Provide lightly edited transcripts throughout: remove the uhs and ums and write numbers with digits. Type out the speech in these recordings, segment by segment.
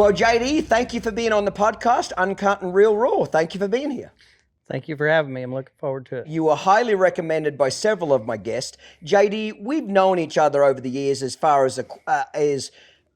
Well, JD, thank you for being on the podcast, Uncut and Real Raw. Thank you for being here. Thank you for having me. I'm looking forward to it. You were highly recommended by several of my guests. JD, we've known each other over the years as far as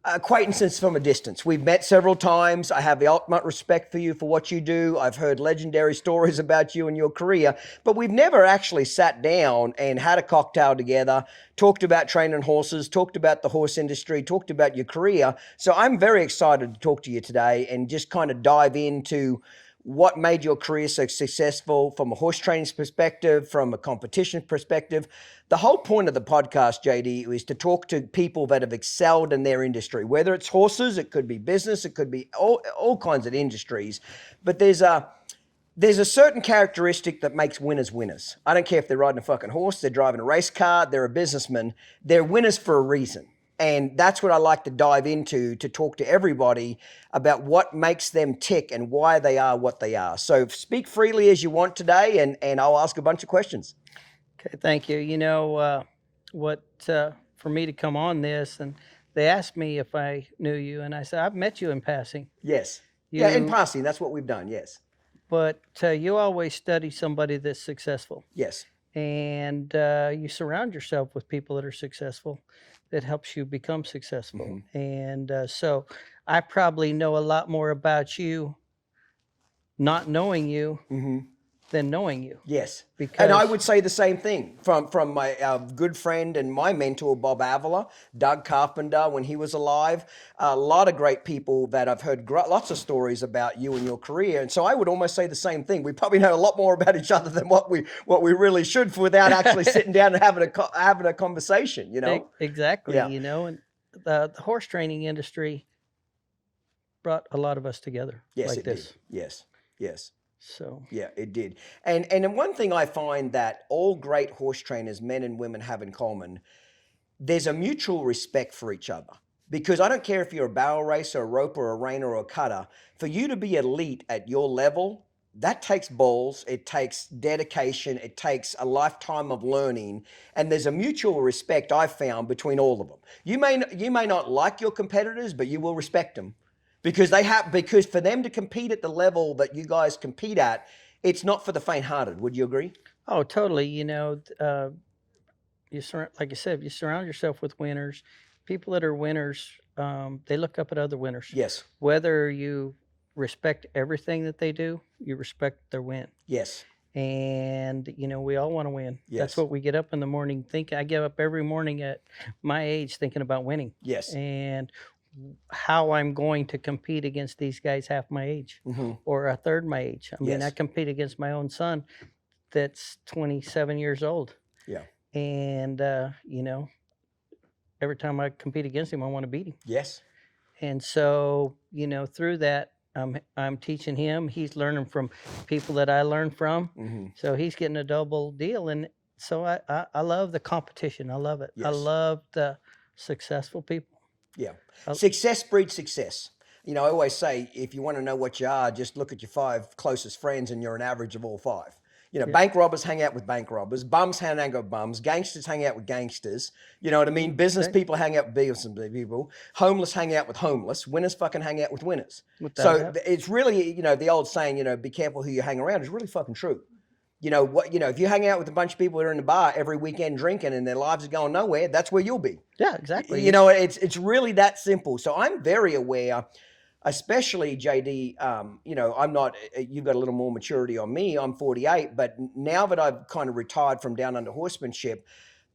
acquaintances from a distance. We've met several times. I have the ultimate respect for you for what you do. I've heard legendary stories about you and your career, but we've never actually sat down and had a cocktail together, talked about training horses, talked about the horse industry, talked about your career. So I'm very excited to talk to you today and just kind of dive into what made your career so successful from a horse training perspective, from a competition perspective. The whole point of the podcast, JD, is to talk to people that have excelled in their industry, whether it's horses, it could be business, it could be all kinds of industries. But there's a certain characteristic that makes winners winners. I don't care if they're riding a fucking horse, they're driving a race car, they're a businessman. They're winners for a reason. And that's what I like to dive into, to talk to everybody about what makes them tick and why they are what they are. So speak freely as you want today, and I'll ask a bunch of questions. Okay, thank you. You know, for me to come on this, and they asked me if I knew you, and I said, I've met you in passing. Yes. Yeah, in passing, that's what we've done, yes. But you always study somebody that's successful. Yes. And you surround yourself with people that are successful. That helps you become successful. Mm-hmm. And so I probably know a lot more about you not knowing you than knowing you. Yes. And I would say the same thing from my good friend and my mentor, Bob Avila, Doug Carpenter, when he was alive. A lot of great people that I've heard lots of stories about you and your career. And so I would almost say the same thing. We probably know a lot more about each other than what we really should, without actually sitting down and having a conversation, you know? Exactly. Yeah. You know, and the horse training industry brought a lot of us together. Yes, like it this. did. Yes, yes. So yeah, it did. And one thing I find that all great horse trainers, men and women, have in common, there's a mutual respect for each other. Because I don't care if you're a barrel racer, a roper, a reiner, or a cutter, for you to be elite at your level, that takes balls, it takes dedication, it takes a lifetime of learning, and there's a mutual respect I've found between all of them. You may not like your competitors, but you will respect them. Because for them to compete at the level that you guys compete at, it's not for the faint-hearted. Would you agree? Oh, totally. You know, like I said, you surround yourself with winners. People that are winners, they look up at other winners. Yes. Whether you respect everything that they do, you respect their win. Yes. And, you know, we all want to win. Yes. That's what we get up in the morning thinking. I get up every morning at my age thinking about winning. Yes. And how I'm going to compete against these guys half my age or a third my age. I mean, I compete against my own son that's 27 years old. Yeah. And, you know, every time I compete against him, I want to beat him. Yes. And so, you know, through that, I'm teaching him. He's learning from people that I learned from. So he's getting a double deal. And so I love the competition. I love it. Yes. I love the successful people. Yeah. Success breeds success. You know, I always say, if you want to know what you are, just look at your 5 closest friends and you're an average of all 5. You know, bank robbers hang out with bank robbers, bums hang out with bums, gangsters hang out with gangsters. You know what I mean? Business people hang out with business people, homeless hang out with homeless, winners fucking hang out with winners. So it's really, you know, the old saying, you know, be careful who you hang around is really fucking true. You know, if you hang out with a bunch of people that are in the bar every weekend drinking and their lives are going nowhere, that's where you'll be. Yeah, exactly. You know, it's really that simple. So I'm very aware, especially JD, you know, you've got a little more maturity on me. I'm 48, but now that I've kind of retired from down under horsemanship,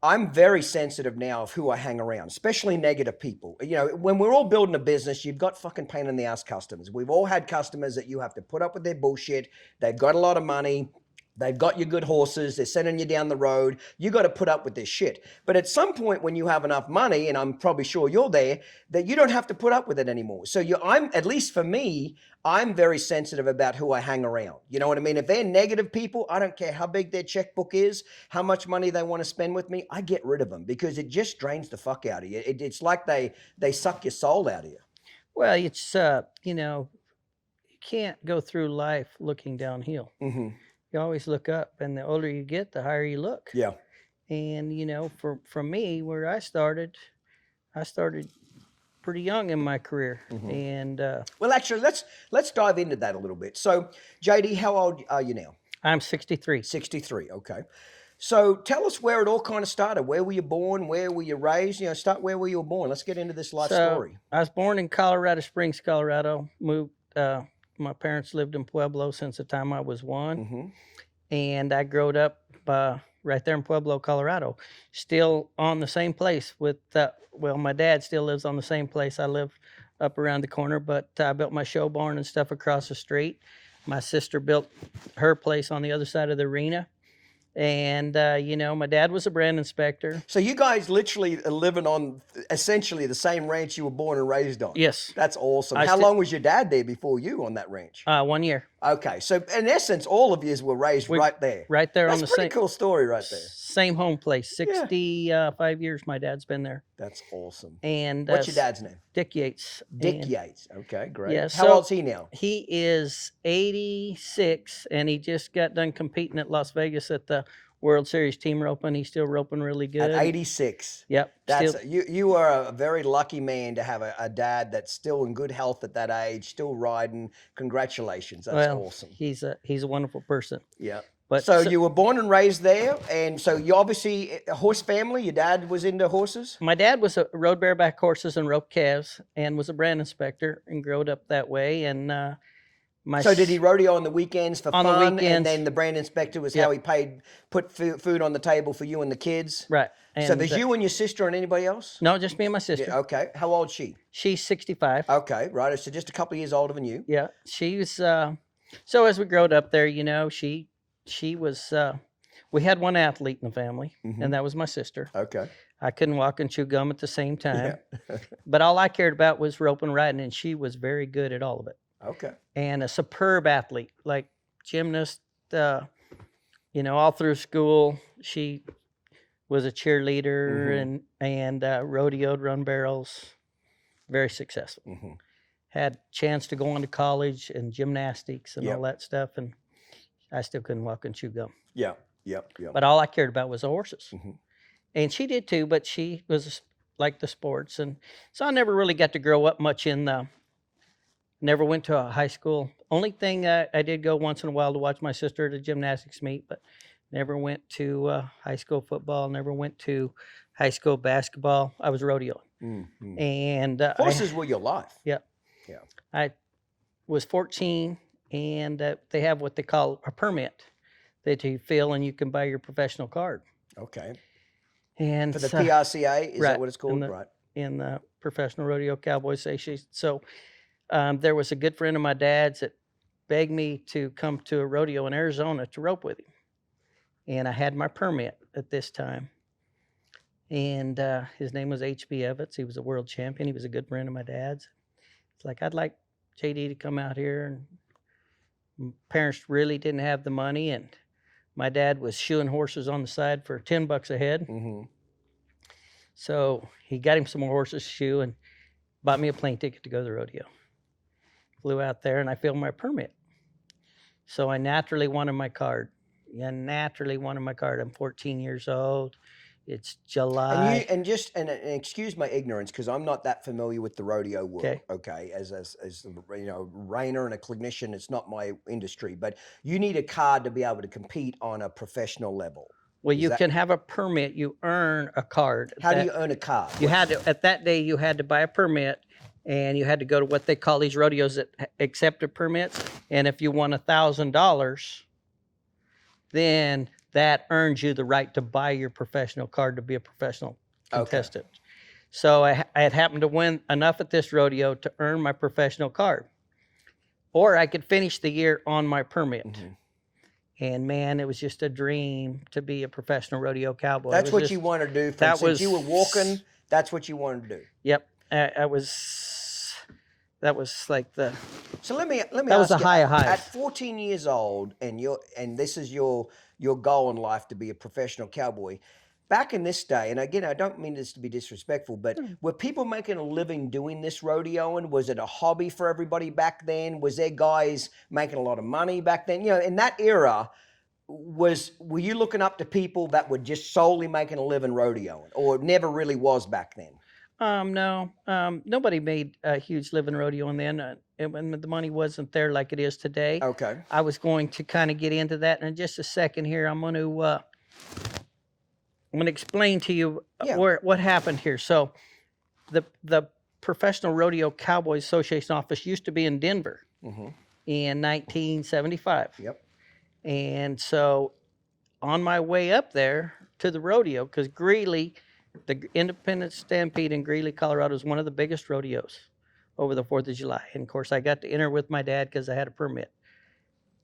I'm very sensitive now of who I hang around, especially negative people. You know, when we're all building a business, you've got fucking pain in the ass customers. We've all had customers that you have to put up with their bullshit. They've got a lot of money. They've got your good horses. They're sending you down the road. You got to put up with this shit. But at some point when you have enough money, and I'm probably sure you're there, that you don't have to put up with it anymore. So at least for me, I'm very sensitive about who I hang around. You know what I mean? If they're negative people, I don't care how big their checkbook is, how much money they want to spend with me, I get rid of them because it just drains the fuck out of you. It's like they suck your soul out of you. Well, it's, you know, you can't go through life looking downhill. You always look up, and the older you get, the higher you look. Yeah. And, you know, for me, where I started pretty young in my career, and Well, actually, let's dive into that a little bit. So, JD, how old are you now? I'm 63. 63. Okay. So tell us where it all kind of started. Where were you born? Where were you raised? Start where you were born. Let's get into this life So story. I was born in Colorado Springs, Colorado. Moved. My parents lived in Pueblo since the time I was one, and I growed up right there in Pueblo, Colorado. Still on the same place with. Well, my dad still lives on the same place. I live up around the corner, but I built my show barn and stuff across the street. My sister built her place on the other side of the arena. And, my dad was a brand inspector. So you guys literally are living on essentially the same ranch you were born and raised on. Yes. That's awesome. How long was your dad there before you on that ranch? 1 year. Okay. So in essence, all of yous were raised right there. Right there on the That's a pretty same cool story right there. same home place. 65 years my dad's been there. That's awesome. And what's your dad's name? Dick Yates. Dick Yates. Okay, great. Yeah, How old's he now? He is 86, and he just got done competing at Las Vegas at the World Series team roping. He's still roping really good. At 86. Yep. That's you are a very lucky man to have a dad that's still in good health at that age, still riding. Congratulations. That's awesome. He's a wonderful person. Yeah. But so you were born and raised there, and so you obviously a horse family. Your dad was into horses? My dad was a rode bareback horses and roped calves, and was a brand inspector, and growed up that way. And so did he rodeo on the weekends for on fun? The weekends, and then the brand inspector was how he put food on the table for you and the kids? Right. And so there's you and your sister and anybody else? No, just me and my sister. Yeah, okay. How old's she? She's 65. Okay, right. So just a couple of years older than you. Yeah. She's so as we growed up there, she was we had one athlete in the family, and that was my sister. Okay. I couldn't walk and chew gum at the same time. Yeah. But all I cared about was rope and riding, and she was very good at all of it. Okay. And a superb athlete, like gymnast, all through school. She was a cheerleader and rodeoed, run barrels, very successful. Had chance to go on to college and gymnastics and all that stuff, and I still couldn't walk and chew gum. Yeah. But all I cared about was the horses. And she did too, but she was like the sports. And so I never really got to grow up much never went to a high school. Only thing I did go once in a while to watch my sister at a gymnastics meet, but never went to high school football, never went to high school basketball. I was rodeoing. And horses were your life. Yeah. I was 14, and they have what they call a permit that you fill, and you can buy your professional card. Okay. And for the PRCA, is right, that what it's called? In the Professional Rodeo Cowboy Association. So there was a good friend of my dad's that begged me to come to a rodeo in Arizona to rope with him. And I had my permit at this time. And his name was H.B. Evans. He was a world champion. He was a good friend of my dad's. It's like, I'd like JD to come out here. And my parents really didn't have the money. And my dad was shoeing horses on the side for $10 a head. So he got him some more horses to shoe and bought me a plane ticket to go to the rodeo. Flew out there, and I filled my permit. So I naturally wanted my card. I'm 14 years old. It's July. And excuse my ignorance, because I'm not that familiar with the rodeo world. Okay, as reiner and a clinician, it's not my industry. But you need a card to be able to compete on a professional level. Well, you can have a permit. You earn a card. How do you earn a card? You had to, at that day, you had to buy a permit, and you had to go to what they call these rodeos that accepted permits. And if you won $1,000, then that earns you the right to buy your professional card to be a professional contestant. Okay. So I had happened to win enough at this rodeo to earn my professional card. Or I could finish the year on my permit. And man, it was just a dream to be a professional rodeo cowboy. That's what you wanted to do. Since you were walking, that's what you wanted to do. Yep. That was like the. So let me. That was the high of highs. At 14 years old, and this is your goal in life to be a professional cowboy. Back in this day, and again, I don't mean this to be disrespectful, but were people making a living doing this rodeoing? Was it a hobby for everybody back then? Was there guys making a lot of money back then? In that era, were you looking up to people that were just solely making a living rodeoing, or it never really was back then? No. Nobody made a huge living rodeoing then. When the money wasn't there like it is today. Okay. I was going to kind of get into that in just a second here. I'm going to explain to you Yeah. what happened here. So, the Professional Rodeo Cowboys Association office used to be in Denver in 1975. Yep. And so, on my way up there to the rodeo, because Greeley, the Independence Stampede in Greeley, Colorado, is one of the biggest rodeos over the 4th of July. And of course, I got to enter with my dad because I had a permit.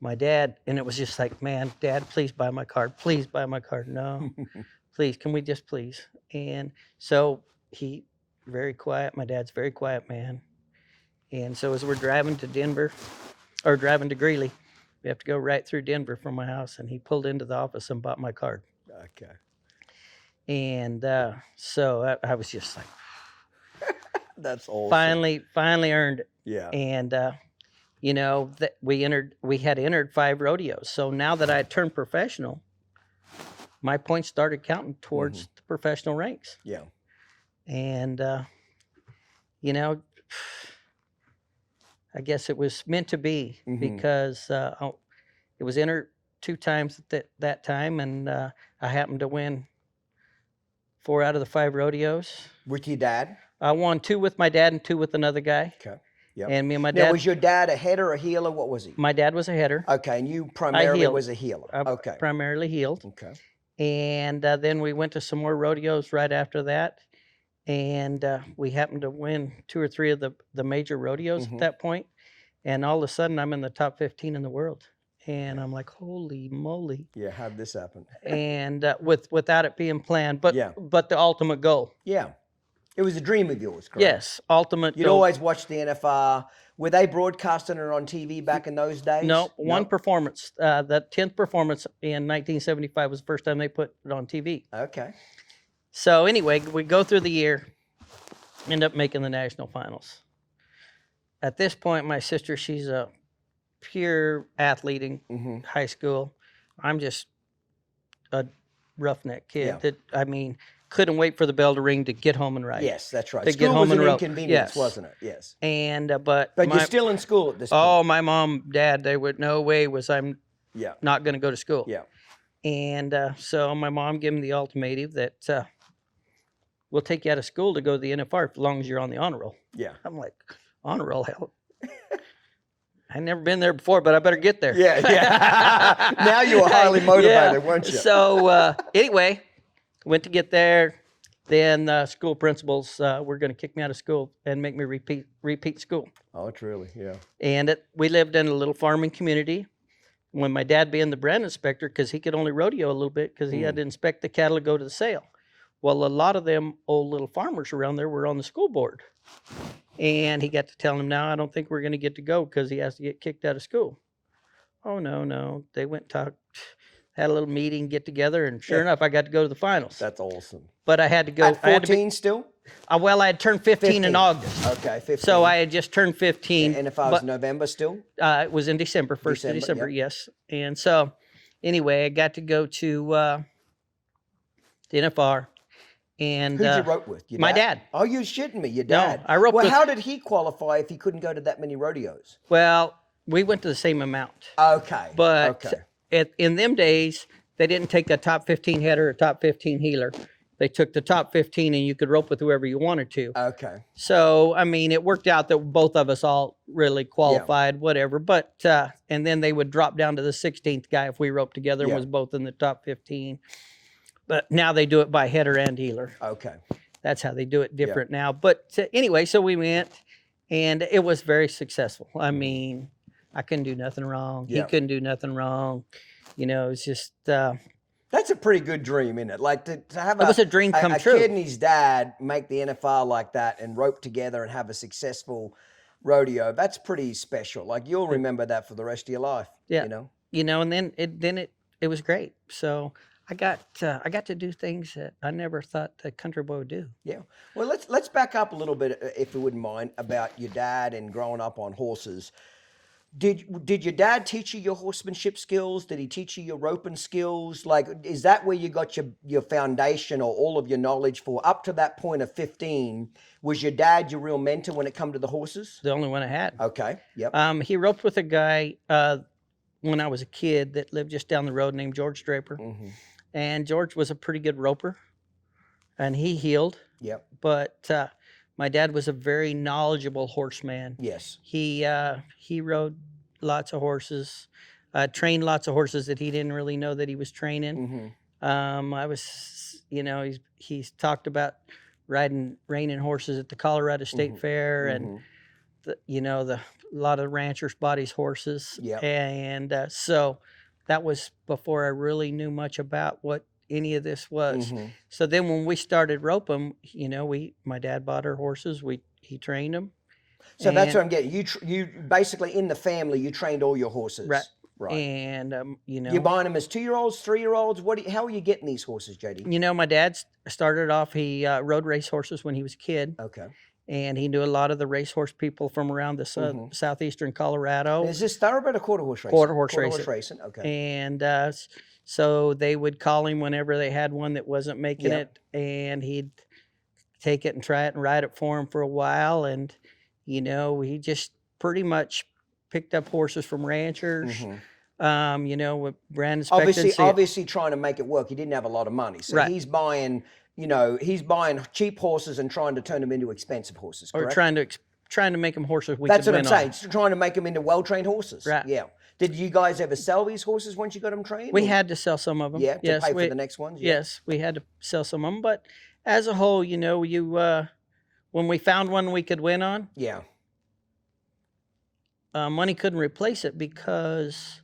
My dad, and it was just like, man, Dad, please buy my card. Please buy my card. No, please, can we just please? And so he, very quiet. My dad's very quiet man. And so as we're driving to Denver, or driving to Greeley, we have to go right through Denver from my house. And he pulled into the office and bought my card. Okay. And so I was just like, That's awesome. finally earned it. Yeah. And you know, that we had entered 5 rodeos. So now that I had turned professional, my points started counting towards the professional ranks. Yeah. And you know, I guess it was meant to be because it was entered 2 times at that time, and I happened to win 4 out of the 5 rodeos. With your dad? I won 2 with my dad and 2 with another guy. Okay. Yep. And me and my Now, dad. was your dad a header or a healer? What was he? My dad was a header. Okay, and you primarily healed. was a healer. Okay. Primarily healed. Okay. And then we went to some more rodeos right after that. And we happened to win 2 or 3 of the major rodeos at that point. And all of a sudden, I'm in the top 15 in the world. And I'm like, holy moly. Yeah, how'd this happen? And without it being planned, but the ultimate goal. Yeah. It was a dream of yours, correct? Yes, ultimate You'd goal. always watch the NFR. Were they broadcasting it on TV back in those days? No, one performance. The 10th performance in 1975 was the first time they put it on TV. Okay. So anyway, we go through the year, end up making the national finals. At this point, my sister, she's a pure athlete in high school. I'm just a roughneck kid that, I mean, couldn't wait for the bell to ring to get home and ride. Yes, that's right. To School get home was and an row. inconvenience, wasn't it? Yes. And but you're still in school at this point. Oh, my mom, dad, they would no way was I'm not going to go to school. Yeah. And so my mom gave me the ultimatum that we'll take you out of school to go to the NFR as long as you're on the honor roll. Yeah. I'm like, honor roll, hell. I'd never been there before, but I better get there. Yeah, yeah. Now you were highly motivated, weren't you? So anyway, went to get there. Then school principals were going to kick me out of school and make me repeat school. Oh, truly, yeah. And we lived in a little farming community. When my dad being the brand inspector, because he could only rodeo a little bit because he had to inspect the cattle to go to the sale. Well, a lot of them old little farmers around there were on the school board. And he got to tell him, now I don't think we're going to get to go because he has to get kicked out of school. Oh, no. They went talked, had a little meeting, get together, and sure enough, I got to go to the finals. That's awesome. But I had to go. At 14 still? Well, I had turned 15 in August. Okay, 15. So I had just turned 15. And if I was November still? It was in December, 1st of December, yes. And so anyway, I got to go to the NFR. And who'd you rope with? Your my dad. Oh, you're shitting me, your dad. No, I roped with. How did he qualify if he couldn't go to that many rodeos? Well, we went to the same amount. Okay. But in them days, they didn't take a top 15 header or top 15 healer. They took the top 15 and you could rope with whoever you wanted to. Okay. So, I mean, it worked out that both of us all really qualified, whatever. But, and then they would drop down to the 16th guy if we roped together and was both in the top 15. But now they do it by header and healer. Okay. That's how they do it different now. But anyway, so we went and it was very successful. I mean, I couldn't do nothing wrong. He couldn't do nothing wrong. You know, it's just... That's a pretty good dream, isn't it? Like to have it was a dream come true. A kid and his dad make the NFR like that and rope together and have a successful rodeo. That's pretty special. Like you'll remember that for the rest of your life. Yeah. You know, and then it was great. So I got to do things that I never thought the country boy would do. Yeah. Well, let's back up a little bit, if you wouldn't mind, about your dad and growing up on horses. Did your dad teach you your horsemanship skills? Did he teach you your roping skills? Like, is that where you got your foundation or all of your knowledge for up to that point of 15? Was your dad your real mentor when it come to the horses? The only one I had. Okay. Yep. He roped with a guy when I was a kid that lived just down the road named George Draper. Mm-hmm. And George was a pretty good roper, and he healed. Yep. But my dad was a very knowledgeable horseman. Yes. He rode lots of horses, trained lots of horses that he didn't really know that he was training. Mm-hmm. I was, he's talked about reining horses at the Colorado State Mm-hmm. Fair, Mm-hmm. and a lot of ranchers bought his horses. Yep. And so that was before I really knew much about what any of this was. Mm-hmm. So then when we started roping, my dad bought our horses. He trained them. So that's what I'm getting. You basically in the family, you trained all your horses. Right. Right. And You're buying them as 2-year-olds, 3-year-olds. How are you getting these horses, JD? My dad started off. He rode race horses when he was a kid. Okay. And he knew a lot of the racehorse people from around the southeastern Colorado. Is this thoroughbred or quarter horse racing? Quarter horse racing. Okay. And so they would call him whenever they had one that wasn't making it, and he'd take it and try it and ride it for him for a while. And he just pretty much picked up horses from ranchers. Mm-hmm. With brand expectancy. Obviously trying to make it work. He didn't have a lot of money, so Right. he's buying cheap horses and trying to turn them into expensive horses. Correct? Or trying to make them horses we That's could what I'm win saying. on. It's trying to make them into well-trained horses. Right. Yeah. Did you guys ever sell these horses once you got them trained? We had to sell some of them. Yeah, to yes, pay for the next ones? Yeah. Yes, we had to sell some of them. But as a whole, when we found one we could win on, Yeah. Money couldn't replace it because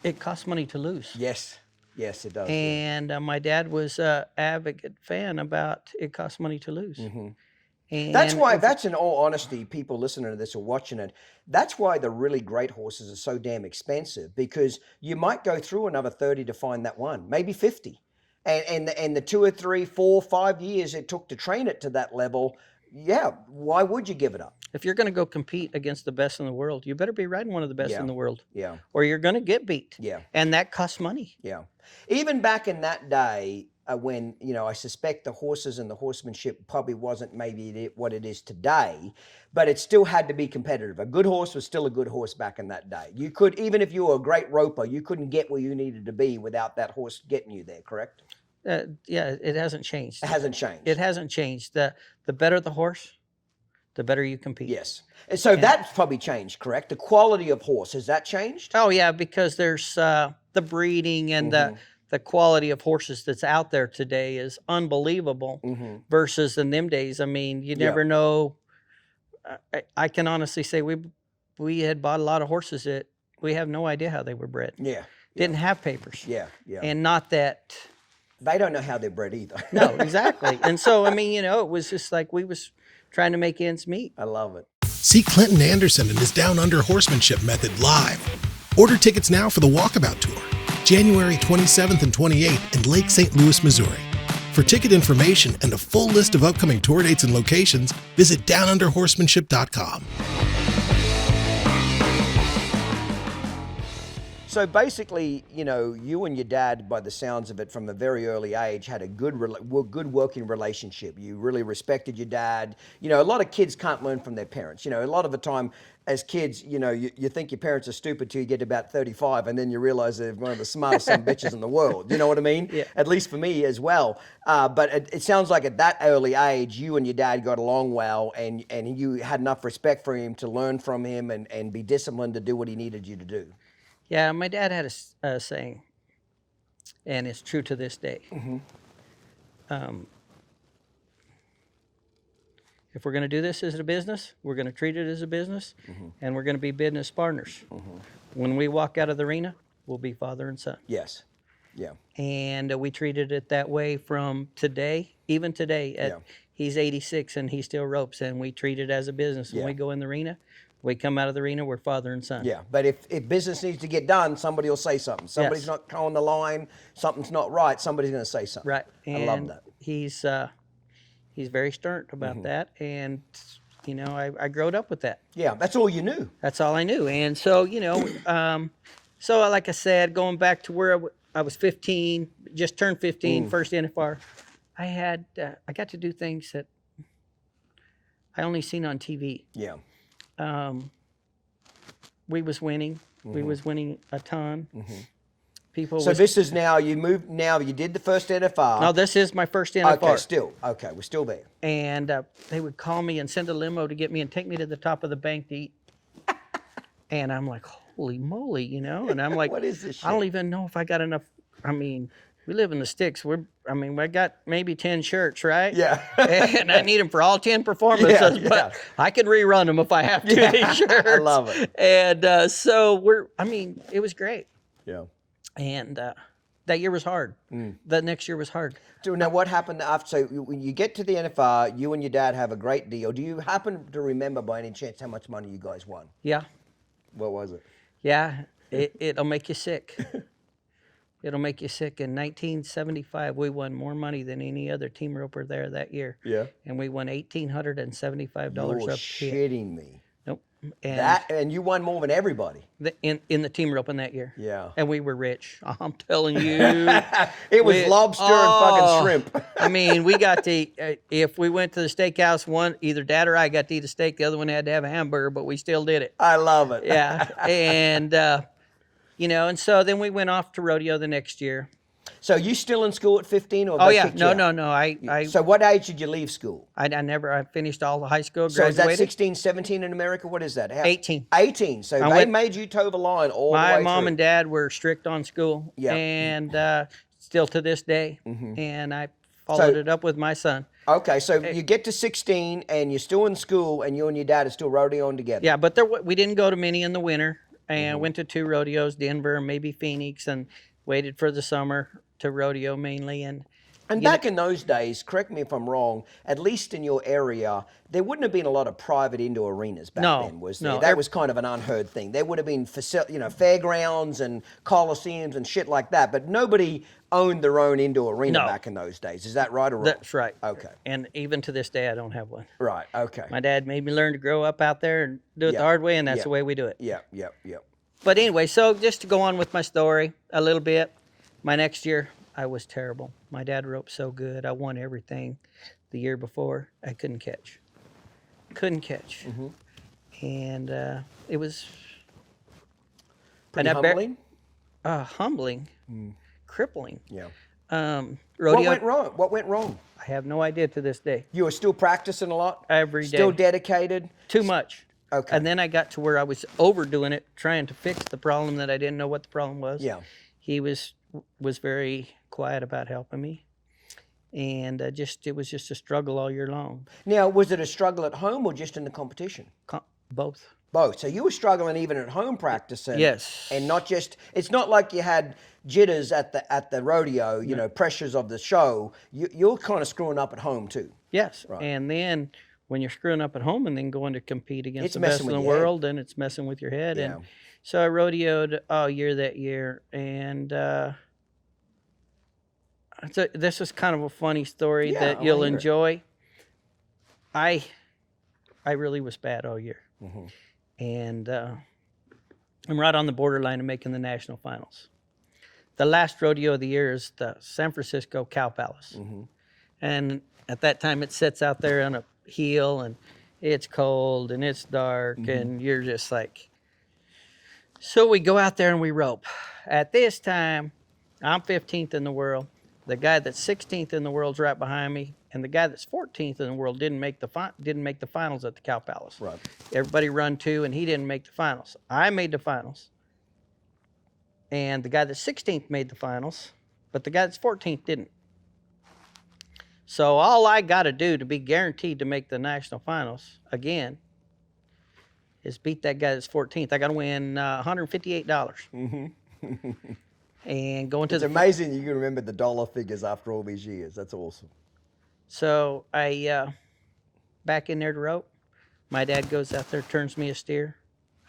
it costs money to lose. Yes. Yes, it does. And my dad was an advocate fan about it costs money to lose. Mm-hmm. And That's in all honesty, people listening to this or watching it, that's why the really great horses are so damn expensive, because you might go through another 30 to find that one, maybe 50. And the 2 or 3, 4, 5 years it took to train it to that level, why would you give it up? If you're going to go compete against the best in the world, you better be riding one of the best in the world. Yeah. Or you're going to get beat. Yeah. And that costs money. Yeah. Even back in that day, when, I suspect the horses and the horsemanship probably wasn't maybe what it is today, but it still had to be competitive. A good horse was still a good horse back in that day. You could, even if you were a great roper, you couldn't get where you needed to be without that horse getting you there, correct? It hasn't changed. It hasn't changed. It hasn't changed. The better the horse, the better you compete. Yes. And so that's probably changed, correct? The quality of horse, has that changed? Oh, yeah, because there's the breeding and the quality of horses that's out there today is unbelievable versus in them days. I mean, you never know. I can honestly say we had bought a lot of horses that we have no idea how they were bred. Yeah. Didn't have papers. Yeah, yeah. And not that. They don't know how they're bred either. No, exactly. And so, I mean, it was just like we was trying to make ends meet. I love it. See Clinton Anderson and his Down Under Horsemanship Method live. Order tickets now for the Walkabout Tour, January 27th and 28th in Lake St. Louis, Missouri. For ticket information and a full list of upcoming tour dates and locations, visit downunderhorsemanship.com. So basically, you and your dad, by the sounds of it, from a very early age, had a good working relationship. You really respected your dad. A lot of kids can't learn from their parents. A lot of the time, as kids, you think your parents are stupid till you get to about 35, and then you realize they're one of the smartest son of bitches in the world. You know what I mean? Yeah. At least for me as well. But it sounds like at that early age, you and your dad got along well, and you had enough respect for him to learn from him and be disciplined to do what he needed you to do. Yeah, my dad had a saying, and it's true to this day. If we're going to do this as a business, we're going to treat it as a business, and we're going to be business partners. When we walk out of the arena, we'll be father and son. Yes. Yeah. And we treated it that way from today, even today. He's 86 and he still ropes, and we treat it as a business. When we go in the arena, we come out of the arena, we're father and son. Yeah, but if business needs to get done, somebody will say something. Somebody's not towing the line, something's not right, somebody's going to say something. Right. And I love that. He's very stern about that, and You know, I growed up with that. Yeah, that's all you knew. That's all I knew. And so, you know, so like I said, going back to where I was 15, just turned 15, first NFR, I got to do things that I only seen on TV. Yeah. We was winning. We was winning a ton. People. So this is now, you moved, now you did the first NFR. No, this is my first NFR. Okay, still. Okay, we're still there. And they would call me and send a limo to get me and take me to the top of the bank to eat. And I'm like, holy moly, you know? And I'm like, What is this shit? I don't even know if I got enough. I mean, we live in the sticks. I got maybe 10 shirts, right? Yeah. And I need them for all 10 performances, Yeah. but I can rerun them if I have to, these shirts. I love it. And so it was great. Yeah. And that year was hard. The next year was hard. So now what happened after, so when you get to the NFR, you and your dad have a great deal. Do you happen to remember by any chance how much money you guys won? Yeah. What was it? Yeah. It'll make you sick. It'll make you sick. In 1975, we won more money than any other team roper there that year. Yeah. And we won $1,875 You're up shitting me. Nope. And And you won more than everybody. in the team roping that year. Yeah. And we were rich. I'm telling you. It was lobster and fucking shrimp. I mean, we got to, if we went to the steakhouse, either Dad or I got to eat a steak. The other one had to have a hamburger, but we still did it. I love it. Yeah. And, you know, and so then we went off to rodeo the next year. So you still in school at 15 or Oh, they yeah. kicked you out? No. So what age did you leave school? I finished all the high school, So is graduated. that 16, 17 in America? What is that? 18. 18. So they made you toe the line all the way My through. mom and dad were strict on school. Yeah. And still to this day. And I followed it up with my son. Okay, so you get to 16 and you're still in school and you and your dad are still rodeoing together. Yeah, but we didn't go to many in the winter. And went to 2 rodeos, Denver and maybe Phoenix, and waited for the summer to rodeo mainly. And back in those days, correct me if I'm wrong, at least in your area, there wouldn't have been a lot of private indoor arenas back then, was there? No. That was kind of an unheard thing. There would have been fairgrounds and coliseums and shit like that, but nobody owned their own indoor arena back in those days. Is that right or wrong? That's right. Okay. And even to this day, I don't have one. Right, okay. My dad made me learn to grow up out there and do it the hard way, and that's the way we do it. Yeah. But anyway, so just to go on with my story a little bit, my next year, I was terrible. My dad roped so good. I won everything. The year before, I couldn't catch. And it was Pretty humbling? Humbling, crippling. Yeah. Rodeo. What went wrong? I have no idea to this day. You were still practicing a lot? Every day. Still dedicated? Too much. Okay. And then I got to where I was overdoing it, trying to fix the problem that I didn't know what the problem was. Yeah. He was very quiet about helping me, and it was just a struggle all year long. Now, was it a struggle at home or just in the competition? Both. Both. So you were struggling even at home practicing. Yes. And not just, it's not like you had jitters at the rodeo, you know, pressures of the show. You're kind of screwing up at home too. Yes. Right. And then when you're screwing up at home and then going to compete against It's the best messing in the with your head. world, then it's messing with your head. Yeah. And so I rodeoed all year that year, and this is kind of a funny story Yeah, I that wanna you'll hear it. enjoy. I really was bad all year. And I'm right on the borderline of making the national finals. The last rodeo of the year is the San Francisco Cow Palace. And at that time, it sits out there on a hill, and it's cold, and it's dark, and you're just like... So we go out there and we rope. At this time, I'm 15th in the world. The guy that's 16th in the world's right behind me, and the guy that's 14th in the world didn't make the finals at the Cow Palace. Right. Everybody run 2, and he didn't make the finals. I made the finals, and the guy that's 16th made the finals, but the guy that's 14th didn't. So all I got to do to be guaranteed to make the national finals again is beat that guy that's 14th. I got to win $158. And go into It's amazing you can remember the dollar figures after all these years. That's awesome. So I back in there to rope. My dad goes out there, turns me a steer.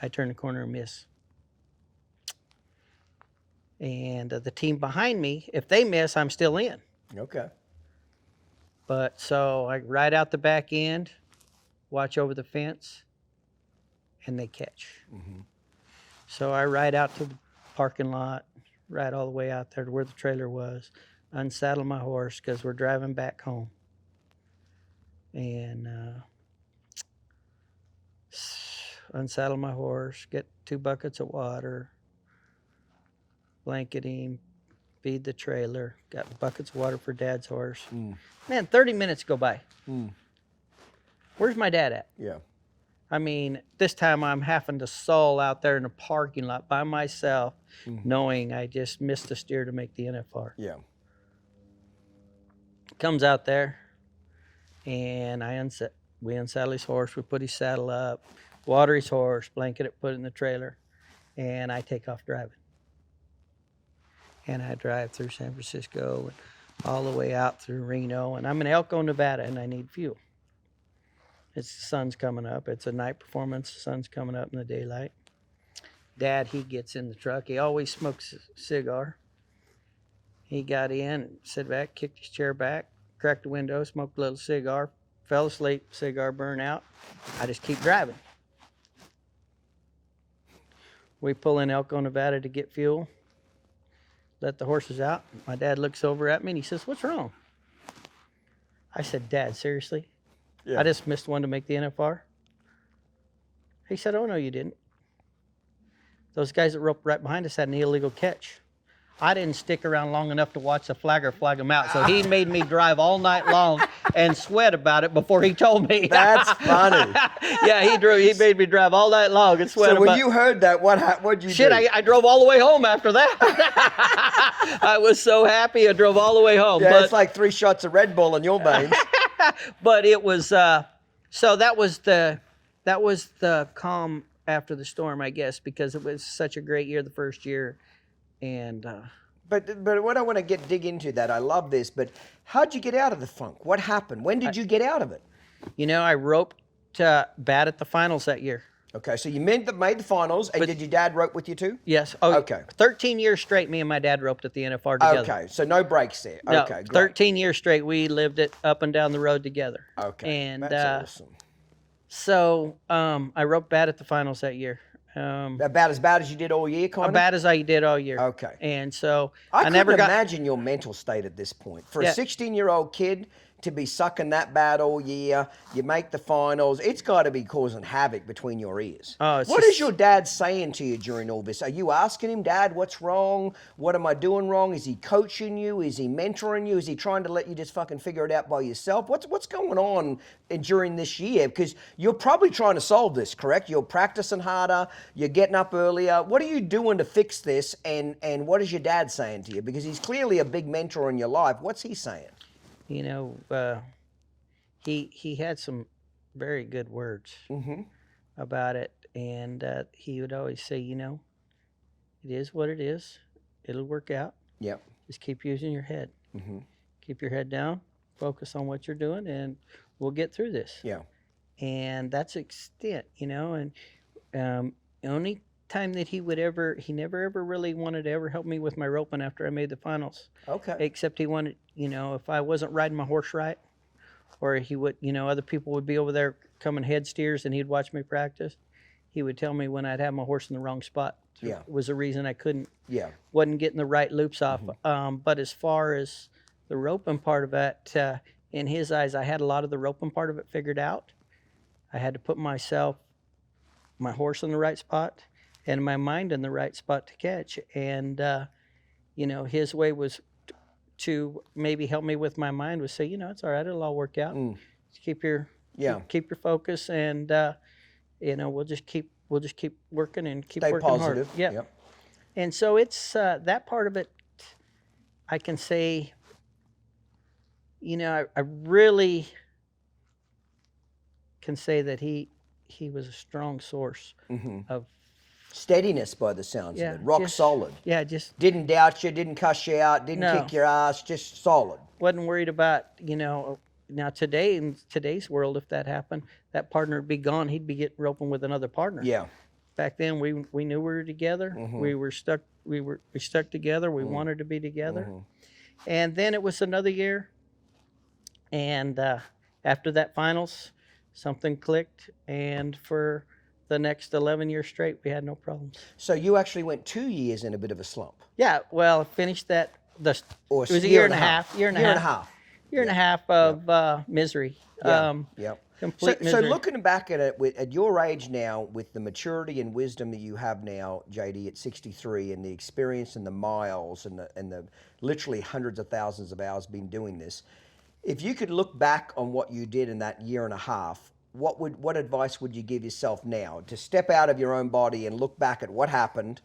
I turn the corner and miss. And the team behind me, if they miss, I'm still in. Okay. But so I ride out the back end, watch over the fence, and they catch. So I ride out to the parking lot, ride all the way out there to where the trailer was, unsaddle my horse because we're driving back home. And unsaddle my horse, get 2 buckets of water, blanket him, feed the trailer, got buckets of water for Dad's horse. Man, 30 minutes go by. Where's my dad at? Yeah. I mean, this time I'm having to stall out there in the parking lot by myself, knowing I just missed a steer to make the NFR. Yeah. Comes out there, and we unsaddle his horse, we put his saddle up, water his horse, blanket it, put it in the trailer, and I take off driving. And I drive through San Francisco and all the way out through Reno, and I'm in Elko, Nevada, and I need fuel. The sun's coming up. It's a night performance. The sun's coming up in the daylight. Dad, he gets in the truck. He always smokes a cigar. He got in, sat back, kicked his chair back, cracked the window, smoked a little cigar, fell asleep, cigar burned out. I just keep driving. We pull in Elko, Nevada to get fuel, let the horses out. My dad looks over at me and he says, "What's wrong?" I said, "Dad, seriously? Yeah. I just missed one to make the NFR." He said, "Oh, no, you didn't. Those guys that roped right behind us had an illegal catch. I didn't stick around long enough to watch the flagger flag them out, so he made me drive all night long and sweat about it before he told me." That's funny. Yeah, he made me drive all night long and sweat So about when you heard that, what'd you Shit, do? I drove all the way home after that. I was so happy I drove all the way home. Yeah, but, it's like 3 shots of Red Bull in your veins. but it was, so that was the calm after the storm, I guess, because it was such a great year the first year. And But what I want to dig into that, I love this, but how'd you get out of the funk? What happened? When did you get out of it? I roped bad at the finals that year. Okay, so you made the finals, and did your dad rope with you too? Yes. Oh, Okay. 13 years straight, me and my dad roped at the NFR together. Okay, so no breaks there. No, Okay, great. 13 years straight, we lived it up and down the road together. Okay, And that's awesome. so I roped bad at the finals that year. About as bad as you did all year, kind of? About as I did all year. Okay. And so I never couldn't got. imagine your mental state at this point. For Yeah. a 16-year-old kid to be sucking that bad all year, you make the finals, it's got to be causing havoc between your ears. Oh, it's What just- is your dad saying to you during all this? Are you asking him, "Dad, what's wrong? What am I doing wrong?" Is he coaching you? Is he mentoring you? Is he trying to let you just fucking figure it out by yourself? What's going on during this year? Because you're probably trying to solve this, correct? You're practicing harder. You're getting up earlier. What are you doing to fix this? And what is your dad saying to you? Because he's clearly a big mentor in your life. What's he saying? He had some very good words about it, and he would always say, it is what it is. It'll work out. Yep. Just keep using your head. Keep your head down. Focus on what you're doing, and we'll get through this. Yeah. And that's extent, And the only time that he never ever really wanted to ever help me with my roping after I made the finals. Okay. Except he wanted, if I wasn't riding my horse right, or he would, other people would be over there coming head steers and he'd watch me practice. He would tell me when I'd have my horse in the wrong spot. Yeah. Was the reason I wasn't getting the right loops off. But as far as the roping part of it, in his eyes, I had a lot of the roping part of it figured out. I had to put my horse in the right spot and my mind in the right spot to catch. And, his way was to maybe help me with my mind was say, it's all right, it'll all work out. Just keep your focus, and we'll just keep working and keep Stay working positive. hard. Yeah. Yep. And so it's that part of it. I can say, I really can say that he was a strong source of Steadiness by the sounds of it. Rock solid. Yeah, just Didn't doubt you, didn't cuss you out, didn't No. kick your ass, just solid. wasn't worried about, now today, in today's world, if that happened, that partner would be gone. He'd be getting roping with another partner. Yeah. Back then, we knew we were together. We were stuck. We stuck together. We wanted to be together. And then it was another year. And after that finals, something clicked, and for the next 11 years straight, we had no problems. So you actually went 2 years in a bit of a slump. Yeah, well, I finished that. It Or was a year and a half. Year and a half of misery. Yeah. Complete So misery. looking back at it, at your age now, with the maturity and wisdom that you have now, JD, at 63, and the experience and the miles and the literally hundreds of thousands of hours been doing this, if you could look back on what you did in that year and a half, what advice would you give yourself now to step out of your own body and look back at what happened?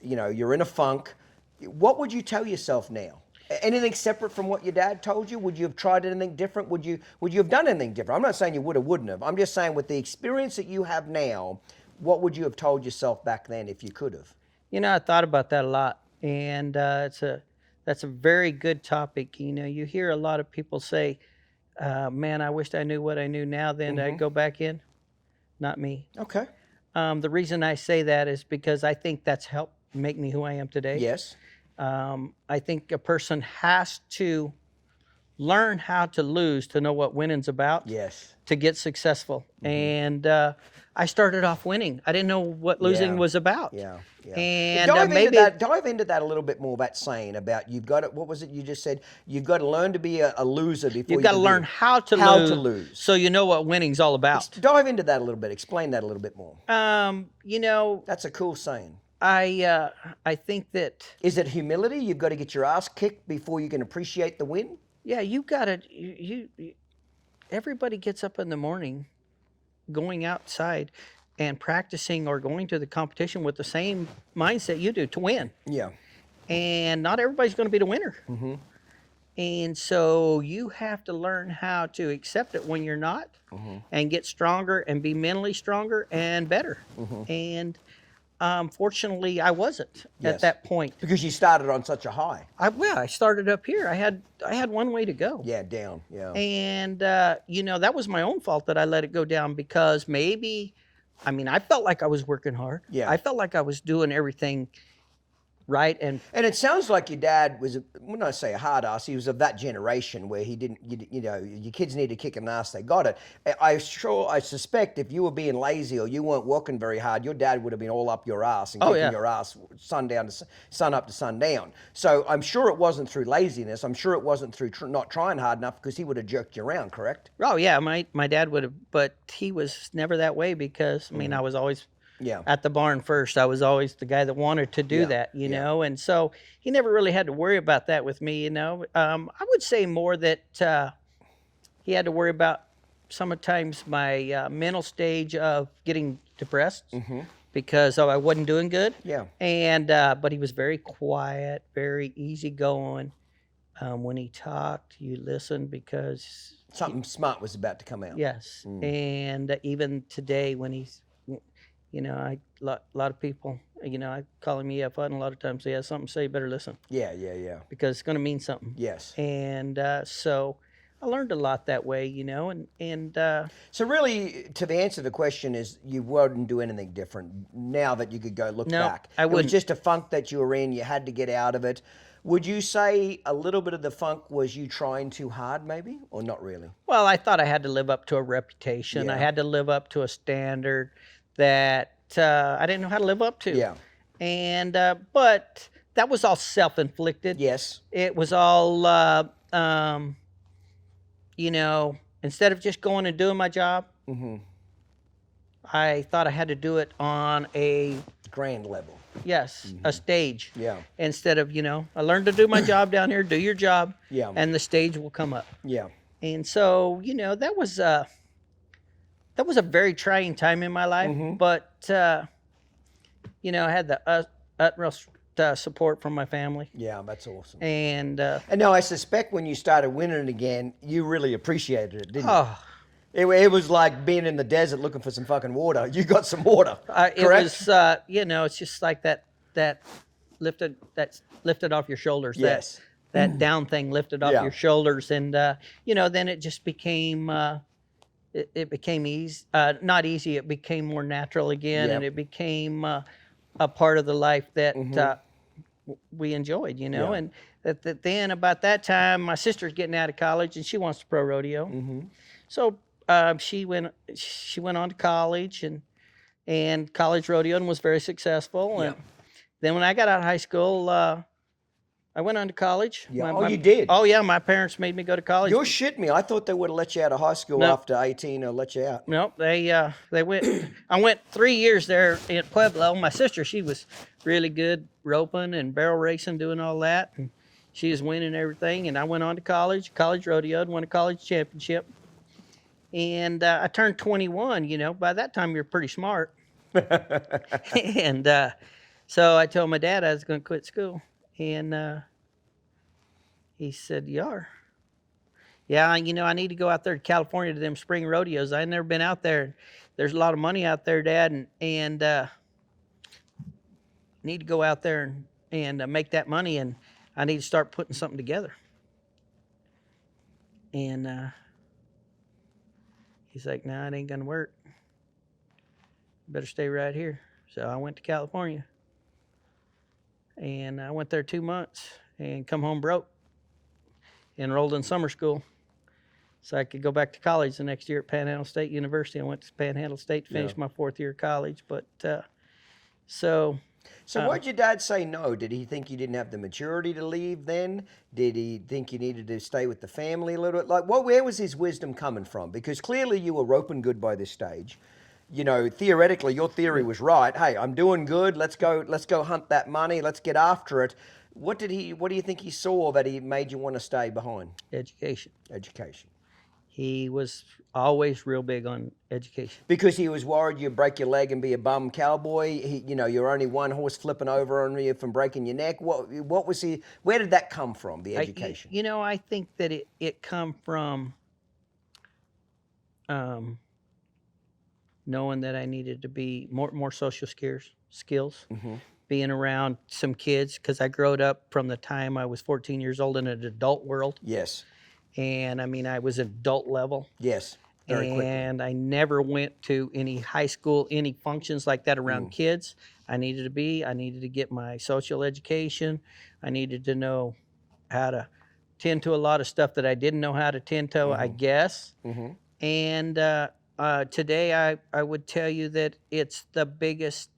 You're in a funk. What would you tell yourself now? Anything separate from what your dad told you? Would you have tried anything different? Would you have done anything different? I'm not saying you would or wouldn't have. I'm just saying with the experience that you have now, what would you have told yourself back then if you could have? I thought about that a lot, and that's a very good topic. You hear a lot of people say, man, I wished I knew what I knew now then I'd go back in. Not me. Okay. The reason I say that is because I think that's helped make me who I am today. Yes. I think a person has to learn how to lose to know what winning's about. Yes. To get successful. And I started off winning. I didn't know what losing was about. Yeah. And dive into that a little bit more. That saying about you've got to, what was it you just said? You've got to learn to be a loser before you've got to learn how to lose. So you know what winning's all about. Dive into that a little bit. Explain that a little bit more. That's a cool saying. I think that. Is it humility? You've got to get your ass kicked before you can appreciate the win? Yeah, you've got to. Everybody gets up in the morning, going outside, and practicing or going to the competition with the same mindset you do to win. Yeah. And not everybody's going to be the winner. Mm-hmm. And so you have to learn how to accept it when you're not, and get stronger and be mentally stronger and better. And fortunately, I wasn't at that point because you started on such a high. I started up here. I had one way to go. Yeah, down. Yeah. And that was my own fault that I let it go down because I felt like I was working hard. Yeah. I felt like I was doing everything right. And it sounds like your dad was, when I say a hard ass, he was of that generation where he didn't, your kids need to kick an ass, they got it. I suspect if you were being lazy or you weren't working very hard, your dad would have been all up your ass and kicking your ass sun up to sundown. So I'm sure it wasn't through laziness. I'm sure it wasn't through not trying hard enough because he would have jerked you around, correct? Oh yeah, my dad would have, but he was never that way because I was always at the barn first. I was always the guy that wanted to do that, you know, and so he never really had to worry about that with me, I would say more that he had to worry about sometimes my mental stage of getting depressed because I wasn't doing good. Yeah. And but he was very quiet, very easygoing. When he talked, you listened because something smart was about to come out. Yes. And even today when he's a lot of people, I call him EFI, and a lot of times he has something to say, you better listen. Yeah. Because it's going to mean something. Yes. And so I learned a lot that way, and So really, to the answer to the question is you wouldn't do anything different now that you could go look back. I wouldn't. It was just a funk that you were in. You had to get out of it. Would you say a little bit of the funk was you trying too hard, maybe, or not really? Well, I thought I had to live up to a reputation. Yeah. I had to live up to a standard that I didn't know how to live up to. Yeah. And but that was all self-inflicted. Yes. It was all, instead of just going and doing my job, I thought I had to do it on a grand level. Yes, a stage. Yeah. Instead of, I learned to do my job down here, do your job, and the stage will come up. Yeah. And so, that was a very trying time in my life, but, I had the utmost support from my family. Yeah, that's awesome. And now I suspect when you started winning again, you really appreciated it, didn't you? oh, It was like being in the desert looking for some fucking water. You got some water, correct? it was, it's just like that lifted off your shoulders. Yes. That down thing lifted off your shoulders, and then it just became it became easy, not easy. It became more natural again, and it became a part of the life that we enjoyed, And then about that time, my sister's getting out of college, and she wants to pro rodeo. So she went on to college and college rodeoing was very successful. And then when I got out of high school, I went on to college. Yeah. You did? Oh yeah, my parents made me go to college. You're shitting me. I thought they would have let you out of high school after 18 or let you out. Nope, they went. I went 3 years there in Pueblo. My sister, she was really good roping and barrel racing, doing all that, and she was winning everything. And I went on to college rodeoed, won a college championship, and I turned 21. You know, by that time you're pretty smart. And so I told my dad I was going to quit school, and he said, "You are." Yeah, you know, I need to go out there to California to them spring rodeos. I've never been out there. There's a lot of money out there, Dad, and need to go out there and make that money, and I need to start putting something together. And he's like, "No, it ain't gonna work. Better stay right here." So I went to California, and I went there 2 months and come home broke. Enrolled in summer school so I could go back to college the next year at Panhandle State University. I went to Panhandle State to finish my 4th year of college. But So why'd your dad say no? Did he think you didn't have the maturity to leave then? Did he think you needed to stay with the family a little bit? Like, where was his wisdom coming from? Because clearly you were roping good by this stage. You know, theoretically, your theory was right. Hey, I'm doing good. Let's go hunt that money. Let's get after it. What do you think he saw that he made you want to stay behind? education. Education. He was always real big on education. Because he was worried you'd break your leg and be a bum cowboy. You're only one horse flipping over on you from breaking your neck. What was he? Where did that come from? The education. I think that it come from knowing that I needed to be more social skills. Mm-hmm. Being around some kids, because I grew up from the time I was 14 years old in an adult world. Yes. And I mean, I was adult level. Yes. Very quickly. And I never went to any high school, any functions like that around kids. I needed to get my social education. I needed to know how to tend to a lot of stuff that I didn't know how to tend to, I guess. Mm-hmm. And today I would tell you that it's the biggest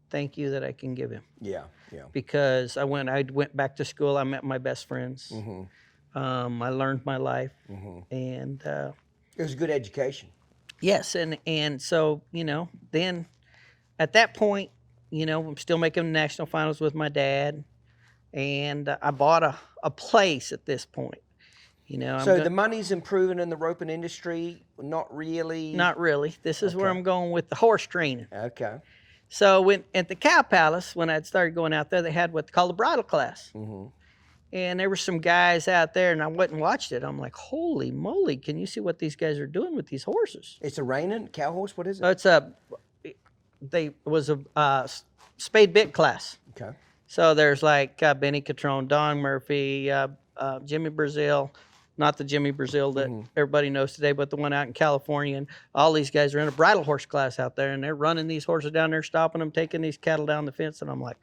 thank you that I can give him. Yeah, yeah. Because I went back to school. I met my best friends. Mm-hmm. I learned my life, Mm-hmm. and It was good education. yes, and so then at that point, I'm still making national finals with my dad, and I bought a place at this point. So the money's improving in the roping industry? Not really? Not really. This is where I'm going with the horse training. Okay. So at the Cow Palace, when I started going out there, they had what's called a bridal class. Mm-hmm. And there were some guys out there, and I went and watched it. I'm like, holy moly, can you see what these guys are doing with these horses? It's a reining cow horse? What is it? It was a spade bit class. Okay. So there's like Benny Catrone, Don Murphy, Jimmy Brazil, not the Jimmy Brazil that everybody knows today, but the one out in California. And all these guys are in a bridle horse class out there, and they're running these horses down there, stopping them, taking these cattle down the fence. And I'm like,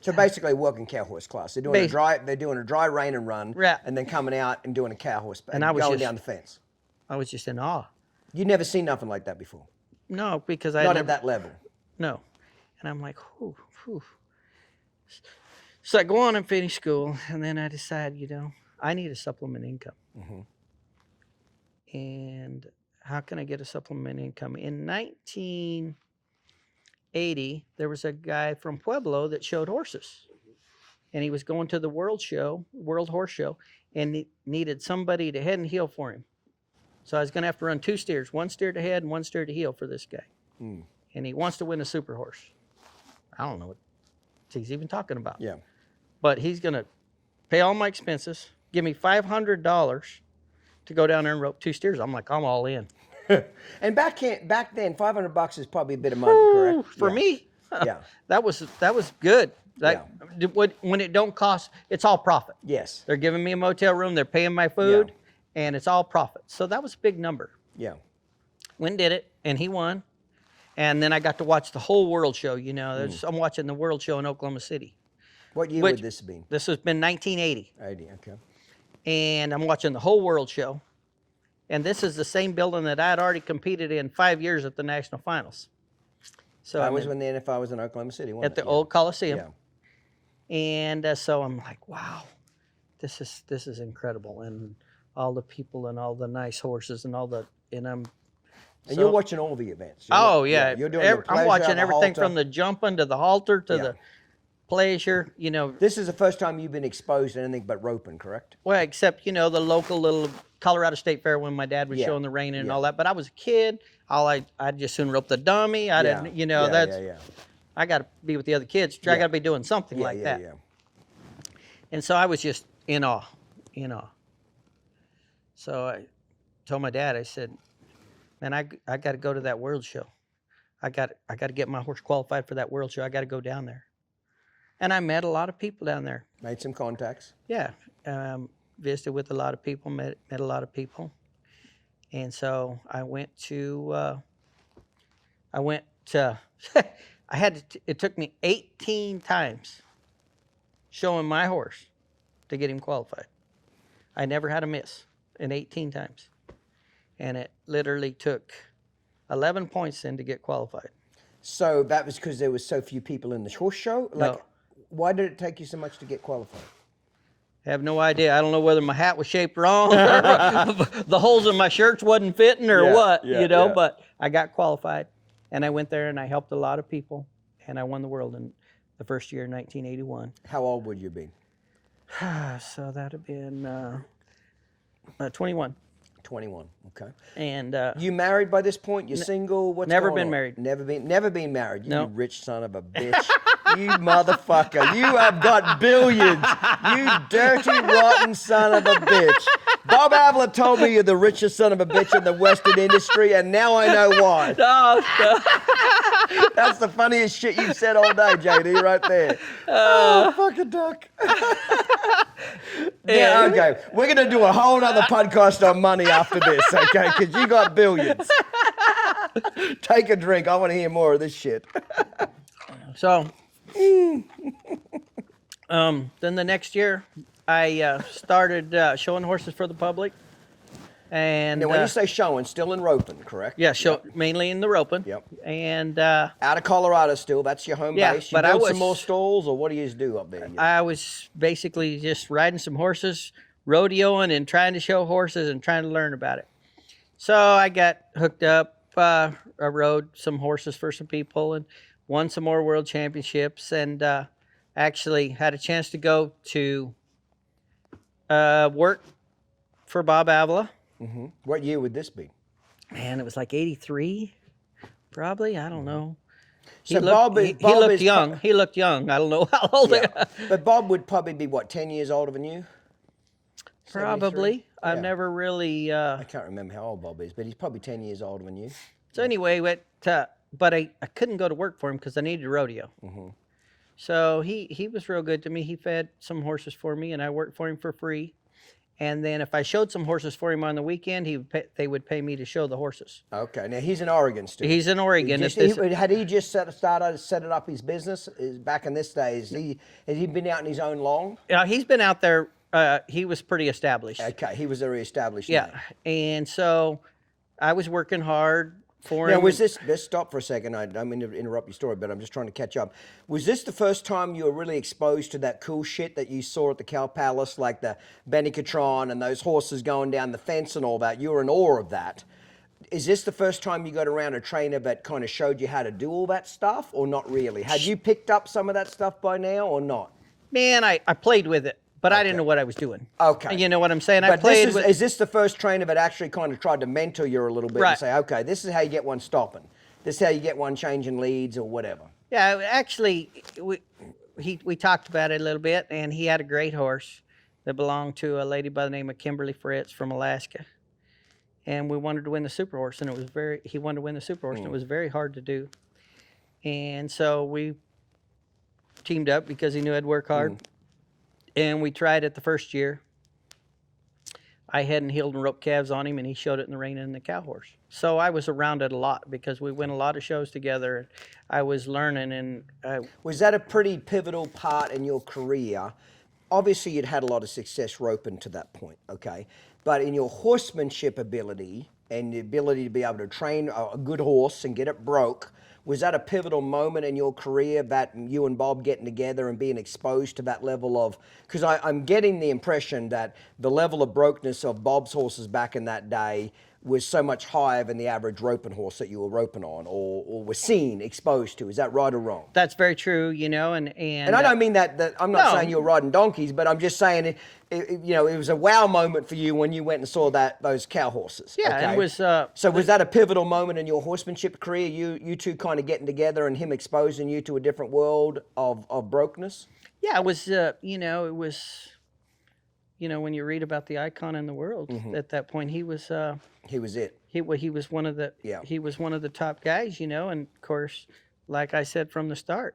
so basically a working cow horse class. They're doing a dry rein and run, right, and then coming out and doing a cow horse and I was going down the fence. I was just in awe. You'd never seen nothing like that before? No, because Not at that level. No. And I'm like, whew, whew. So I go on and finish school, and then I decide, I need a supplement income. Mm-hmm. And how can I get a supplement income? In 1980, there was a guy from Pueblo that showed horses. And he was going to the World Horse Show, and he needed somebody to head and heel for him. So I was going to have to run 2 steers, 1 steer to head and 1 steer to heel for this guy. Mm. And he wants to win a super horse. I don't know what he's even talking about. Yeah. But he's going to pay all my expenses, give me $500 to go down there and rope 2 steers. I'm like, I'm all in. And back then, $500 is probably a bit of money, correct? For me, yeah, that was good. When it don't cost, it's all profit. Yes. They're giving me a motel room, they're paying my food, and it's all profit. So that was a big number. Yeah. Wynn did it, and he won. And then I got to watch the whole World Show. I'm watching the World Show in Oklahoma City. What year would this have been? This has been 1980. 80, okay. and I'm watching the whole world show. And this is the same building that I had already competed in 5 years at the national finals. So That was when the NFI was in Oklahoma City, wasn't at the it? old Coliseum. Yeah. And so I'm like, wow, this is incredible, and all the people and all the nice horses and all the And you're watching all the events. Yeah. You're doing the I'm watching pleasure, the everything halter. from the jumping to the halter to the pleasure. This is the first time you've been exposed to anything but roping, correct? Well, except the local little Colorado State Fair when my dad was showing the reining and all that. But I was a kid. I'd just soon rope the dummy. I didn't, I got to be with the other kids. I got to be doing something like that. Yeah. And so I was just in awe. So I told my dad, I said, man, I got to go to that world show. I got to get my horse qualified for that world show. I got to go down there. And I met a lot of people down there. Made some contacts. Yeah. Visited with a lot of people, met a lot of people. And so I went to, it took me 18 times showing my horse to get him qualified. I never had a miss in 18 times. And it literally took 11 points then to get qualified. So that was because there was so few people in the horse show? No. Why did it take you so much to get qualified? I have no idea. I don't know whether my hat was shaped wrong or the holes in my shirts wasn't fitting or what, but I got qualified. And I went there and I helped a lot of people. And I won the world in the first year, 1981. How old would you be? So that would have been 21. 21, okay. And you married by this point? You're single? What's never going been on? married. Never been married. You No. rich son of a bitch. You motherfucker. You have got billions. You dirty, rotten son of a bitch. Bob Avila told me you're the richest son of a bitch in the Western industry, and now I know why. That's the funniest shit you've said all day, JD, right there. Oh, fucking duck. Yeah, okay. We're going to do a whole other podcast on money after this, okay? Because you got billions. Take a drink. I want to hear more of this shit. So, then the next year, I started showing horses for the public. And Now, when you say showing, still in roping, correct? yeah, mainly in the roping. Yep. And Out of Colorado still. That's your home base. You but I build was- some more stalls, or what do you do up there? I was basically just riding some horses, rodeoing, and trying to show horses and trying to learn about it. So I got hooked up. I rode some horses for some people and won some more world championships, and actually had a chance to go to work for Bob Avila. Mm-hmm. What year would this be? Man, it was like 83, probably. I don't know. So He looked young. He looked young. I don't know how old. Yeah. But Bob would probably be, what, 10 years older than you? 73? Probably. I've Yeah. never really. I can't remember how old Bob is, but he's probably 10 years older than you. So anyway, but I couldn't go to work for him because I needed a rodeo. Mm-hmm. So he was real good to me. He fed some horses for me, and I worked for him for free. And then if I showed some horses for him on the weekend, they would pay me to show the horses. Okay. Now, he's in Oregon still. He's in Oregon. Had he just set it up his business back in this day? Has he been out on his own long? He's been out there. He was pretty established. Okay. He was already established. Yeah. Now. And so I was working hard for Now, him. let's stop for a second. I don't mean to interrupt your story, but I'm just trying to catch up. Was this the first time you were really exposed to that cool shit that you saw at the Cow Palace, like the Benicatron and those horses going down the fence and all that? You were in awe of that. Is this the first time you got around a trainer that kind of showed you how to do all that stuff, or not really? Had you picked up some of that stuff by now, or not? Man, I played with it, but I didn't know what I was doing. Okay. You know what I'm saying? But is this the first trainer that actually kind of tried to mentor you a little bit and Right. say, okay, this is how you get one stopping. This is how you get one changing leads or whatever. Yeah, actually, we talked about it a little bit, and he had a great horse that belonged to a lady by the name of Kimberly Fritz from Alaska. And we wanted to win the super horse, and he wanted to win the super horse, and it was very hard to do. And so we teamed up because he knew I'd work hard. And we tried it the first year. I hadn't heeled and roped calves on him, and he showed it in the ring in the cow horse. So I was around it a lot because we went a lot of shows together. And I was learning, and Was that a pretty pivotal part in your career? obviously you'd had a lot of success roping to that point, okay? But in your horsemanship ability and the ability to be able to train a good horse and get it broke, was that a pivotal moment in your career, that you and Bob getting together and being exposed to that level of, because I'm getting the impression that the level of brokeness of Bob's horses back in that day was so much higher than the average roping horse that you were roping on or were seen, exposed to. Is that right or wrong? That's very true, and I don't mean that I'm not saying you're riding donkeys, but I'm just saying it was a wow moment for you when you went and saw those cow horses. Yeah, okay? it was. So was that a pivotal moment in your horsemanship career? You two kind of getting together and him exposing you to a different world of brokenness? Yeah, it was. It was. When you read about the icon in the world, at that point he was. He was it. He was one of the. Yeah. He was one of the top guys, and of course, like I said from the start,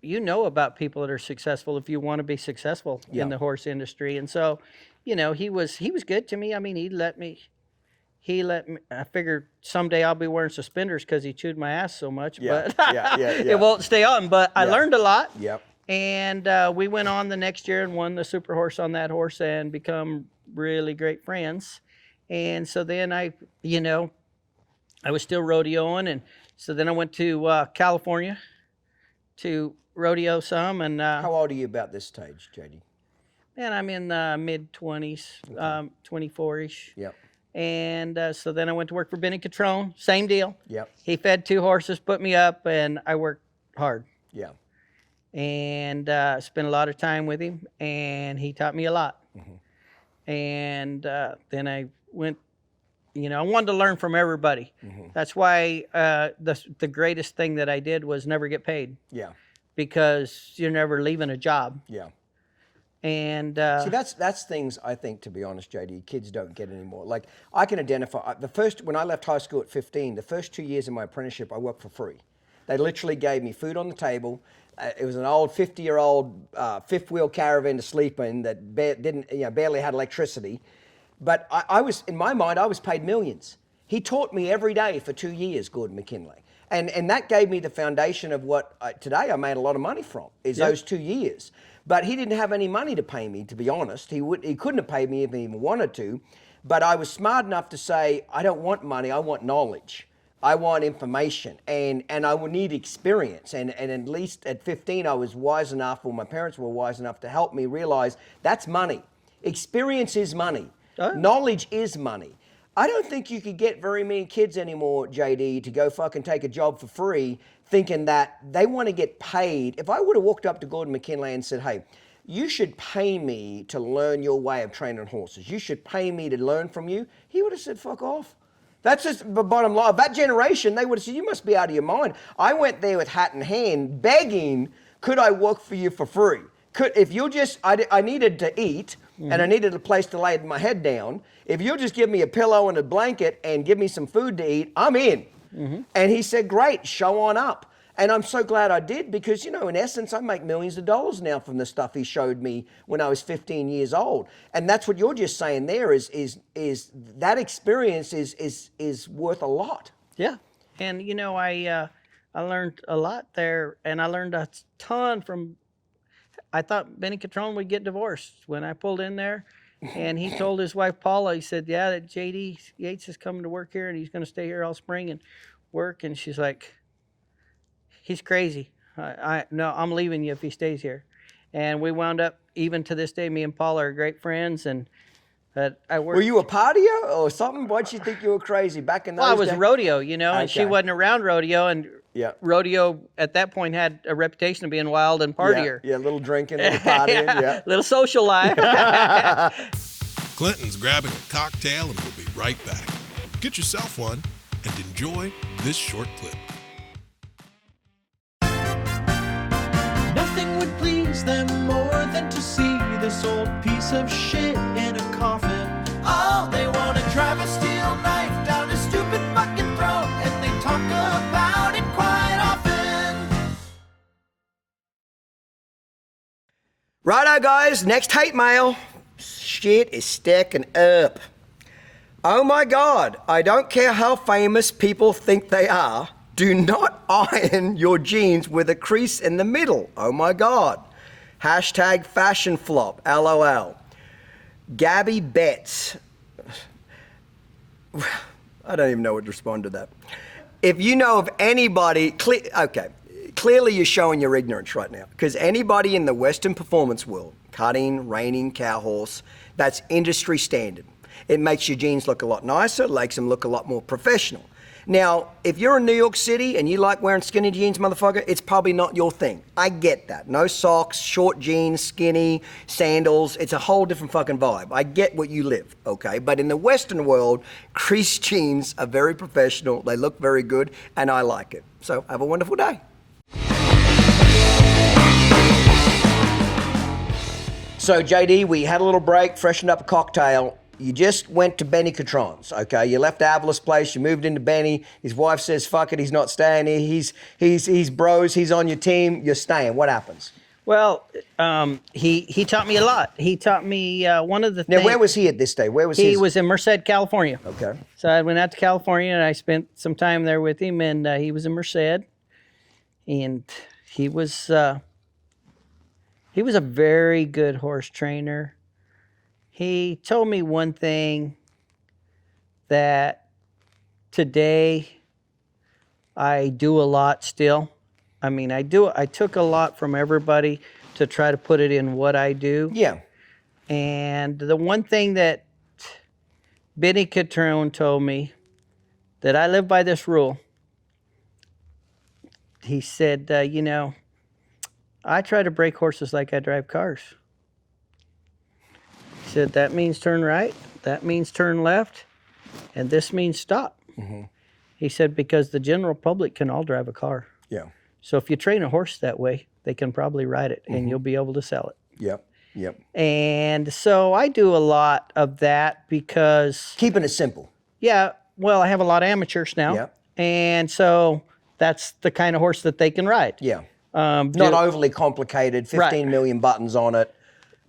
you know about people that are successful if you want to be successful in the horse industry, and so, he was good to me. I mean, he let me. I figured someday I'll be wearing suspenders because he chewed my ass so much, but it won't stay on. But I learned a lot. Yep. And we went on the next year and won the super horse on that horse and become really great friends. And so then I was still rodeoing. And so then I went to California to rodeo some. And How old are you about this stage, JD? Man, I'm in mid-20s, 24-ish. Yep. And so then I went to work for Benny Catrone. Same deal. Yep. He fed 2 horses, put me up, and I worked hard. Yeah. And spent a lot of time with him, and he taught me a lot. And then I went, I wanted to learn from everybody. That's why the greatest thing that I did was never get paid. Yeah. Because you're never leaving a job. Yeah. And see, that's things I think, to be honest, JD, kids don't get anymore. Like, I can identify when I left high school at 15, the first 2 years of my apprenticeship, I worked for free. They literally gave me food on the table. It was an old 50-year-old fifth-wheel caravan to sleep in that barely had electricity. But I was, in my mind, I was paid millions. He taught me every day for 2 years, Gordon McKinley. And that gave me the foundation of what today I made a lot of money from, is those 2 years. But he didn't have any money to pay me, to be honest. He couldn't have paid me if he even wanted to. But I was smart enough to say, I don't want money, I want knowledge. I want information, and I would need experience. And at least at 15, I was wise enough, or my parents were wise enough to help me realize that's money. Experience is money. Oh. Knowledge is money. I don't think you could get very many kids anymore, JD, to go fucking take a job for free thinking that they want to get paid. If I would have walked up to Gordon McKinley and said, hey, you should pay me to learn your way of training horses. You should pay me to learn from you. He would have said, fuck off. That's just the bottom line. That generation, they would have said, you must be out of your mind. I went there with hat in hand, begging, could I work for you for free? I needed to eat, and I needed a place to lay my head down. If you'll just give me a pillow and a blanket and give me some food to eat, I'm in. And he said, great, show on up. And I'm so glad I did because, in essence, I make millions of dollars now from the stuff he showed me when I was 15 years old. And that's what you're just saying there is that experience is worth a lot. Yeah. And, I learned a lot there, and I learned a ton from, I thought Benny Catrone would get divorced when I pulled in there. And he told his wife, Paula, he said, yeah, that JD Yates is coming to work here, and he's going to stay here all spring and work. And she's like, he's crazy. No, I'm leaving you if he stays here. And we wound up, even to this day, me and Paula are great friends. And I worked. Were you a partier or something? Why'd she think you were crazy back in those days? Well, I was rodeo, and she wasn't around rodeo. And rodeo at that point had a reputation of being wild and partier. Yeah, little drinking, little partying, little social life. Clinton's grabbing a cocktail and we'll be right back. Get yourself one and enjoy this short clip. Nothing would please them more than to see this old piece of shit in a coffin. Oh, they want to drive a steel knife down his stupid fucking throat, and they talk about it quite often. Righto, guys, next hate mail. Shit is stacking up. Oh my God, I don't care how famous people think they are. Do not iron your jeans with a crease in the middle. Oh my God. Hashtag fashion flop. LOL. Gabby Betts. I don't even know what to respond to that. If you know of anybody, clearly you're showing your ignorance right now, because anybody in the Western performance world, cutting, reining, cow horse, that's industry standard. It makes your jeans look a lot nicer, it makes them look a lot more professional. Now, if you're in New York City and you like wearing skinny jeans, motherfucker, it's probably not your thing. I get that. No socks, short jeans, skinny, sandals. It's a whole different fucking vibe. I get what you live, okay? But in the Western world, creased jeans are very professional. They look very good, and I like it. So have a wonderful day. So, JD, we had a little break, freshened up a cocktail. You just went to Benny Catron's, okay? You left Avala's place, you moved into Benny. His wife says, fuck it, he's not staying here. He's bros, he's on your team, you're staying. What happens? Well, he taught me a lot. He taught me one of the things. Now, where was he at this day? Where was he? Was in Merced, California. Okay. So I went out to California and I spent some time there with him, and he was in Merced, and he was a very good horse trainer. He told me one thing that today I do a lot still. I mean, I took a lot from everybody to try to put it in what I do. Yeah. And the one thing that Benny Catrone told me, that I live by this rule. He said, I try to break horses like I drive cars. He said, that means turn right, that means turn left, and this means stop. Mm-hmm. He said, because the general public can all drive a car. Yeah. So if you train a horse that way, they can probably ride it, and you'll be able to sell it. Yep. And so I do a lot of that because... Keeping it simple. Yeah. Well, I have a lot of amateurs now. Yep. And so that's the kind of horse that they can ride. Yeah. Not overly complicated, 15 million buttons on it,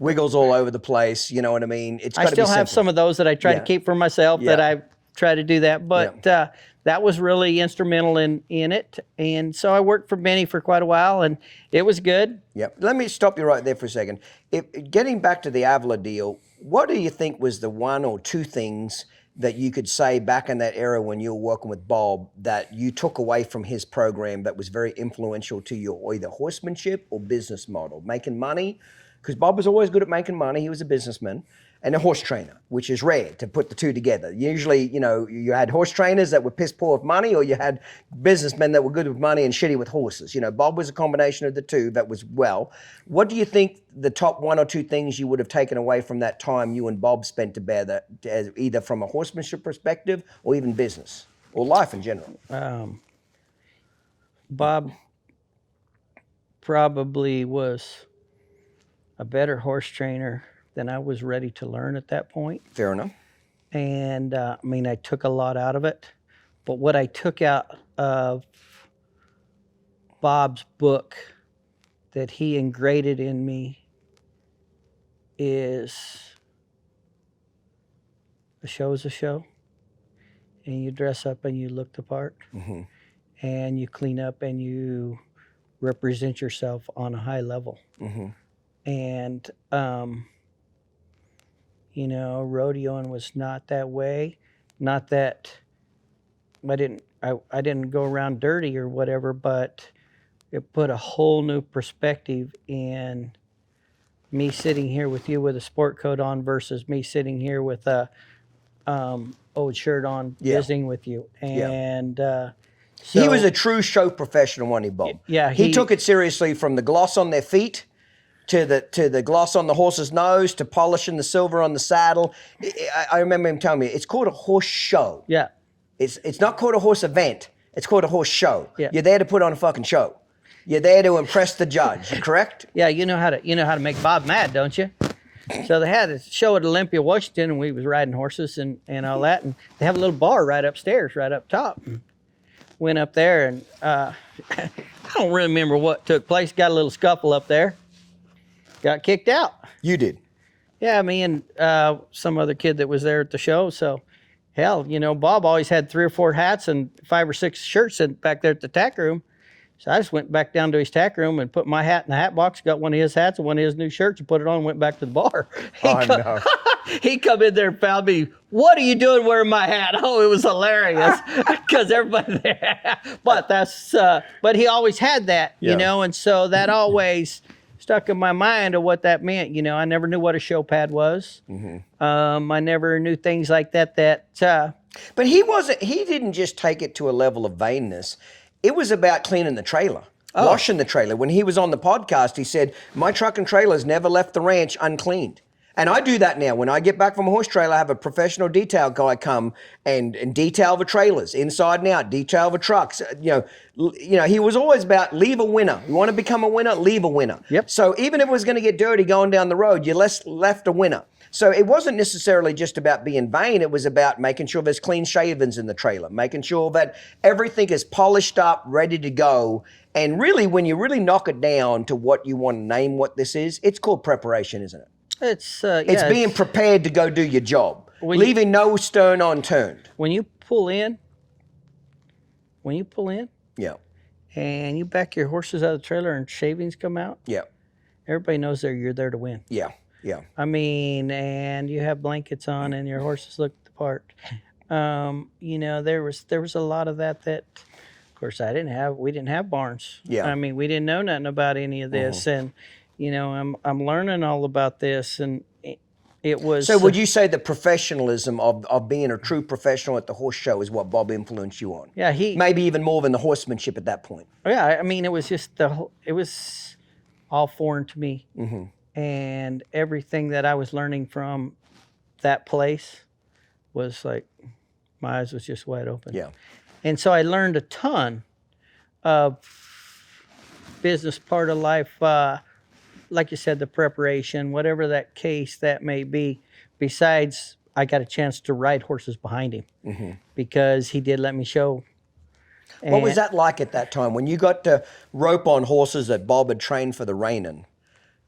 wiggles all over the place, you know what I mean? It's got to be simple. I still have some of those that I try to keep for myself, that I try to do that. But that was really instrumental in it. And so I worked for Benny for quite a while, and it was good. Yep. Let me stop you right there for a second. Getting back to the Avala deal, what do you think was the one or two things that you could say back in that era when you were working with Bob that you took away from his program that was very influential to your either horsemanship or business model? Making money, because Bob was always good at making money. He was a businessman. And a horse trainer, which is rare to put the two together. Usually, you had horse trainers that were piss poor with money, or you had businessmen that were good with money and shitty with horses. Bob was a combination of the two that was well. What do you think the top one or two things you would have taken away from that time you and Bob spent together, either from a horsemanship perspective or even business or life in general? Bob probably was a better horse trainer than I was ready to learn at that point. Fair enough. And I took a lot out of it. But what I took out of Bob's book that he ingrained in me is a show is a show. And you dress up and you look the part. Mm-hmm. And you clean up and you represent yourself on a high level. Mm-hmm. And rodeoing was not that way. Not that I didn't go around dirty or whatever, but it put a whole new perspective in me sitting here with you with a sport coat on versus me sitting here with a old shirt on visiting with you. And so, he was a true show professional, wasn't he, Bob? Yeah. He took it seriously from the gloss on their feet to the gloss on the horse's nose, to polishing the silver on the saddle. I remember him telling me, it's called a horse show. Yeah. It's not called a horse event. It's called a horse show. Yeah. You're there to put on a fucking show. You're there to impress the judge, correct? Yeah, you know how to make Bob mad, don't you? So they had a show at Olympia, Washington, and we was riding horses and all that, and they have a little bar right upstairs, right up top. And went up there, and I don't really remember what took place. Got a little scuffle up there. Got kicked out. You did? Yeah, me and some other kid that was there at the show. So, hell, Bob always had 3 or 4 hats and 5 or 6 shirts back there at the tack room. So I just went back down to his tack room and put my hat in the hat box, got one of his hats and one of his new shirts and put it on and went back to the bar. No. He come in there and found me. What are you doing wearing my hat? Oh, it was hilarious because everybody there. But but he always had that, you know, and so that always stuck in my mind of what that meant. You know, I never knew what a show pad was. I never knew things like that. But he didn't just take it to a level of vainness. It was about cleaning the trailer, washing the trailer. When he was on the podcast, he said, my truck and trailer's never left the ranch uncleaned. And I do that now. When I get back from a horse trailer, I have a professional detail guy come and detail the trailers inside and out, detail the trucks. You know, he was always about leave a winner. You want to become a winner, leave a winner. Yep. So even if it was going to get dirty going down the road, you left a winner. So it wasn't necessarily just about being vain. It was about making sure there's clean shavings in the trailer, making sure that everything is polished up, ready to go. And really, when you really knock it down to what you want to name what this is, it's called preparation, isn't it? It's being prepared to go do your job, leaving no stone unturned. When you pull in, Yeah. and you back your horses out of the trailer and shavings come out, Yeah. everybody knows you're there to win. Yeah. Yeah. I mean, and you have blankets on and your horses look the part. You know, there was a lot of that, of course, we didn't have barns. Yeah. I mean, we didn't know nothing about any of this. And, you know, I'm learning all about this, and it was. So would you say the professionalism of being a true professional at the horse show is what Bob influenced you on? Yeah, maybe even more than the horsemanship at that point. Yeah, I mean, it was just it was all foreign to me. And everything that I was learning from that place was like, my eyes was just wide open. Yeah. And so I learned a ton of business part of life, like you said, the preparation, whatever that case that may be. Besides, I got a chance to ride horses behind him because he did let me show. What was that like at that time when you got to rope on horses that Bob had trained for the reining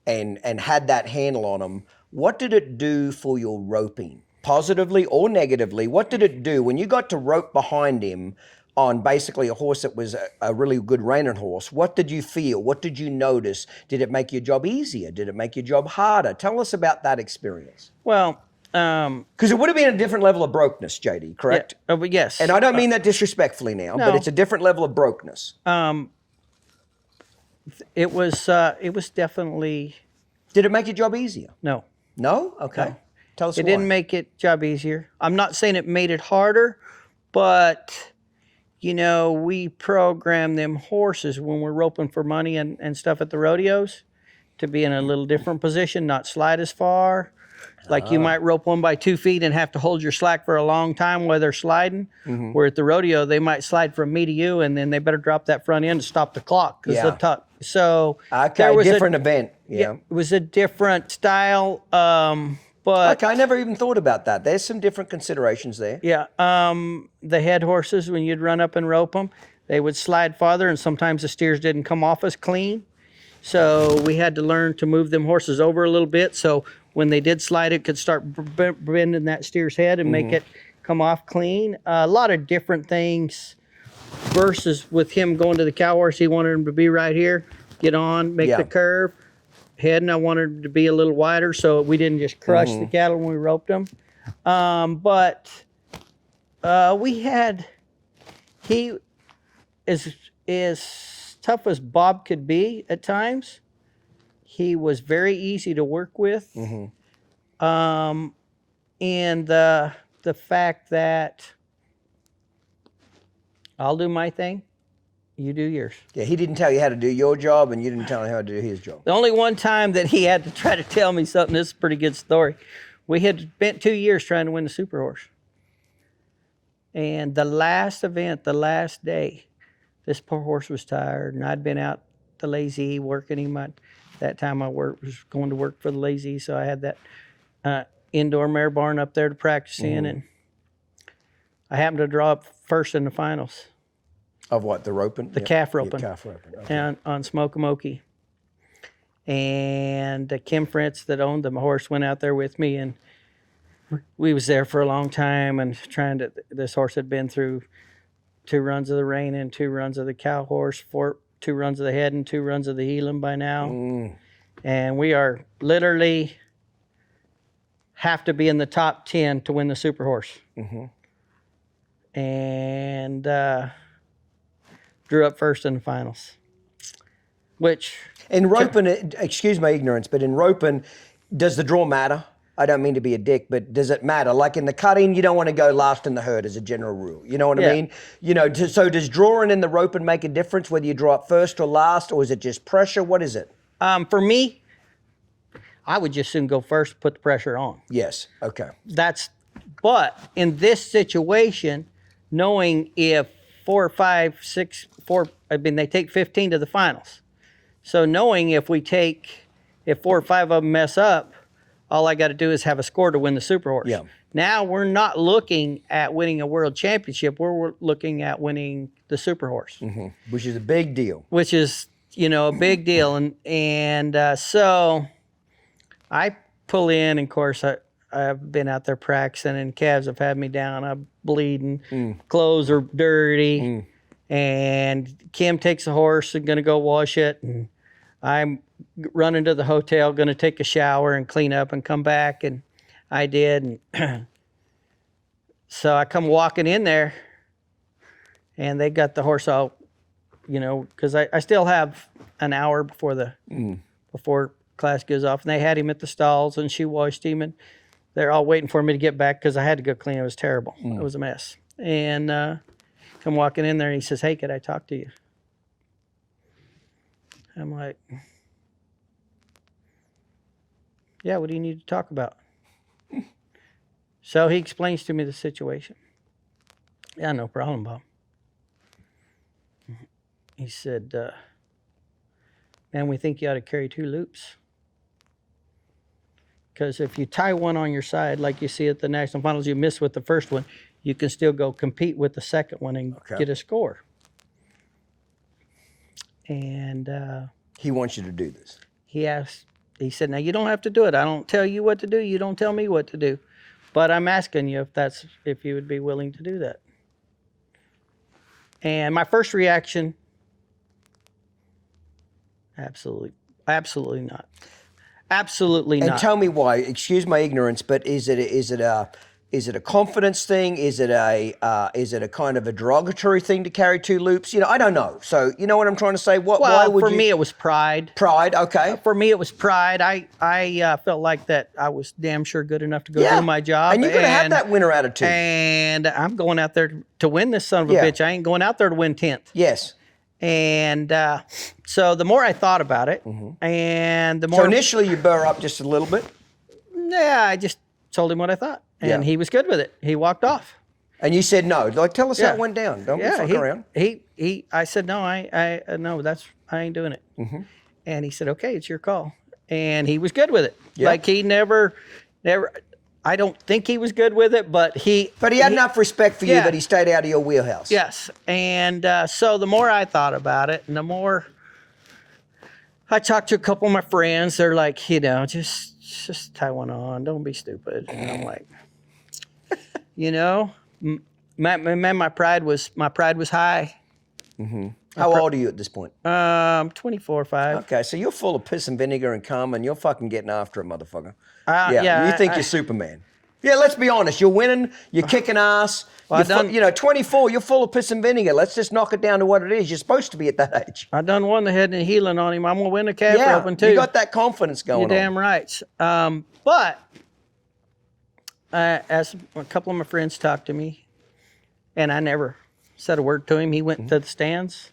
and had that handle on them? What did it do for your roping? Positively or negatively, what did it do when you got to rope behind him on basically a horse that was a really good reining horse? What did you feel? What did you notice? Did it make your job easier? Did it make your job harder? Tell us about that experience. Well, because it would have been a different level of brokenness, JD, correct? Yeah, but yes. And I don't mean that disrespectfully now, but it's a different level of brokenness. It was definitely. Did it make your job easier? No. No? Okay. No. Tell us It why. didn't make it job easier. I'm not saying it made it harder, but, you know, we program them horses when we're roping for money and stuff at the rodeos to be in a little different position, not slide as far. Like you might rope one by 2 feet and have to hold your slack for a long time while they're sliding. Where at the rodeo, they might slide from me to you, and then they better drop that front end to stop the clock because the tuck. So Okay, there was different event. Yeah. it was a different style. But Okay, I never even thought about that. There's some different considerations there. yeah, the head horses, when you'd run up and rope them, they would slide farther, and sometimes the steers didn't come off as clean. So we had to learn to move them horses over a little bit. So when they did slide, it could start bending that steer's head and make it come off clean. A lot of different things versus with him going to the cow horse, he wanted him to be right here, get on, make the curve. Head, and I wanted him to be a little wider so we didn't just crush the cattle when we roped them. But we had, he is tough as Bob could be at times. He was very easy to work with. And the fact that I'll do my thing, you do yours. Yeah, he didn't tell you how to do your job, and you didn't tell him how to do his job. The only one time that he had to try to tell me something, this is a pretty good story. We had spent 2 years trying to win the Super Horse. And the last event, the last day, this poor horse was tired, and I'd been out the Lazy working him. That time I was going to work for the Lazy, so I had that indoor mare barn up there to practice in, and I happened to draw up first in the finals. Of what, the roping? The calf roping. Calf roping. Okay. And on Smoke-a-Mokey. And Kim Fritz that owned the horse went out there with me, and we was there for a long time and this horse had been through 2 runs of the rein and 2 runs of the cow horse, 2 runs of the head and 2 runs of the heeling by now. And we are literally have to be in the top 10 to win the Super Horse. And drew up first in the finals. Which... In roping, excuse my ignorance, but in roping, does the draw matter? I don't mean to be a dick, but does it matter? Like in the cutting, you don't want to go last in the herd as a general rule. You know what I mean? You know, so does drawing in the roping make a difference whether you draw up first or last, or is it just pressure? What is it? For me, I would just soon go first, put the pressure on. Yes. Okay. But in this situation, knowing if 4, 5, 6, 4, I mean, they take 15 to the finals. So knowing if 4 or 5 of them mess up, all I got to do is have a score to win the Super Horse. Yeah. Now we're not looking at winning a world championship. We're looking at winning the Super Horse. Which is a big deal. Which is, a big deal. And so I pull in, and of course, I've been out there practicing, and calves have had me down. I'm bleeding. Clothes are dirty. And Kim takes a horse and going to go wash it. And I'm running to the hotel, going to take a shower and clean up and come back. And I did. And so I come walking in there, and they got the horse all, because I still have an hour before before class goes off. And they had him at the stalls, and she washed him. And they're all waiting for me to get back because I had to go clean. It was terrible. It was a mess. And come walking in there, and he says, "Hey, could I talk to you?" I'm like, "Yeah, what do you need to talk about?" So he explains to me the situation. "Yeah, no problem, Bob." He said, "Man, we think you ought to carry 2 loops. Because if you tie one on your side, like you see at the national finals, you miss with the first one, you can still go compete with the second one and get a score." And he wants you to do this. He said, "Now you don't have to do it. I don't tell you what to do. You don't tell me what to do. But I'm asking you if you would be willing to do that." And my first reaction, absolutely not. Absolutely not. And tell me why. Excuse my ignorance, but is it a confidence thing? Is it a kind of a derogatory thing to carry 2 loops? I don't know. So you know what I'm trying to say. Why would me it was pride. Pride, okay. For me it was pride. I felt like that I was damn sure good enough to go do my job. And you could have had that winner attitude. And I'm going out there to win this son of a bitch. I ain't going out there to win 10th. Yes. And so the more I thought about it, and the more... So initially you burr up just a little bit? Yeah, I just told him what I thought. And he was good with it. He walked off. And you said no. Like, tell us how it went down. Don't be fucking around. I said, "No, I ain't doing it." And he said, "Okay, it's your call." And he was good with it. Yeah. Like he never, I don't think he was good with it, but he had enough respect for you that he stayed out of your wheelhouse. Yes. And so the more I thought about it, and the more I talked to a couple of my friends, they're like, just tie one on. Don't be stupid. And I'm like, my pride was high. How old are you at this point? 24, 5. Okay, so you're full of piss and vinegar and cum, and you're fucking getting after it, motherfucker. You think you're Superman. Yeah, let's be honest. You're winning. You're kicking ass. Well, 24. You're full of piss and vinegar. Let's just knock it down to what it is. You're supposed to be at that age. I done won the head and healing on him. I'm gonna win the calf roping too. You got that confidence going on. You're damn right. But as a couple of my friends talked to me, and I never said a word to him. He went to the stands,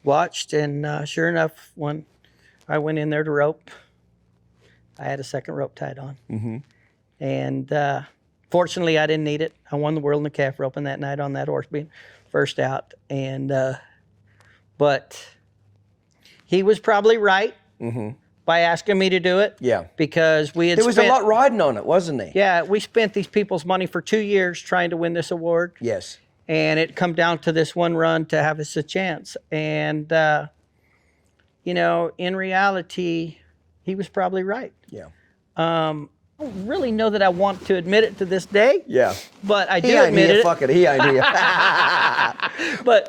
watched, and sure enough, when I went in there to rope, I had a second rope tied on. And fortunately, I didn't need it. I won the world in the calf roping that night on that horse being first out. And but he was probably right by asking me to do it. Yeah. Because there was a lot riding on it, wasn't there? Yeah, we spent these people's money for 2 years trying to win this award. Yes. And it come down to this one run to have us a chance. And, in reality, he was probably right. Yeah. I don't really know that I want to admit it to this day. Yeah. But I He do ain't admit here. it. Fuck it. He ain't here. But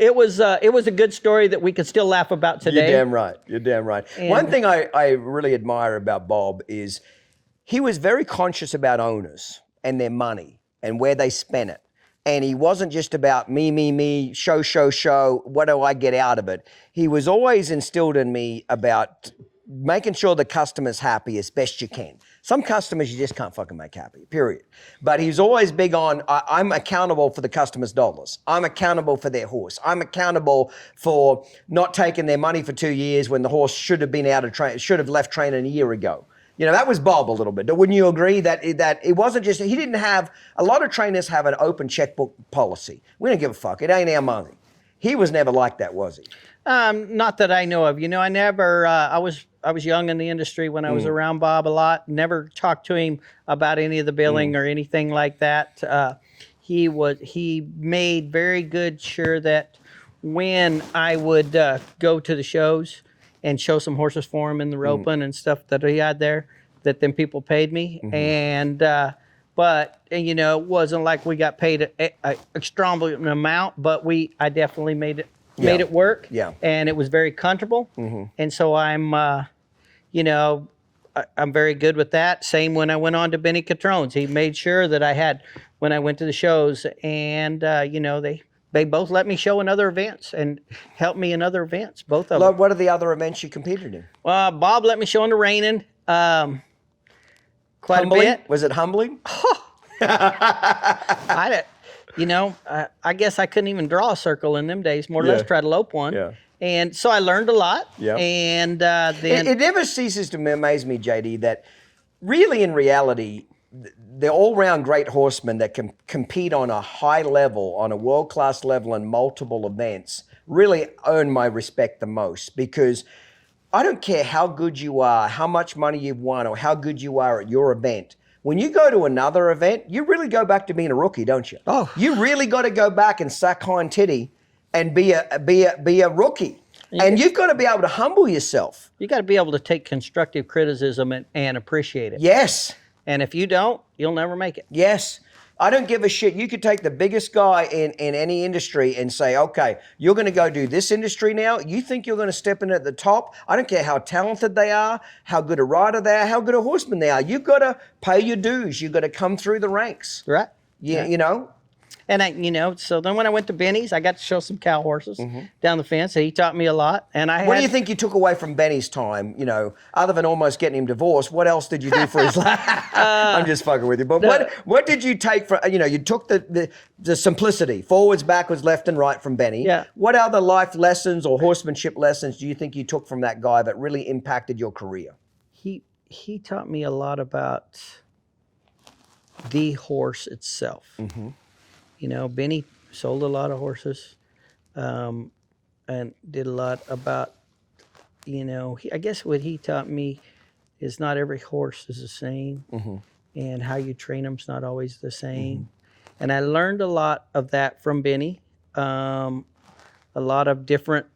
it was a good story that we could still laugh about today. You're damn right. You're damn right. One thing I really admire about Bob is he was very conscious about owners and their money and where they spent it. And he wasn't just about me, show, what do I get out of it? He was always instilled in me about making sure the customer's happy as best you can. Some customers you just can't fucking make happy, period. But he's always big on, I'm accountable for the customer's dollars. I'm accountable for their horse. I'm accountable for not taking their money for 2 years when the horse should have been out of train, should have left training a year ago. You know, that was Bob a little bit. Wouldn't you agree that it wasn't just, he didn't have, a lot of trainers have an open checkbook policy. We don't give a fuck. It ain't our money. He was never like that, was he? Not that I know of. You know, I never, I was young in the industry when I was around Bob a lot. Never talked to him about any of the billing or anything like that. He made very good sure that when I would go to the shows and show some horses for him in the roping and stuff that he had there, that then people paid me. And, but, you know, it wasn't like we got paid an extravagant amount, but I definitely made it work. Yeah. And it was very comfortable. And so I'm, you know, I'm very good with that. Same when I went on to Benny Catrone's. He made sure that I had, when I went to the shows, and, you know, they both let me show in other events and help me in other events, both of them. What are the other events you competed in? Bob let me show in the reining quite Humbling? a bit. Was it humbling? I guess I couldn't even draw a circle in them days, more or less try to lope one. Yeah. And so I learned a lot. Yeah. And then... It never ceases to amaze me, JD, that really in reality, the all-round great horsemen that can compete on a high level, on a world-class level in multiple events, really earn my respect the most, because I don't care how good you are, how much money you've won, or how good you are at your event. When you go to another event, you really go back to being a rookie, don't you? Oh. You really got to go back and suck hind titty and be a rookie. And you've got to be able to humble yourself. You got to be able to take constructive criticism and appreciate it. Yes. And if you don't, you'll never make it. Yes. I don't give a shit. You could take the biggest guy in any industry and say, okay, you're going to go do this industry now. You think you're going to step in at the top? I don't care how talented they are, how good a rider they are, how good a horseman they are. You've got to pay your dues. You've got to come through the ranks. Right. Yeah, Right. you know? And so then when I went to Benny's, I got to show some cow horses down the fence. He taught me a lot. And What do you think you took away from Benny's time, you know, other than almost getting him divorced? What else did you do for his life? I'm just fucking with you. But what did you take from, you know, you took the simplicity, forwards, backwards, left and right from Benny. Yeah. What other life lessons or horsemanship lessons do you think you took from that guy that really impacted your career? He taught me a lot about the horse itself. You know, Benny sold a lot of horses and did a lot about, you know, I guess what he taught me is not every horse is the same, and how you train them is not always the same. And I learned a lot of that from Benny, a lot of different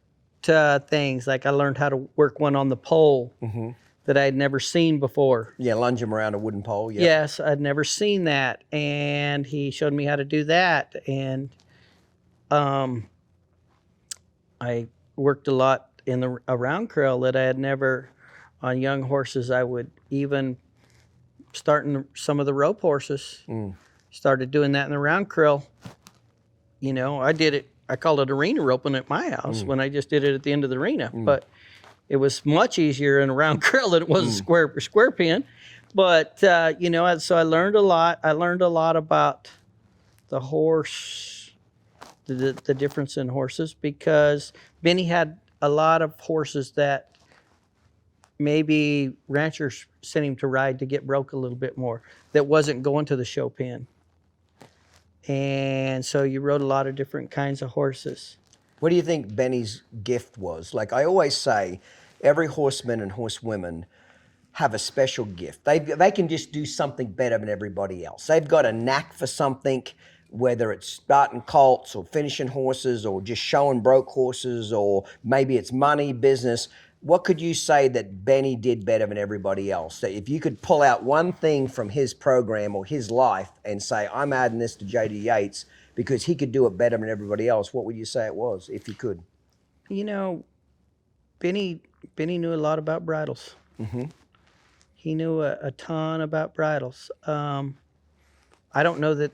things. Like I learned how to work one on the pole that I had never seen before. Yeah, lunge him around a wooden pole. Yeah. Yes, I'd never seen that, and he showed me how to do that. And I worked a lot in the around curl that I had never on young horses. I would even starting some of the rope horses. Started doing that in the round curl. You know, I did it. I called it arena roping at my house when I just did it at the end of the arena, but. It was much easier in a round curl than it was a square pin. But, you know, so I learned a lot. I learned a lot about the horse, the difference in horses, because Benny had a lot of horses that maybe ranchers sent him to ride to get broke a little bit more, that wasn't going to the show pen. And so you rode a lot of different kinds of horses. What do you think Benny's gift was? Like I always say, every horseman and horsewomen have a special gift. They can just do something better than everybody else. They've got a knack for something, whether it's starting colts or finishing horses or just showing broke horses, or maybe it's money, business. what could you say that Benny did better than everybody else? That if you could pull out one thing from his program or his life and say, I'm adding this to JD Yates because he could do it better than everybody else, what would you say it was, if you could? You know, Benny knew a lot about bridles. Mm-hmm. He knew a ton about bridles. I don't know that,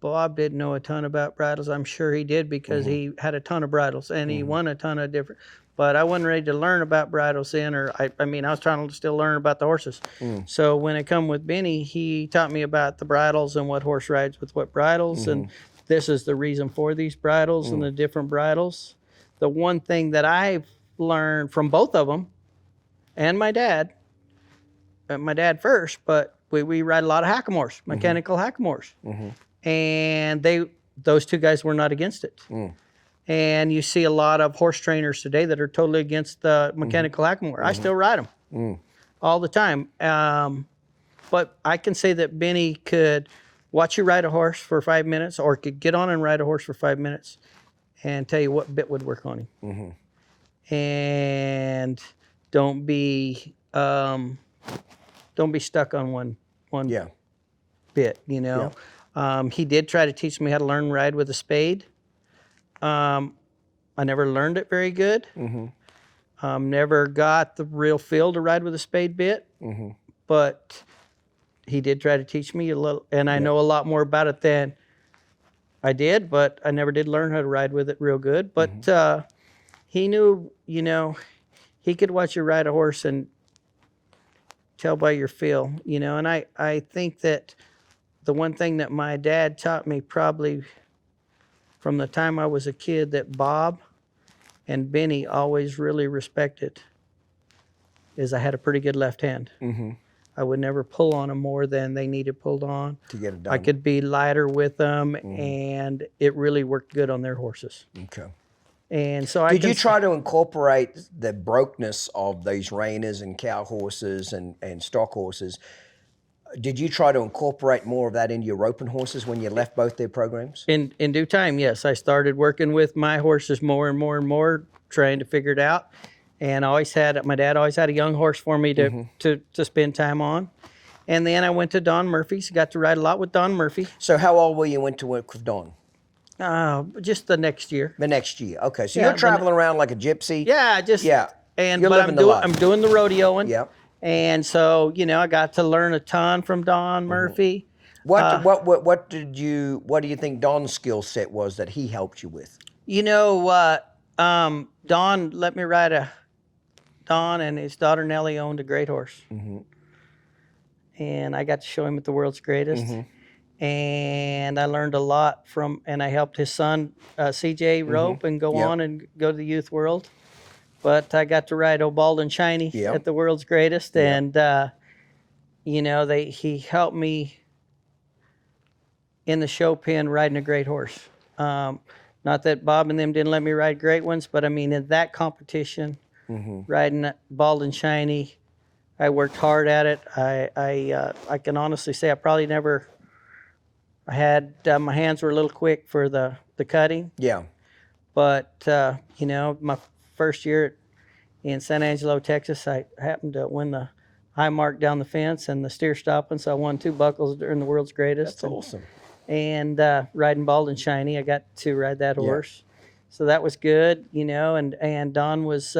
Bob didn't know a ton about bridles. I'm sure he did because he had a ton of bridles and he won a ton of different. But I wasn't ready to learn about bridles then, I was trying to still learn about the horses. So when it come with Benny, he taught me about the bridles and what horse rides with what bridles, and this is the reason for these bridles and the different bridles. The one thing that I've learned from both of them and my dad first, but we ride a lot of hackamores, mechanical hackamores. And those two guys were not against it. And you see a lot of horse trainers today that are totally against the mechanical hackamore. I still ride them all the time. But I can say that Benny could watch you ride a horse for 5 minutes, or could get on and ride a horse for 5 minutes and tell you what bit would work on him. And don't be stuck on one bit, He did try to teach me how to learn and ride with a spade. I never learned it very good. Never got the real feel to ride with a spade bit. But he did try to teach me a little, and I know a lot more about it than I did, but I never did learn how to ride with it real good. But he knew, he could watch you ride a horse and tell by your feel, and I think that the one thing that my dad taught me probably from the time I was a kid that Bob and Benny always really respected is I had a pretty good left hand. I would never pull on them more than they needed pulled on. To get it done. I could be lighter with them, and it really worked good on their horses. Okay. And so Did you try to incorporate the brokenness of these reiners and cow horses and stock horses? Did you try to incorporate more of that into your roping horses when you left both their programs? In due time, yes. I started working with my horses more and more and more, trying to figure it out. And my dad always had a young horse for me to spend time on. And then I went to Don Murphy's, got to ride a lot with Don Murphy. So how old were you when to work with Don? Just the next year. The next year. Okay. So you're traveling around like a gypsy. Yeah. And you're living the life. I'm doing the rodeoing. Yeah. And so, I got to learn a ton from Don Murphy. What do you think Don's skill set was that he helped you with? Don let me ride Don and his daughter Nellie owned a great horse. And I got to show him at the World's Greatest. And I learned a lot and I helped his son, CJ, rope and go on and go to the youth world. But I got to ride Old Bald and Shiny at the World's Greatest. And, he helped me in the show pen riding a great horse. Not that Bob and them didn't let me ride great ones, but in that competition, riding Bald and Shiny, I worked hard at it. I can honestly say I probably never... I had my hands were a little quick for the cutting. Yeah. But my first year in San Angelo, Texas, I happened to win the high mark down the fence and the steer stopping, so I won 2 buckles during the World's Greatest. That's awesome. And riding Bald and Shiny, I got to ride that horse, so that was good. And Don was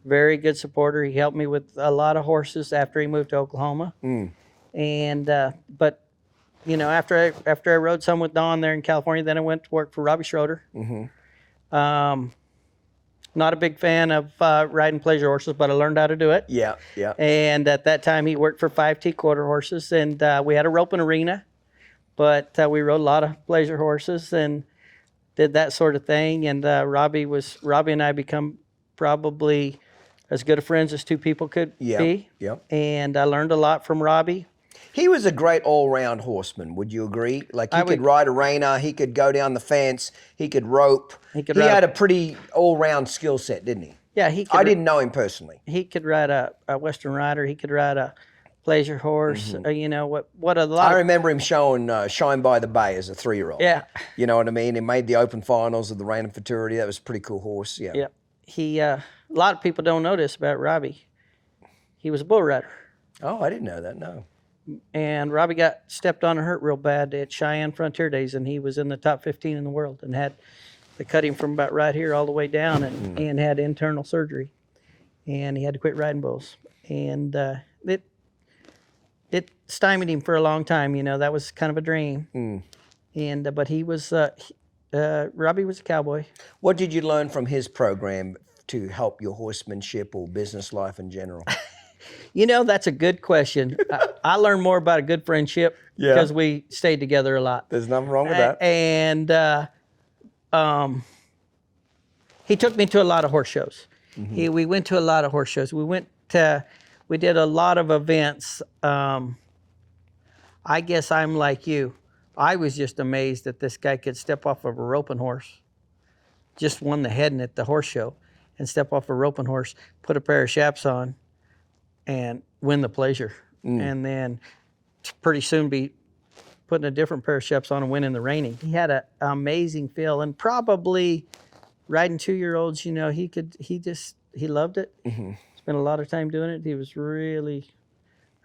very good supporter. He helped me with a lot of horses after he moved to Oklahoma. And but. After I rode some with Don there in California, then I went to work for Robbie Schroeder. Not a big fan of riding pleasure horses, but I learned how to do it. Yeah. And at that time, he worked for 5T quarter horses, and we had a roping arena, but we rode a lot of pleasure horses and did that sort of thing. And Robbie and I become probably as good of friends as two people could be. And I learned a lot from Robbie. He was a great all-round horseman. Would you agree? Like he could ride a reiner, he could go down the fence, he could rope. He had a pretty all-round skill set, didn't he? Yeah, I didn't know him personally. He could ride a Western rider. He could ride a pleasure horse. You know what a lot. I remember him showing Shine by the Bay as a 3-year-old. Yeah. You know what I mean? He made the open finals of the Rain and Futurity. That was a pretty cool horse. Yeah. Yep. He a lot of people don't know this about Robbie. He was a bull rider. Oh, I didn't know that. No. And Robbie got stepped on and hurt real bad at Cheyenne Frontier Days, and he was in the top 15 in the world, and they cut him from about right here all the way down, and had internal surgery, and he had to quit riding bulls, and it stymied him for a long time. You know, that was kind of a dream, and but he was Robbie was a cowboy. What did you learn from his program to help your horsemanship or business life in general? You know, that's a good question. I learned more about a good friendship because we stayed together a lot. There's nothing wrong with that. And he took me to a lot of horse shows. We went to a lot of horse shows. We did a lot of events. I guess I'm like you. I was just amazed that this guy could step off of a roping horse, just won the heading at the horse show, and step off a roping horse, put a pair of chaps on, and win the pleasure. And then pretty soon be putting a different pair of chaps on and winning the reining. He had an amazing feel, and probably riding 2-year-olds, you know, he loved it. Spent a lot of time doing it. He was really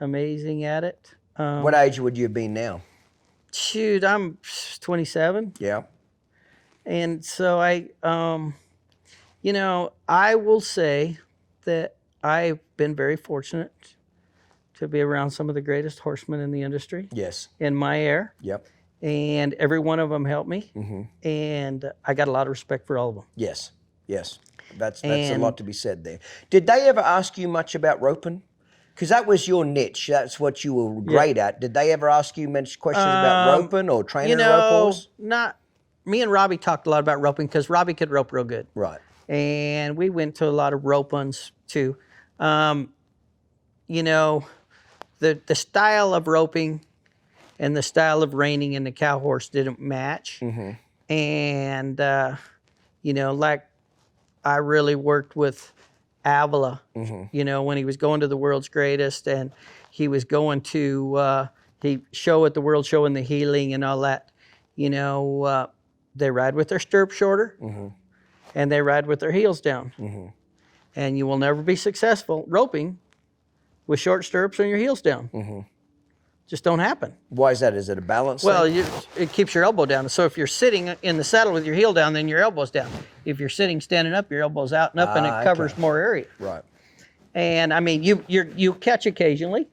amazing at it. What age would you have been now? Shoot, I'm 27. Yeah. And so I will say that I've been very fortunate to be around some of the greatest horsemen in the industry. Yes. In my air. Yep. And every one of them helped me. And I got a lot of respect for all of them. Yes. Yes. That's a lot to be said there. Did they ever ask you much about roping? Because that was your niche. That's what you were great at. Did they ever ask you much questions about roping or training a rope horse? Not. Me and Robbie talked a lot about roping because Robbie could rope real good. Right. And we went to a lot of rope-uns too. You know, the style of roping and the style of reining in the cow horse didn't match. And, you know, like I really worked with Avila, you know, when he was going to the world's greatest, and he was going to he show at the world show in the healing and all that. You know, they ride with their stirrups shorter, and they ride with their heels down. And you will never be successful roping with short stirrups and your heels down. Just don't happen. Why is that? Is it a balance Well, thing? it keeps your elbow down. So if you're sitting in the saddle with your heel down, then your elbow's down. If you're sitting standing up, your elbow's out and up, and it covers more area. Right. And I mean, you catch occasionally,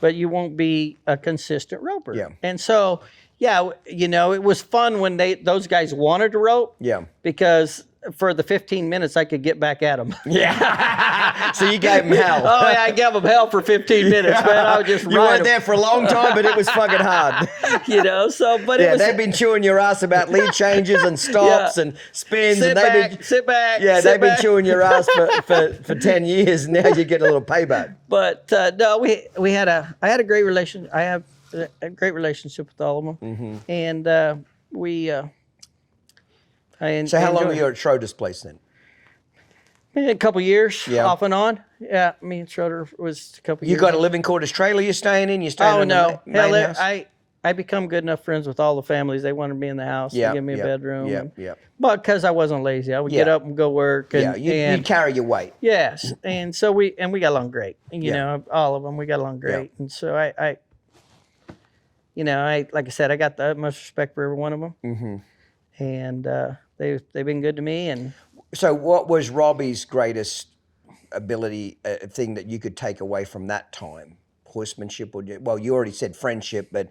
but you won't be a consistent roper. Yeah. And so, yeah, you know, it was fun when those guys wanted to rope. Yeah. Because for the 15 minutes, I could get back at them. Yeah. So you gave them hell. Oh, yeah, I gave them hell for 15 minutes, man. I would just You weren't there for a long time, but it was fucking hard. You know, so, but it was... they've been chewing your ass about lead changes and stops and spins. Sit back. Yeah, sit they've been back. chewing your ass for 10 years, and now you get a little payback. But no, I had a great relation. I have a great relationship with all of them, and we. So how long were you at Schroeder's place then? A couple years, Yeah. off and on. Yeah, me and Schroeder was a couple You years. got a living quarters trailer you're staying in? You're staying Oh in no, the main house? I become good enough friends with all the families. They wanted me in the house. Yeah, They give me yeah, a bedroom. yeah, and- yeah. But because I wasn't lazy, I would get Yeah. up and go work. And, Yeah, you'd carry your weight. Yes, and so we got along great. You Yeah. know, all of them, we got along great. And so I like I said, I got the utmost respect for every one of them. And they've been good to me. And So what was Robbie's greatest ability, thing that you could take away from that time? Horsemanship, or well, you already said friendship, but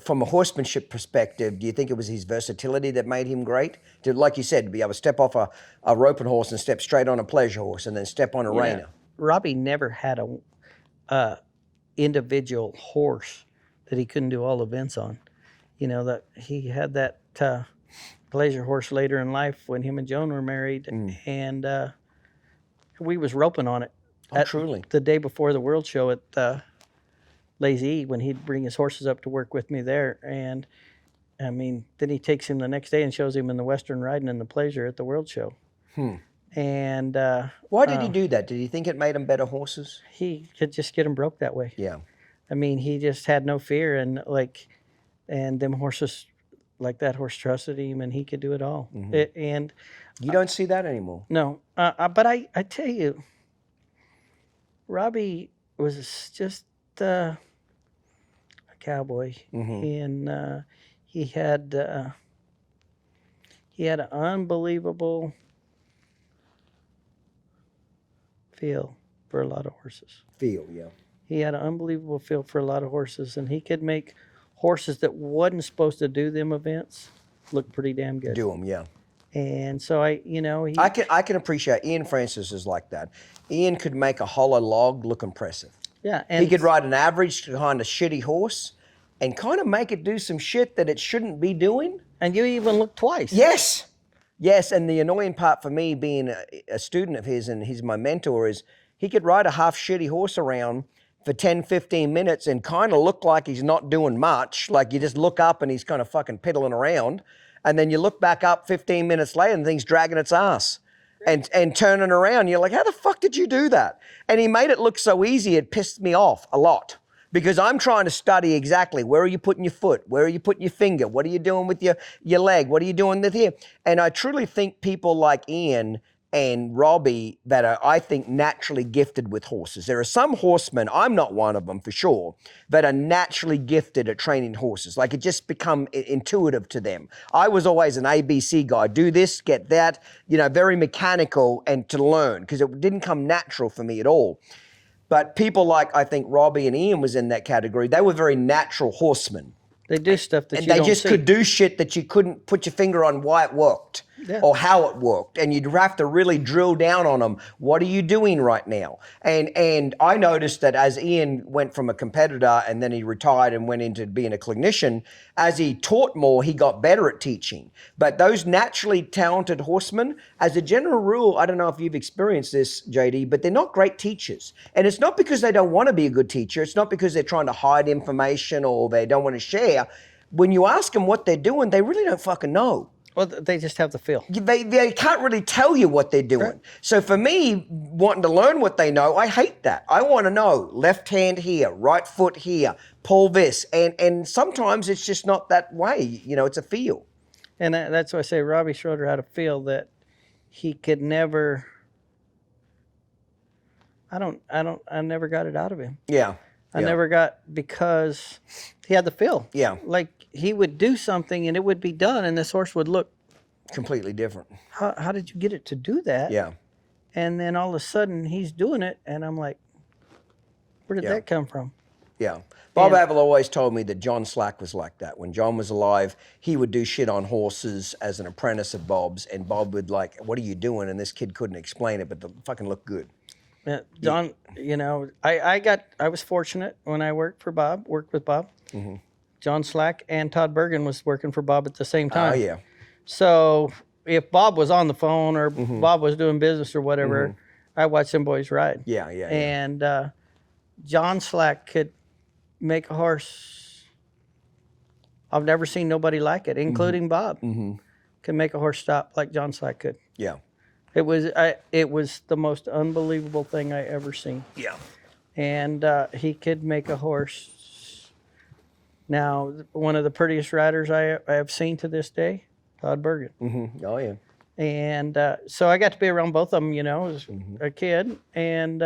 from a horsemanship perspective, do you think it was his versatility that made him great? Like you said, to be able to step off a roping horse and step straight on a pleasure horse and then step on a reiner. Robbie never had a individual horse that he couldn't do all events on. You know, that he had that pleasure horse later in life when him and Joan were married, and we was roping on it. Truly. The day before the World Show at Lazy E, when he'd bring his horses up to work with me there. And I mean, then he takes him the next day and shows him in the Western riding in the pleasure at the World Show. And Why did he do that? Did he think it made them better horses? he could just get them broke that way. Yeah. I mean, he just had no fear, and them horses, like that horse trusted him, and he could do it all. And You don't see that anymore. no, but I tell you, Robbie was just a cowboy, and he had an unbelievable feel for a lot of horses. Feel, yeah. He had an unbelievable feel for a lot of horses, and he could make horses that wasn't supposed to do them events look pretty damn good. Do them, yeah. And so I can appreciate Ian Francis is like that. Ian could make a hollow log look impressive. yeah, and He could ride an average kind of shitty horse and kind of make it do some shit that it shouldn't be doing. and you even look twice. Yes. Yes, and the annoying part for me being a student of his and he's my mentor is he could ride a half shitty horse around for 10, 15 minutes and kind of look like he's not doing much. Like you just look up and he's kind of fucking piddling around. And then you look back up 15 minutes later and the thing's dragging its ass and turning around. You're like, how the fuck did you do that? And he made it look so easy, it pissed me off a lot. Because I'm trying to study exactly where are you putting your foot? Where are you putting your finger? What are you doing with your leg? What are you doing with here? And I truly think people like Ian and Robbie that are, I think, naturally gifted with horses. There are some horsemen, I'm not one of them for sure, that are naturally gifted at training horses. Like it just become intuitive to them. I was always an ABC guy. Do this, get that, very mechanical and to learn because it didn't come natural for me at all. But people like, I think Robbie and Ian was in that category. They were very natural horsemen. They do stuff that And you they don't just see. could do shit that you couldn't put your finger on why it worked or how it worked. And you'd have to really drill down on them. What are you doing right now? And I noticed that as Ian went from a competitor and then he retired and went into being a clinician, as he taught more, he got better at teaching. But those naturally talented horsemen, as a general rule, I don't know if you've experienced this, JD, but they're not great teachers. And it's not because they don't want to be a good teacher. It's not because they're trying to hide information or they don't want to share. When you ask them what they're doing, they really don't fucking know. Well, they just have the feel. They can't really tell you what they're doing. Right. So for me, wanting to learn what they know, I hate that. I want to know left hand here, right foot here, pull this. And sometimes it's just not that way. It's a feel. And that's why I say Robbie Schroeder had a feel that he could never. I never got it out of him. Yeah. I never got, because he had the feel. Yeah. Like he would do something and it would be done and this horse would look, Completely different. how did you get it to do that? Yeah. And then all of a sudden he's doing it and I'm like, where did that come from? Yeah. Bob Avil always told me that John Slack was like that. When John was alive, he would do shit on horses as an apprentice of Bob's, and Bob would like, what are you doing? And this kid couldn't explain it, but they fucking looked good. Yeah, John, I was fortunate when I worked with Bob. Mm-hmm. John Slack and Todd Bergen was working for Bob at the same time. Oh, yeah. So if Bob was on the phone or Bob was doing business or whatever, I watched them boys ride. Yeah. And John Slack could make a horse. I've never seen nobody like it, including Bob. Could make a horse stop like John Slack could. Yeah. It was the most unbelievable thing I ever seen. Yeah. And he could make a horse. Now, one of the prettiest riders I have seen to this day, Todd Bergen. Mm-hmm. Oh, yeah. And so I got to be around both of them, as a kid. And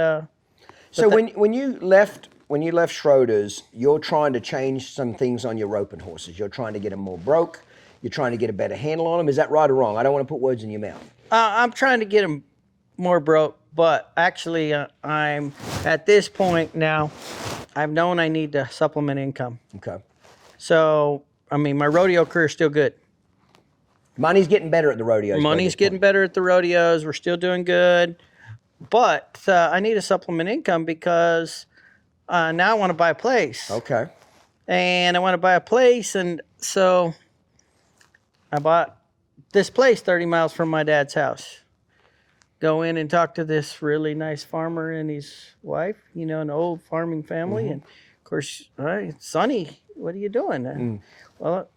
So when you left Schroeder's, you're trying to change some things on your roping horses. You're trying to get them more broke. You're trying to get a better handle on them. Is that right or wrong? I don't want to put words in your mouth. I'm trying to get them more broke, but actually I'm at this point now, I've known I need to supplement income. Okay. So, my rodeo career is still good. Money's getting better at the rodeos. Money's getting better at the rodeos. We're still doing good. But I need a supplement income because now I want to buy a place. Okay. And I want to buy a place. And so I bought this place 30 miles from my dad's house. Go in and talk to this really nice farmer and his wife, an old farming family. And of course, Sonny, what are you doing? Well,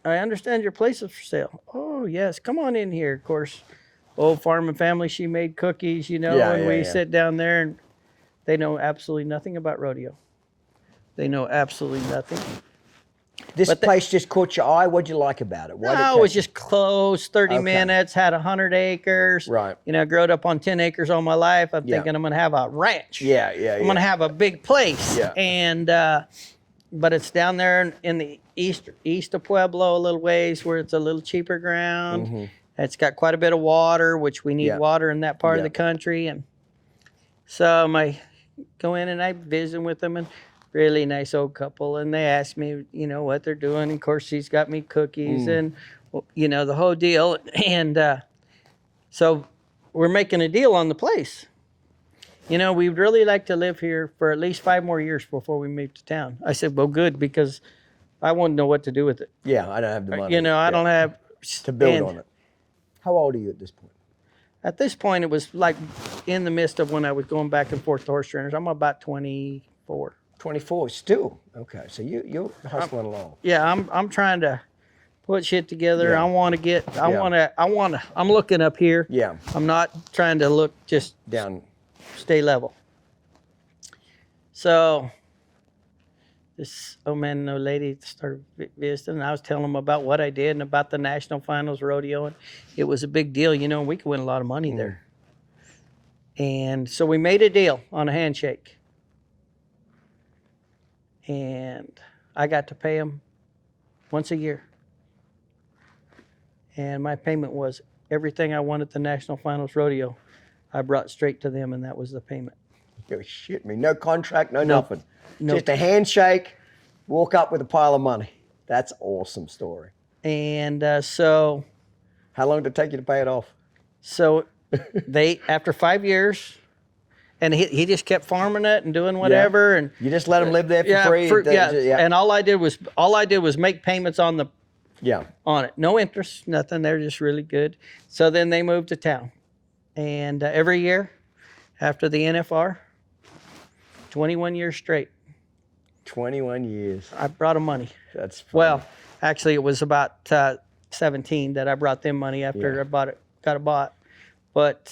I understand your place is for sale. Oh, yes, come on in here. Of course, old farming family. She made cookies, you know, Yeah, and yeah, we yeah. sit down there and they know absolutely nothing about rodeo. They know absolutely nothing. This But place just caught your eye. What'd you like about it? Why did No, it was just close, 30 Okay. minutes, had 100 acres. Right. You know, growed up on 10 acres all my life. I'm Yeah. thinking I'm going to have a ranch. Yeah, yeah, I'm going to have a big place. Yeah. And, but it's down there in the east of Pueblo, a little ways where it's a little cheaper ground. It's got quite a bit of water, which we need Yeah. water in that part of Yeah. the country. And so I go in and I visit with them, and really nice old couple. And they ask me, you know, what they're doing. And of course, she's got me cookies and, you know, the whole deal. And so we're making a deal on the place. You know, we'd really like to live here for at least 5 more years before we move to town. I said, well, good, because I wouldn't know what to do with it. Yeah, I don't have the money. You know, I don't have to build and on it. How old are you at this point? At this point, it was like in the midst of when I was going back and forth to horse trainers. I'm about 24. 24. Still okay. So you're hustling along. Yeah, I'm trying to put shit together. Yeah. I want to. I'm looking up here. Yeah. I'm not trying to look just Down. stay level. So this old man and old lady started visiting, and I was telling them about what I did and about the national finals rodeo, and it was a big deal, you know, and we could win a lot of money there. And so we made a deal on a handshake. And I got to pay them once a year. And my payment was everything I won at the national finals rodeo. I brought straight to them, and that was the payment. You shit me. No contract, no nothing. Nope. Just a handshake, walk up with a pile of money. That's awesome story. And so How long did it take you to pay it off? they, after 5 years, and he just kept farming it and doing whatever. And You just let them live there for free? yeah. And all I did was make payments on it. No interest, nothing. They're just really good. So then they moved to town. And every year after the NFR, 21 years straight, 21 years. I brought them money. That's funny. Well, actually, it was about 17 that I brought them money after I got it bought. But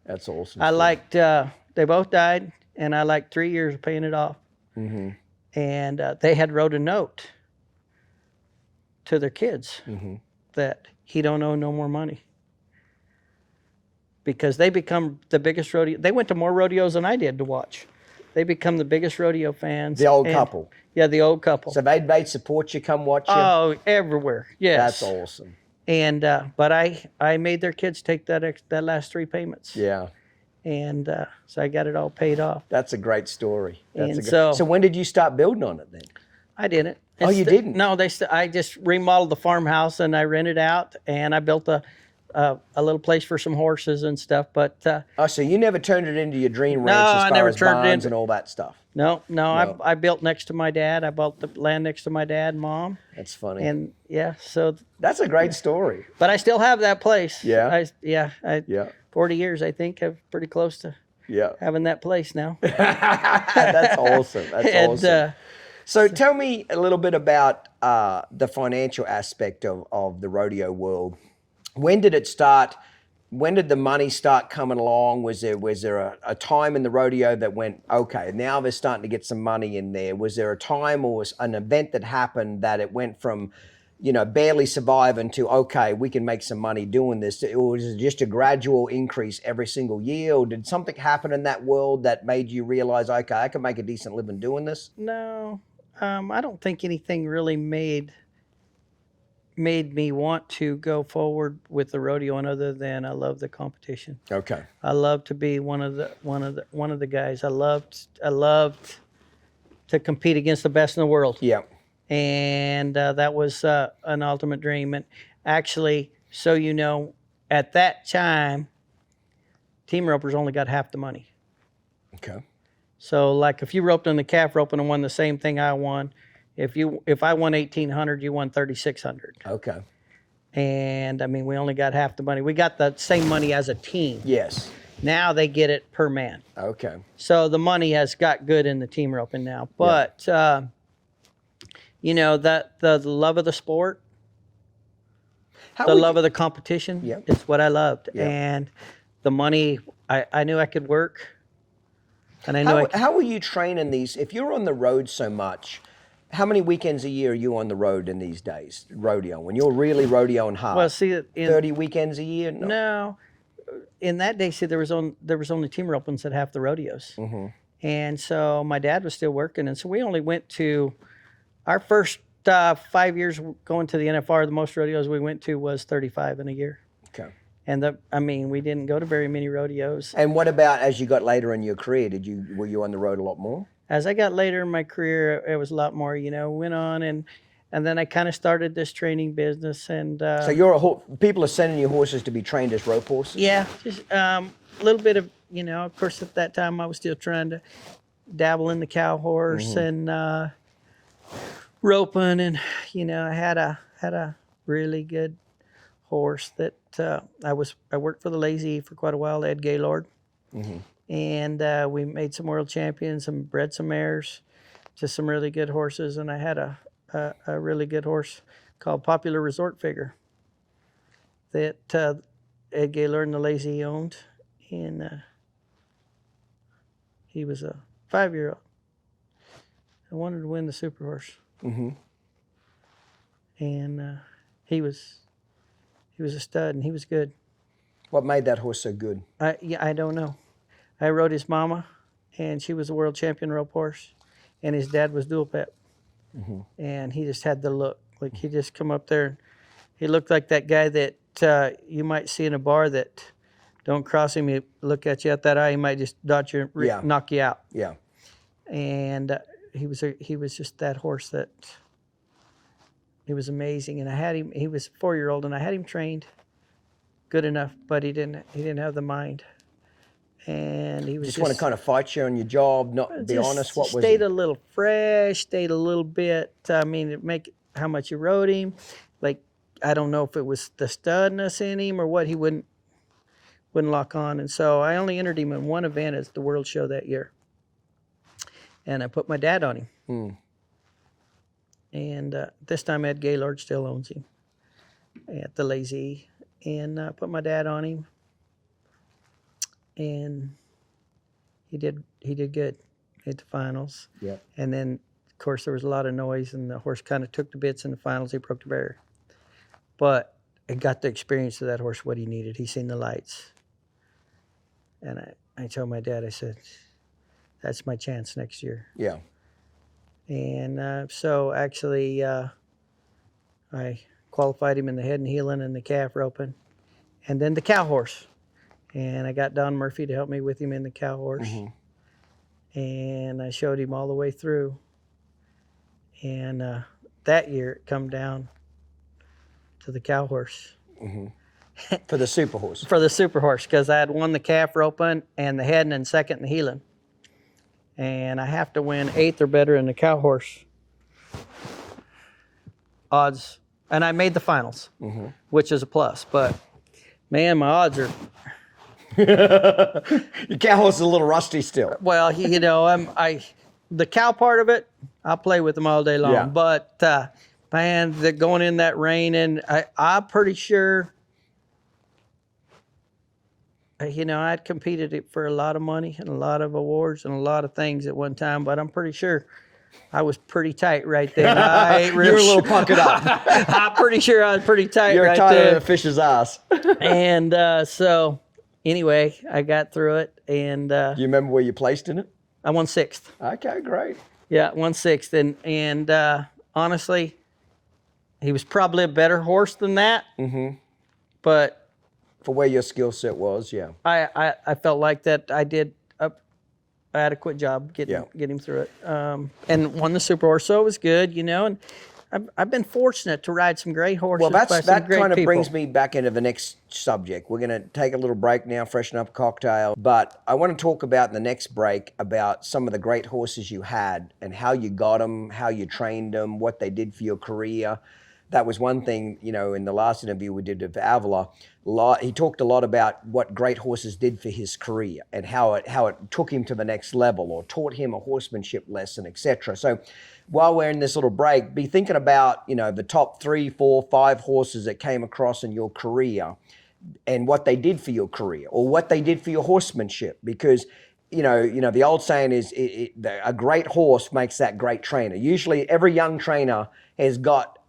that's awesome. I liked, they both died, and I liked 3 years of paying it off. Mm-hmm. And they had wrote a note to their kids that he don't owe no more money. Because they become the biggest rodeo. They went to more rodeos than I did to watch. They become the biggest rodeo fans. The old couple. Yeah, the old couple. So they'd support you, come watch you? Oh, everywhere. Yes. That's awesome. And but I made their kids take that last 3 payments. Yeah. And so I got it all paid off. That's a great story. And so when did you start building on it then? I didn't. Oh, you didn't? No, I just remodeled the farmhouse and I rented out, and I built a little place for some horses and stuff. But So you never turned it into your dream ranch No, as I far never as turned it barns into- and all that stuff? no. No. I built next to my dad. I bought the land next to my dad and mom. That's funny. And yeah, so That's a great story. but I still have that place. Yeah? I Yeah. 40 years I think, have pretty close to Yeah. having that place now. That's awesome. That's And, awesome. So tell me a little bit about the financial aspect of the rodeo world. When did it start? When did the money start coming along? Was there a time in the rodeo that went, okay, now they're starting to get some money in there? Was there a time or was an event that happened that it went from, barely surviving to, okay, we can make some money doing this? Or was it just a gradual increase every single year? Or did something happen in that world that made you realize, okay, I can make a decent living doing this? No, I don't think anything really made me want to go forward with the rodeo, and other than I love the competition. Okay. I love to be one of the guys. I loved to compete against the best in the world. Yeah. And that was an ultimate dream. And actually, so at that time, team ropers only got half the money. Okay. So, like, if you roped on the calf roping and won the same thing I won, if I won 1,800, you won 3,600. Okay. And I mean, we only got half the money. We got the same money as a team. Yes. Now they get it per man. Okay. So the money has got good in the team roping now. But that the love of the sport, How the would love you- of the competition. Yeah. It's what I loved. Yeah. And the money, I knew I could work. And I knew I could. How were you training these? If you're on the road so much, how many weekends a year are you on the road in these days, rodeo? When you're really rodeoing hard? Well, see, in, 30 weekends a year? no, in that day, see, there was only team opens at half the rodeos. Mm-hmm. And so my dad was still working. And so we only went to our first 5 years going to the NFR. The most rodeos we went to was 35 in a year. Okay. And we didn't go to very many rodeos. And what about as you got later in your career? Were you on the road a lot more? As I got later in my career, it was a lot more, went on and then I kind of started this training business. And So people are sending you horses to be trained as rope horses? yeah, just a little bit of, of course, at that time I was still trying to dabble in the cow horse and roping. And, I had a really good horse that I worked for the Lazy for quite a while, Ed Gaylord. And we made some world champions and bred some mares to some really good horses. And I had a really good horse called Popular Resort Figure that Ed Gaylord and the Lazy owned. And he was a 5-year-old. I wanted to win the Super Horse. And he was a stud, and he was good. What made that horse so good? I don't know. I rode his mama, and she was a world champion rope horse, and his dad was dual pep. And he just had the look. Like, he just come up there, and he looked like that guy that you might see in a bar that don't cross him, he look at you at that eye, he might just dodge you, knock you out. Yeah. And he was just that horse that he was amazing. And I had him. He was a 4-year-old, and I had him trained good enough, but he didn't have the mind. And he was Just want to kind of fight you on your job, not be honest. What was stayed it? a little fresh, stayed a little bit. It make how much you rode him. Like, I don't know if it was the studness in him or what, he wouldn't lock on. And so I only entered him in one event at the World Show that year. And I put my dad on him. And this time Ed Gaylord still owns him at the Lazy. And I put my dad on him. And he did good. Made the finals. Yeah. And then, of course, there was a lot of noise, and the horse kind of took the bits in the finals. He broke the barrier. But I got the experience of that horse, what he needed. He seen the lights. And I told my dad, I said, that's my chance next year. Yeah. And so actually I qualified him in the head and heeling and the calf roping. And then the cow horse. And I got Don Murphy to help me with him in the cow horse. And I showed him all the way through. And that year it come down to the cow horse. For the super horse. For the super horse, because I had won the calf roping and the head and then second in the heeling. And I have to win 8th or better in the cow horse odds. And I made the finals, which is a plus. But man, my odds are, Your cow horse is a little rusty still. well, the cow part of it, I'll play with them all day long. Yeah. But man, they're going in that rain, and I'm pretty sure, I'd competed it for a lot of money and a lot of awards and a lot of things at one time, but I'm pretty sure I was pretty tight right there. You were a little puckered up. I'm pretty sure I was pretty tight You're right tighter there. than a fish's ass. And so anyway, I got through it, and Do you remember where you placed in it? I won 6th. Okay, great. Yeah, 1/6, and honestly, he was probably a better horse than that. But For where your skill set was, yeah. I felt like that I did a adequate job getting him through it, and won the Super Horse, so it was good, And I've been fortunate to ride some great horses. Well, by some that great kind of people. brings me back into the next subject. We're going to take a little break now, freshen up a cocktail. But I want to talk about in the next break about some of the great horses you had and how you got them, how you trained them, what they did for your career. that was one thing, in the last interview we did with Avila, he talked a lot about what great horses did for his career and how it took him to the next level or taught him a horsemanship lesson, etc. So while we're in this little break, be thinking about, the top 3, 4, 5 horses that came across in your career and what they did for your career or what they did for your horsemanship. Because, the old saying is a great horse makes that great trainer. Usually every young trainer is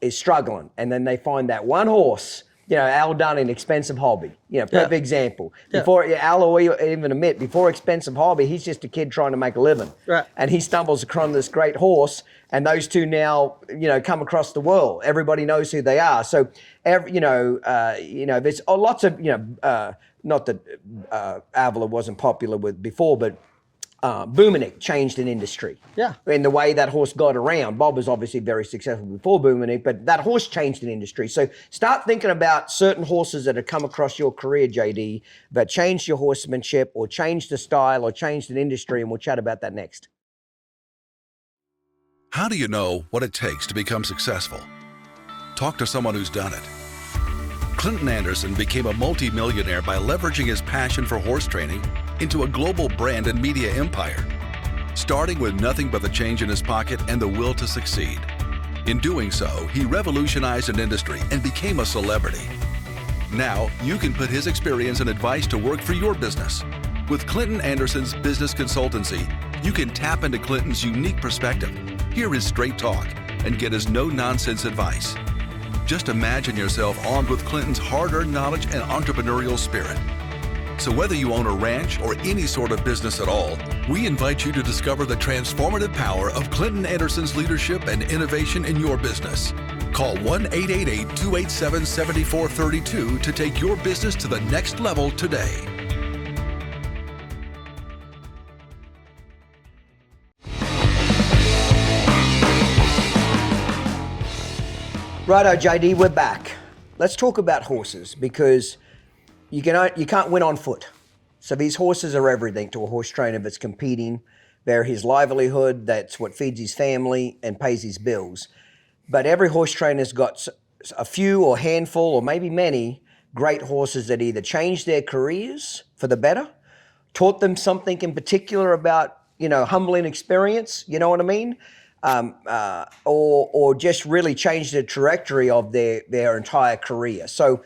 struggling, and then they find that one horse. Al Dunn in Expensive Hobby, perfect example. Before Al will even admit, before Expensive Hobby, he's just a kid trying to make a living. Right. And he stumbles across this great horse, and those two now, come across the world. Everybody knows who they are. So, there's lots of, not that Avila wasn't popular with before, but Boomernick changed an industry. Yeah. In the way that horse got around. Bob was obviously very successful before Boomernick, but that horse changed an industry. So start thinking about certain horses that have come across your career, JD, that changed your horsemanship or changed the style or changed an industry, and we'll chat about that next. How do you know what it takes to become successful? Talk to someone who's done it. Clinton Anderson became a multi-millionaire by leveraging his passion for horse training into a global brand and media empire, starting with nothing but the change in his pocket and the will to succeed. In doing so, he revolutionized an industry and became a celebrity. Now, you can put his experience and advice to work for your business. With Clinton Anderson's business consultancy, you can tap into Clinton's unique perspective, hear his straight talk, and get his no-nonsense advice. Just imagine yourself armed with Clinton's hard-earned knowledge and entrepreneurial spirit. So whether you own a ranch or any sort of business at all, we invite you to discover the transformative power of Clinton Anderson's leadership and innovation in your business. Call 1-888-287-7432 to take your business to the next level today. Righto, JD, we're back. Let's talk about horses, because you can't win on foot. So these horses are everything to a horse trainer that's competing. They're his livelihood. That's what feeds his family and pays his bills. But every horse trainer's got a few or handful or maybe many great horses that either changed their careers for the better, taught them something in particular about, humbling experience, you know what I mean? Or just really changed the trajectory of their entire career. So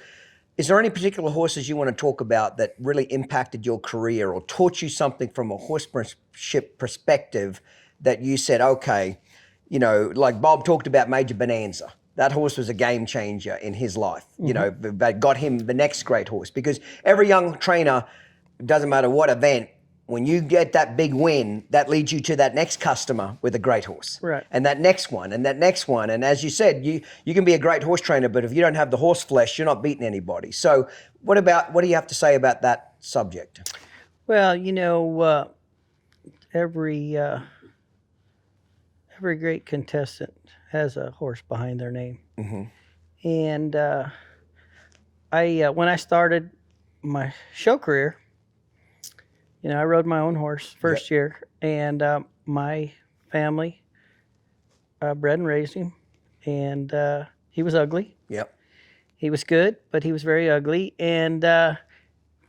is there any particular horses you want to talk about that really impacted your career or taught you something from a horsemanship perspective that you said, okay, like Bob talked about Major Bonanza. That horse was a game changer in his life, that got him the next great horse. Because every young trainer, doesn't matter what event, when you get that big win, that leads you to that next customer with a great horse. Right. And that next one, and that next one. And as you said, you can be a great horse trainer, but if you don't have the horse flesh, you're not beating anybody. So what do you have to say about that subject? Well, every great contestant has a horse behind their name. Mm-hmm. And when I started my show career, I rode my own horse first year, and my family bred and raised him, and he was ugly. Yep. He was good, but he was very ugly, and but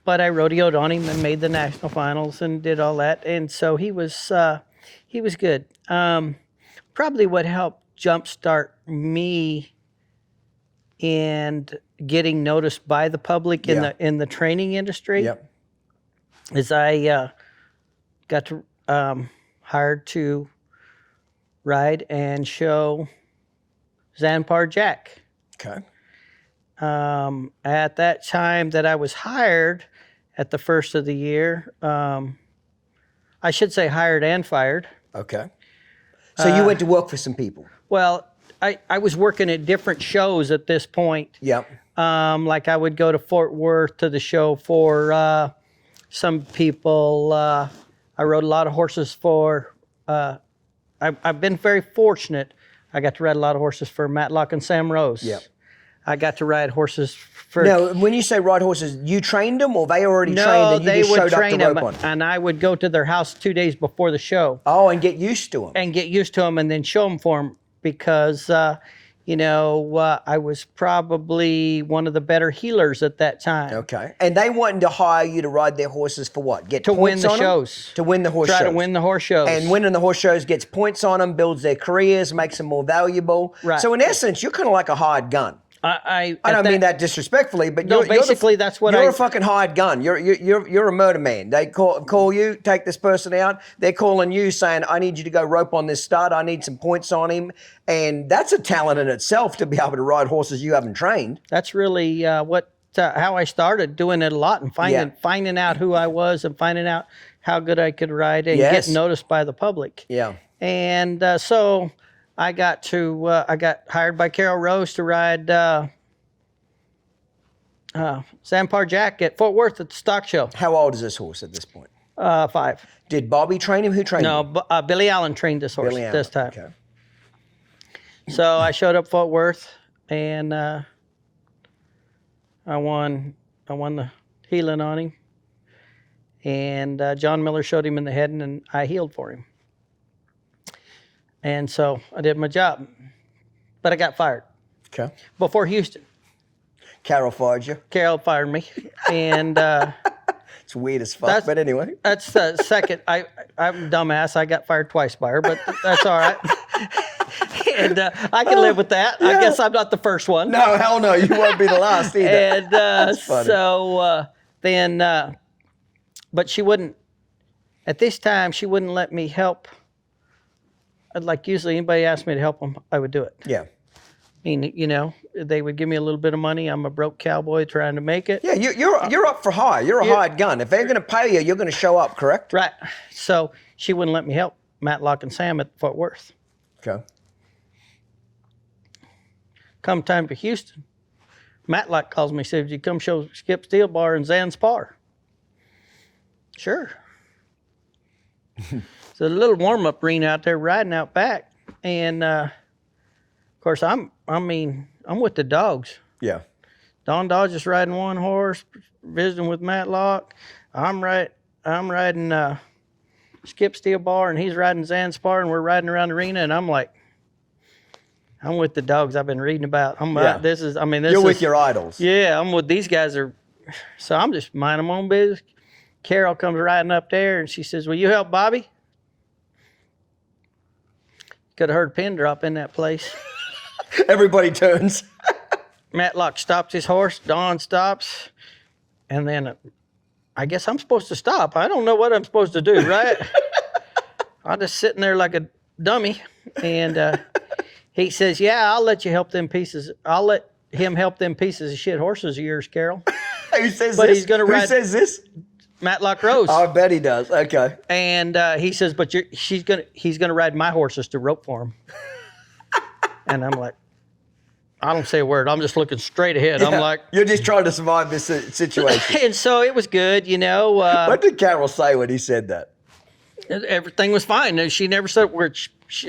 I rodeoed on him and made the national finals and did all that, and so he was good. Probably what helped jumpstart me and getting noticed by the public in the training industry. Yep. Is I got to hired to ride and show Zanpar Jack. Okay. At that time that I was hired at the first of the year, I should say hired and fired. Okay. So you went to work for some people. Well, I was working at different shows at this point. Yep. Like I would go to Fort Worth to the show for some people. I rode a lot of horses for, I've been very fortunate. I got to ride a lot of horses for Matlock and Sam Rose. Yep. I got to ride horses for... Now, when you say ride horses, you trained them or they already trained and you just showed up to rope on? And I would go to their house 2 days before the show. Oh, and get used to them. And get used to them and then show them for them because, I was probably one of the better healers at that time. Okay. And they wanted to hire you to ride their horses for what? Get To win points the on them? shows. To win the horse shows. Try to win the horse shows. And winning the horse shows gets points on them, builds their careers, makes them more valuable. Right. So in essence, you're kind of like a hired gun. I don't mean that disrespectfully, but No, basically you're that's what you're a fucking hired gun. You're a murder man. They call you, take this person out. They're calling you saying, I need you to go rope on this stud. I need some points on him. And that's a talent in itself to be able to ride horses you haven't trained. That's really how I started doing it a lot and finding out who I was and finding out how good I could ride and get noticed by the public. Yeah. And so I got hired by Carol Rose to ride Zampar Jack at Fort Worth at the stock show. How old is this horse at this point? 5. Did Bobby train him? Who trained him? No, Billy Allen trained this horse Billy Allen. this time. Okay. So I showed up Fort Worth and I won the heeling on him. And John Miller showed him in the head and I healed for him. And so I did my job, but I got fired Okay. before Houston. Carol fired you. Carol fired me, and It's weird as fuck, but anyway. that's the second. I'm a dumbass. I got fired twice by her, but that's all right. And I can live with that. I guess I'm not the first one. No, hell no. You won't be the last either. And funny. so then, but she wouldn't. At this time, she wouldn't let me help. Like usually, anybody asked me to help them, I would do it. Yeah. I mean, they would give me a little bit of money. I'm a broke cowboy trying to make it. Yeah, you're up for hire. You're a hired gun. If they're going to pay you, you're going to show up, correct? Right. So she wouldn't let me help Matlock and Sam at Fort Worth. Okay. Come time for Houston, Matlock calls me, says, you come show Skip Steel Bar in Zanspar. Sure. So a little warm-up arena out there riding out back. And, of course, I'm with the dogs. Yeah. Don Dodge is riding one horse, visiting with Matlock. I'm riding Skip Steel Bar, and he's riding Zanspar, and we're riding around the arena, and I'm like, I'm with the dogs I've been reading about. You're with your idols. Yeah, I'm with these guys. So I'm just minding my own business. Carol comes riding up there, and she says, will you help Bobby? Could have heard a pin drop in that place. Everybody turns. Matlock stops his horse. Don stops. And then I guess I'm supposed to stop. I don't know what I'm supposed to do, right? I'm just sitting there like a dummy. And he says, yeah, I'll let you help them pieces. I'll let him help them pieces of shit horses of yours, Carol. Who says But this? he's gonna Who ride- says this? Matlock Rose. Oh, I bet he does. Okay. And he says, but he's gonna ride my horses to rope for him. And I'm like, I don't say a word. I'm just looking straight ahead. Yeah. I'm like, You're just trying to survive this situation. and so it was good, What did Carol say when he said that? everything was fine. She never said where. She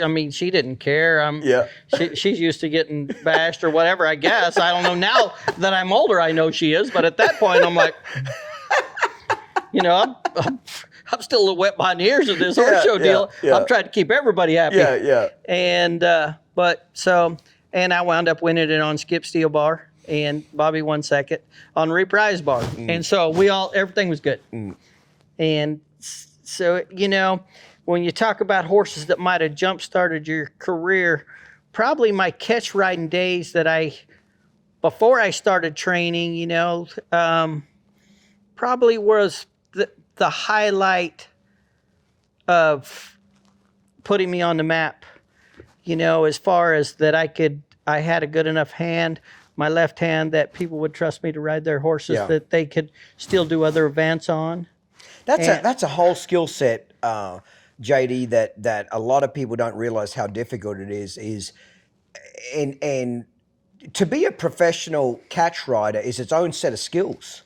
didn't care. Yeah. She's used to getting bashed or whatever. I guess I don't know. Now that I'm older, I know she is. But at that point, I'm like, I'm still a little wet behind the ears of this horse show deal. yeah. I'm trying to keep everybody happy. Yeah. And and I wound up winning it on Skip Steel Bar, and Bobby won second on Reprise Bar. And so everything was good. And so, when you talk about horses that might have jump-started your career, probably my catch riding days before I started training, probably was the highlight of putting me on the map, as far as that I had a good enough hand, my left hand, that people would trust me to ride their horses, that they could still do other events on. That's a whole skill set, JD, that a lot of people don't realize how difficult it is and to be a professional catch rider is its own set of skills,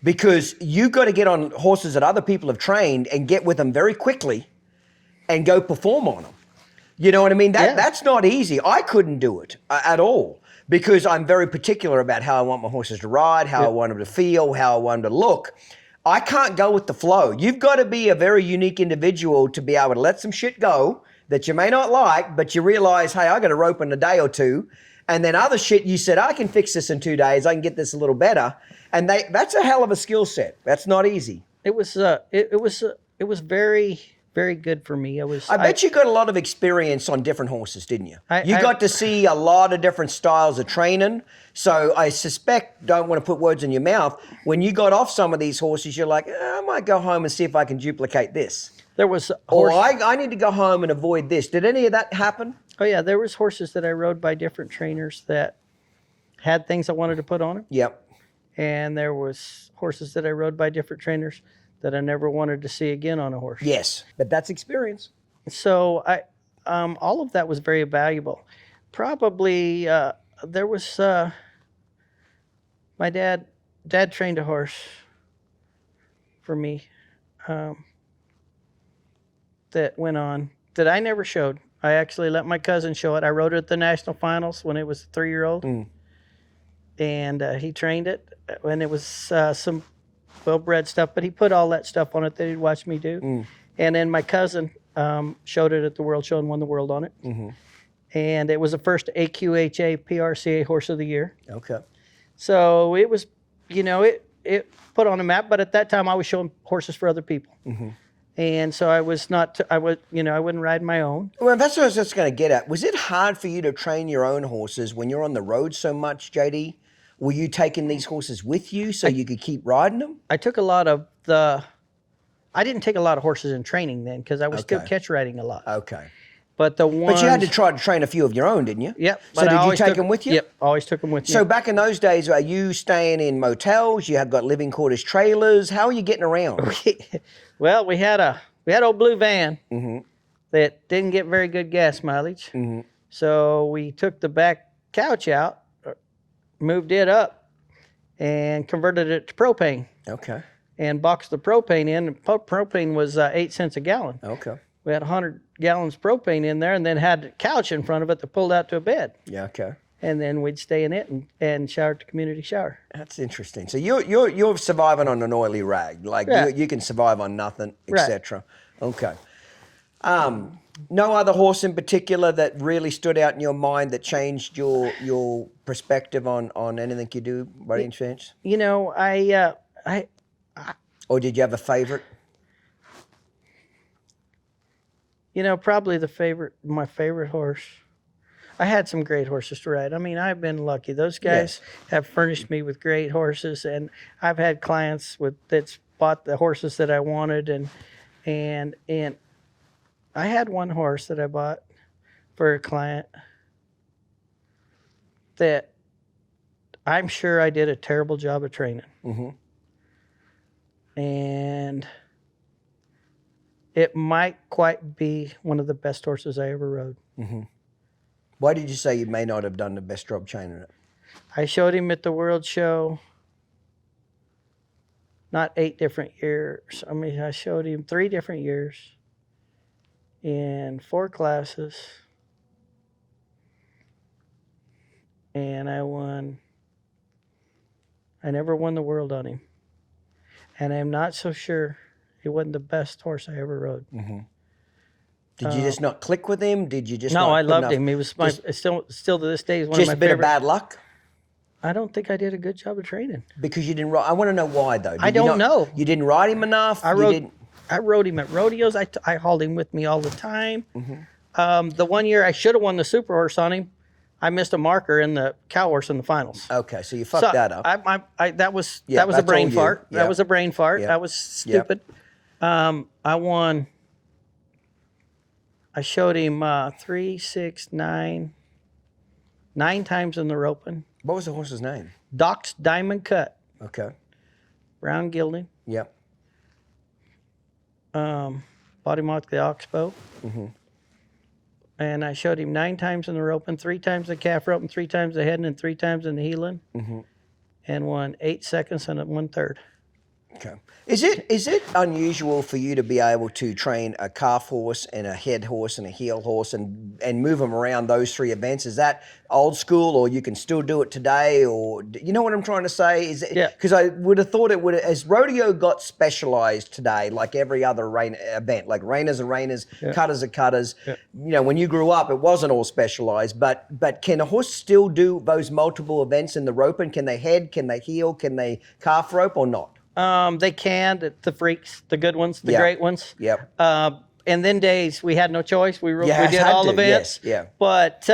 because you got to get on horses that other people have trained and get with them very quickly and go perform on them. You know what I mean? That's not easy. I couldn't do it at all, because I'm very particular about how I want my horses to ride, how I want them to feel, how I want them to look. I can't go with the flow. You've got to be a very unique individual to be able to let some shit go that you may not like, but you realize, hey, I got a rope in a day or two, And then other shit, you said, I can fix this in 2 days. I can get this a little better. And that's a hell of a skill set. That's not easy. It was very, very good for me. I bet you got a lot of experience on different horses, didn't you? I got to see a lot of different styles of training. So I suspect, don't want to put words in your mouth, when you got off some of these horses, you're like, I might go home and see if I can duplicate this. There was Or I need to go home and avoid this. Did any of that happen? Oh yeah, there was horses that I rode by different trainers that had things I wanted to put on them. Yep. And there was horses that I rode by different trainers that I never wanted to see again on a horse. Yes, but that's experience. So all of that was very valuable. Probably there was my dad trained a horse for me that went on that I never showed. I actually let my cousin show it. I rode it at the national finals when it was a 3-year-old, and he trained it, and it was some well-bred stuff. But he put all that stuff on it that he'd watched me do, and then my cousin showed it at the World Show and won the world on it. And it was the first AQHA PRCA Horse of the Year. Okay. So it was, it put on the map. But at that time, I was showing horses for other people. And so I was not, I wouldn't ride my own. Well, that's what I was just going to get at. Was it hard for you to train your own horses when you're on the road so much, JD? Were you taking these horses with you so you could keep riding them? I took a lot of I didn't take a lot of horses in training then because I was still catch riding a lot. Okay. But the ones... But you had to try to train a few of your own, didn't you? Yep. So did you take them with you? Yep, always took them with me. So back in those days, are you staying in motels? You have got living quarters trailers? How are you getting around? Well, we had old blue van that didn't get very good gas mileage. So we took the back couch out, moved it up, and converted it to propane. Okay. And boxed the propane in. Propane was 8 cents a gallon. Okay. We had 100 gallons propane in there, and then had a couch in front of it that pulled out to a bed. Yeah. Okay. And then we'd stay in it and shower at the community shower. That's interesting. So you're surviving on an oily rag, like you can survive on nothing, etc. Okay. No other horse in particular that really stood out in your mind that changed your perspective on anything you do, riding fence? Or did you have a favorite? Probably my favorite horse. I had some great horses to ride. I mean, I've been lucky. Those guys have furnished me with great horses, and I've had clients that's bought the horses that I wanted, and I had one horse that I bought for a client that I'm sure I did a terrible job of training. And it might quite be one of the best horses I ever rode. Why did you say you may not have done the best job training it? I showed him at the World Show, not 8 different years. I mean, I showed him 3 different years in 4 classes. And I never won the world on him. And I'm not so sure it wasn't the best horse I ever rode. Did you just not click with him? Did you just No, not I put loved enough- him. He was still to this day is one Just of a my bit favorite. of bad luck? I don't think I did a good job of training. Because you didn't ride. I want to know why, though. I don't know. You didn't ride him enough? I rode him at rodeos. I hauled him with me all the time. The one year I should have won the super horse on him, I missed a marker in the cow horse in the finals. Okay, so you fucked that up. That was a that's brain all you. fart. Yeah. That was a brain fart. Yeah. That was stupid. I won. I showed him 3, 6, 9 times in the roping. What was the horse's name? Doc's Diamond Cut. Okay. Brown gilding. Yep. Bought him off the Oxbow. And I showed him 9 times in the roping, 3 times the calf roping, 3 times the heading, and 3 times in the heeling. And won 8 seconds and 1/3. Okay. Is it unusual for you to be able to train a calf horse and a head horse and a heel horse and move them around those three events? Is that old school, or you can still do it today? Or you know what I'm trying to say? Is it Yeah. because I would have thought it would, as rodeo got specialized today, like every other event, like reiners are reiners, cutters are cutters. Yeah. You know, when you grew up, it wasn't all specialized. But can a horse still do those multiple events in the roping? Can they head? Can they heel? Can they calf rope or not? They can, the freaks, the good ones, the Yeah. great ones. Yep. In them days, we had no choice. We Yeah, did had all to, events. yes, yeah. But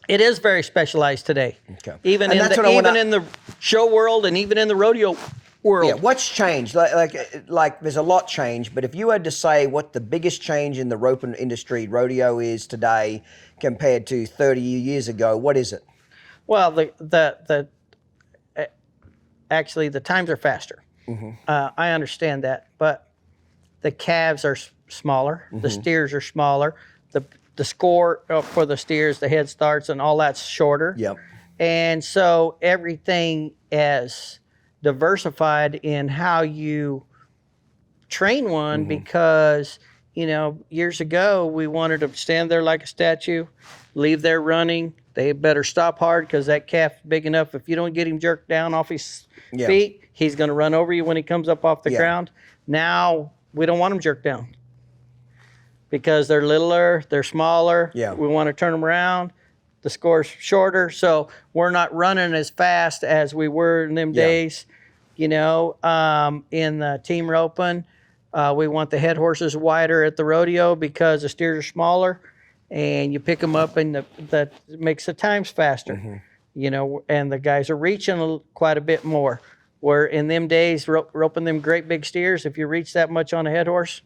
it is very specialized today. Okay. Even And in that's the what I wanna- even in the show world and even in the rodeo world. Yeah, what's changed? Like, there's a lot changed. But if you had to say what the biggest change in the roping industry, rodeo, is today compared to 30 years ago, what is it? Well, actually the times are faster. I understand that, but the calves are smaller, the steers are smaller, the score for the steers, the head starts, and all that's shorter. Yep. And so everything is diversified in how you train one because, you know, years ago we wanted to stand there like a statue, leave there running. They better stop hard because that calf big enough. If you don't get him jerked down off his feet, he's going to run over you when he comes up off the ground. Now we don't want him jerked down because they're littler, they're smaller. Yeah. We want to turn them around. The score's shorter, so we're not running as fast as we were in them days. You know, in the team roping, we want the head horses wider at the rodeo because the steers are smaller, and you pick them up, and that makes the times faster. You know, and the guys are reaching quite a bit more. Where in them days, roping them great big steers, if you reach that much on a head horse,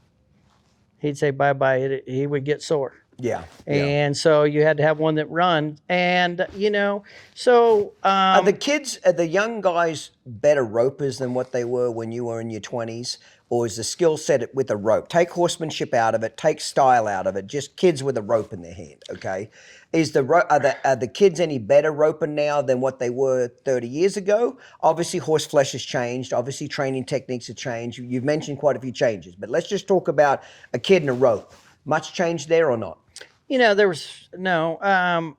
he'd say bye-bye. He would get sore. Yeah. And so you had to have one that run. And, you know, so... Are the young guys better ropers than what they were when you were in your 20s? Or is the skill set with a rope? Take horsemanship out of it, take style out of it, just kids with a rope in their hand, okay? Are the kids any better roping now than what they were 30 years ago? Obviously, horse flesh has changed. Obviously, training techniques have changed. You've mentioned quite a few changes. But let's just talk about a kid and a rope. Much change there or not? You know, there was the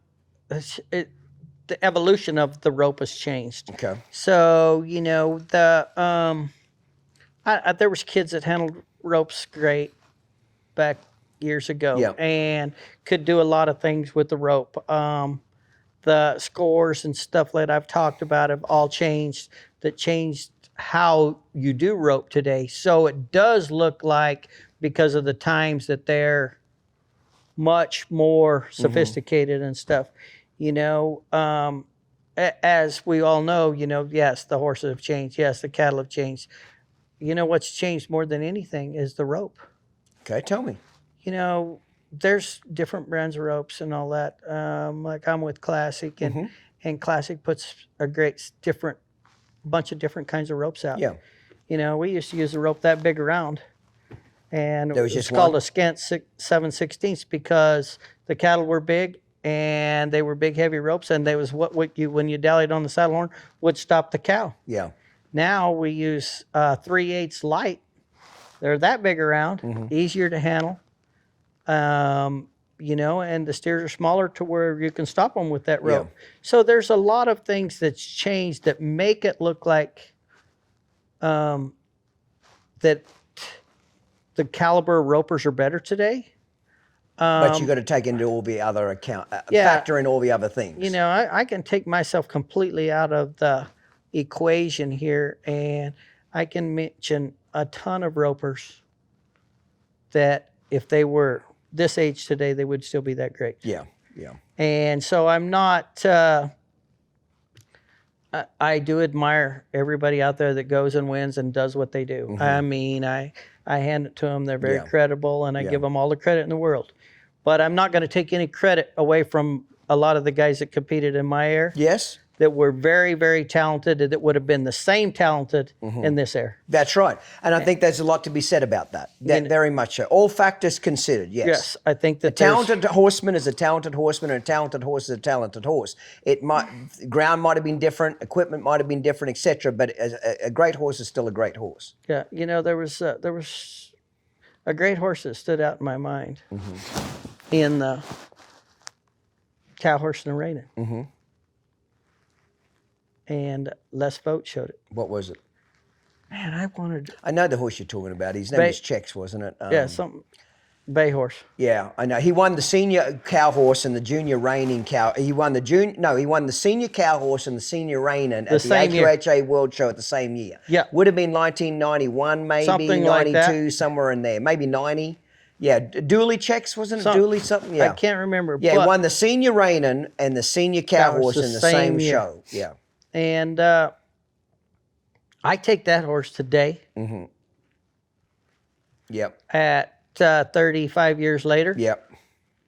evolution of the rope has changed. Okay. So, you know, there was kids that handled ropes great back years ago and could do a lot of things with the rope. The scores and stuff that I've talked about have all changed, that changed how you do rope today. So it does look like, because of the times, that they're much more sophisticated and stuff. You know, as we all know, you know, yes, the horses have changed. Yes, the cattle have changed. You know, what's changed more than anything is the rope. Okay, tell me. You know, there's different brands of ropes and all that. Like I'm with Classic, and Classic puts a bunch of different kinds of ropes out. Yeah. You know, we used to use a rope that big around, and There was it's just called one? a scant 7/16 because the cattle were big and they were big, heavy ropes, and they was what you, when you dallied on the saddle horn, would stop the cow. Yeah. Now we use 3/8 light. They're that big around, easier to handle. You know, and the steers are smaller to where you can stop them with that rope. So there's a lot of things that's changed that make it look like that the caliber ropers are better today. But you got to take into all the other factor in all the other things. You know, I can take myself completely out of the equation here, and I can mention a ton of ropers that if they were this age today, they would still be that great. Yeah, yeah. And so I'm not, I do admire everybody out there that goes and wins and does what they do. I mean, I hand it to them. They're very credible, and I give them all the credit in the world. But I'm not going to take any credit away from a lot of the guys that competed in my era. Yes. that were very, very talented that would have been the same talented in this era. That's right. And I think there's a lot to be said about that. Very much so. All factors considered, yes. Yes, I think that A talented horseman is a talented horseman, and a talented horse is a talented horse. Ground might have been different, equipment might have been different, etc. But a great horse is still a great horse. Yeah, there was a great horse that stood out in my mind in the Cow Horse and the Reining. And Les Vogt showed it. What was it? Man, I know the horse you're talking about. His name was Chex, wasn't it? something bay horse. Yeah, I know. He won the senior cow horse and the junior reining cow. He won the senior cow horse and the senior reining at the AQHA World Show at the same year. Yeah. Would have been 1991, maybe, Something 92, like that. somewhere in there. Maybe 90. Yeah, Dooley Chex, wasn't it? Dooley something? Yeah. I can't remember. Yeah, but, he won the senior reining and the senior cow horse in the same year. show. Yeah. And I take that horse today Yep. at 35 years later. Yep.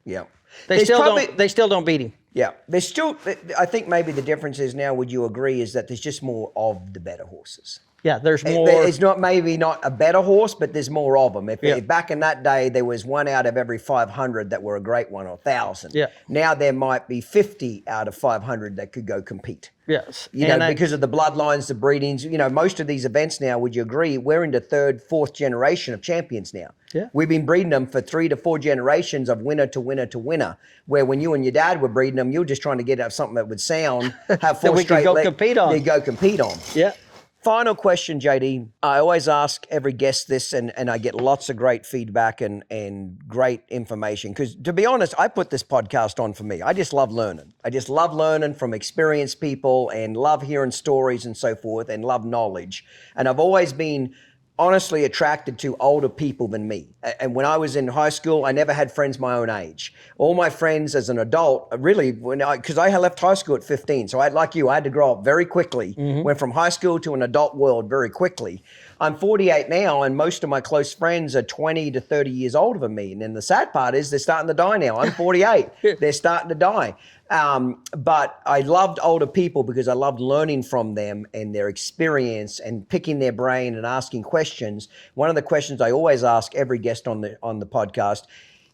Yep. They still don't beat him. Yeah, there's still. I think maybe the difference is now. Would you agree? Is that there's just more of the better horses. Yeah, there's more. It's maybe not a better horse, but there's more of them. If back in that day there was one out of every 500 that were a great one, or 1,000. Yeah. Now there might be 50 out of 500 that could go compete. Yes. Because of the bloodlines, the breedings. Most of these events now. Would you agree? We're into third, fourth generation of champions now. Yeah. We've been breeding them for 3 to 4 generations of winner to winner to winner. Where when you and your dad were breeding them, you were just trying to get out something that would sound, have 4 we straight could go compete on. You go compete on. Yeah. Final question, JD. I always ask every guest this, and I get lots of great feedback and great information. Because to be honest, I put this podcast on for me. I just love learning. I just love learning from experienced people and love hearing stories and so forth and love knowledge. And I've always been honestly attracted to older people than me. And when I was in high school, I never had friends my own age. All my friends as an adult, really, because I left high school at 15, so I had to grow up very quickly. Went from high school to an adult world very quickly. I'm 48 now, and most of my close friends are 20 to 30 years older than me. And then the sad part is they're starting to die now. I'm 48. They're starting to die. But I loved older people because I loved learning from them and their experience and picking their brain and asking questions. One of the questions I always ask every guest on the podcast,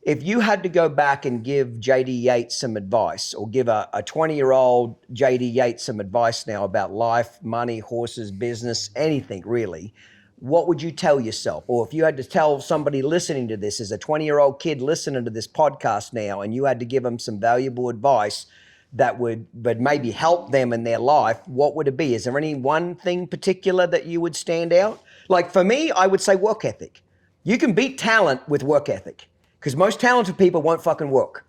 if you had to go back and give JD Yates some advice, or give a 20-year-old JD Yates some advice now about life, money, horses, business, anything really, what would you tell yourself? Or if you had to tell somebody listening to this, as a 20-year-old kid listening to this podcast now, and you had to give them some valuable advice that would maybe help them in their life, what would it be? Is there any one thing particular that you would stand out? Like for me, I would say work ethic. You can beat talent with work ethic, because most talented people won't fucking work.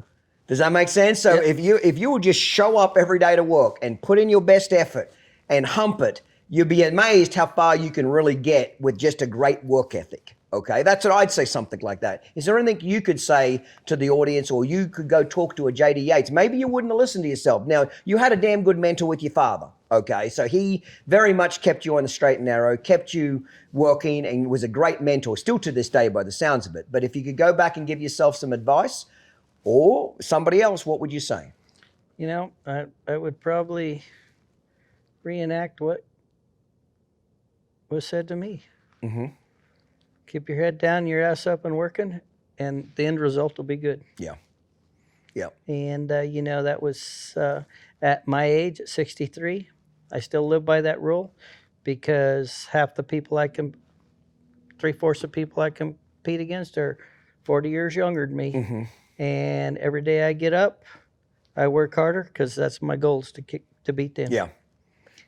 Does that make sense? So if you would just show up every day to work and put in your best effort and hump it, you'd be amazed how far you can really get with just a great work ethic. Okay, that's what I'd say, something like that. Is there anything you could say to the audience, or you could go talk to a JD Yates? Maybe you wouldn't have listened to yourself. Now, you had a damn good mentor with your father, okay? So he very much kept you on the straight and narrow, kept you working, and was a great mentor, still to this day by the sounds of it. But if you could go back and give yourself some advice, or somebody else, what would you say? I would probably reenact what was said to me. Keep your head down, your ass up and working, and the end result will be good. Yeah. And, that was at my age, at 63. I still live by that rule, because half the people three-fourths of people I compete against are 40 years younger than me. And every day I get up, I work harder, because that's my goal, is to beat them. Yeah.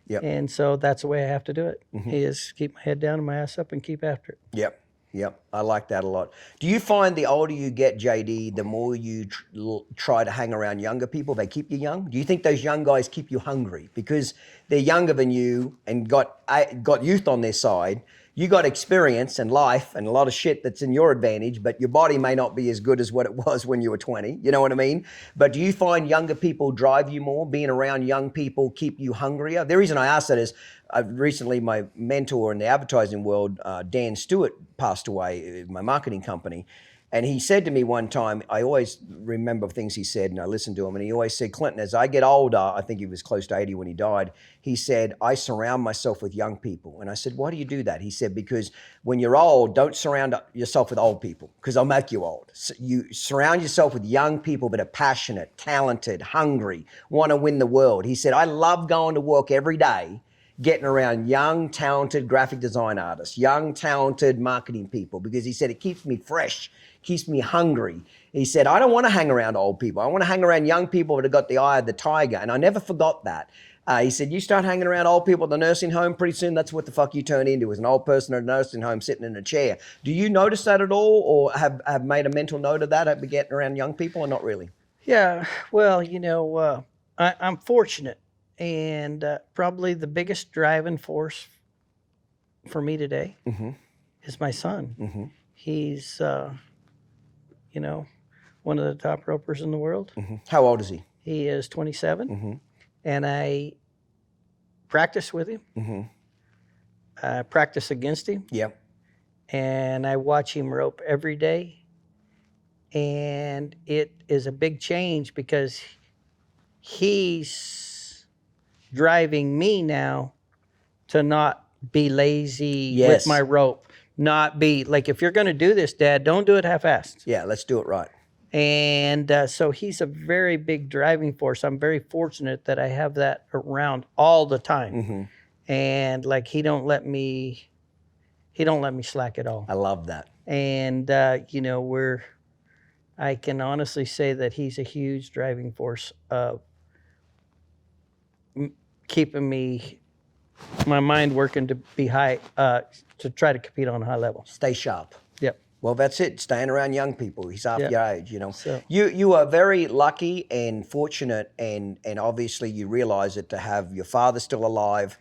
Yep. And so that's the way I have to do it, is keep my head down and my ass up and keep after it. Yep. I like that a lot. Do you find the older you get, JD, the more you try to hang around younger people, they keep you young? Do you think those young guys keep you hungry because they're younger than you and got youth on their side? You got experience and life and a lot of shit that's in your advantage, but your body may not be as good as what it was when you were 20. You know what I mean? But do you find younger people drive you more? Being around young people keep you hungrier? The reason I ask that is recently my mentor in the advertising world, Dan Stewart, passed away, my marketing company. And he said to me one time, I always remember things he said and I listened to him, and he always said, Clinton, as I get older, I think he was close to 80 when he died, he said, I surround myself with young people. And I said, why do you do that? He said, because when you're old, don't surround yourself with old people because they'll make you old. So you surround yourself with young people that are passionate, talented, hungry, want to win the world. He said, I love going to work every day, getting around young, talented graphic design artists, young, talented marketing people, because he said it keeps me fresh, keeps me hungry. He said, I don't want to hang around old people. I want to hang around young people that have got the eye of the tiger. And I never forgot that. He said, you start hanging around old people at the nursing home, pretty soon that's what the fuck you turn into, as an old person at a nursing home sitting in a chair. Do you notice that at all, or have made a mental note of that, at getting around young people, or not really? Yeah, well, I'm fortunate, and probably the biggest driving force for me today is my son. He's, one of the top ropers in the world. How old is he? He is 27, and I practice with him. I practice against him. Yep. And I watch him rope every day. And it is a big change because he's driving me now to not be lazy with my rope. Not be like, if you're going to do this, Dad, don't do it half-assed. Yeah, let's do it right. And so he's a very big driving force. I'm very fortunate that I have that around all the time. And like, he don't let me slack at all. I love that. And I can honestly say that he's a huge driving force of keeping my mind working to be high, to try to compete on a high level. Stay sharp. Yep. Well, that's it. Staying around young people. He's half your age, So, You are very lucky and fortunate, and obviously you realize it, to have your father still alive,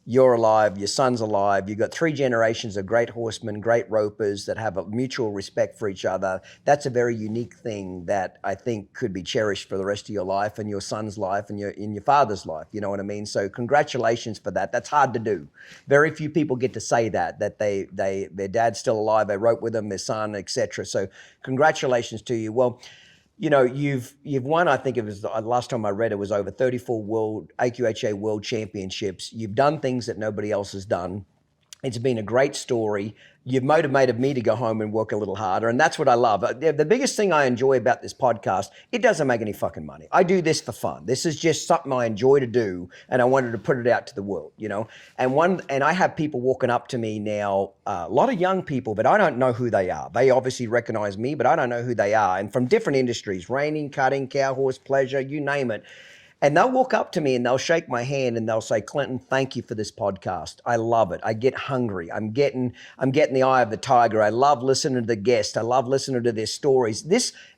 you're alive, your son's alive. You've got 3 generations of great horsemen, great ropers that have a mutual respect for each other. That's a very unique thing that I think could be cherished for the rest of your life and your son's life and your father's life. You know what I mean? So congratulations for that. That's hard to do. Very few people get to say that their dad's still alive, they rope with them, their son, etc. So congratulations to you. Well, you've won, I think it was, the last time I read it was over 34 world AQHA world championships. You've done things that nobody else has done. It's been a great story. You've motivated me to go home and work a little harder, and that's what I love. The biggest thing I enjoy about this podcast, it doesn't make any fucking money. I do this for fun. This is just something I enjoy to do, and I wanted to put it out to the world, And I have people walking up to me now, a lot of young people, but I don't know who they are. They obviously recognize me, but I don't know who they are, and from different industries, reining, cutting, cow horse, pleasure, you name it. And they'll walk up to me and they'll shake my hand and they'll say, Clinton, thank you for this podcast. I love it. I get hungry. I'm getting the eye of the tiger. I love listening to the guests. I love listening to their stories.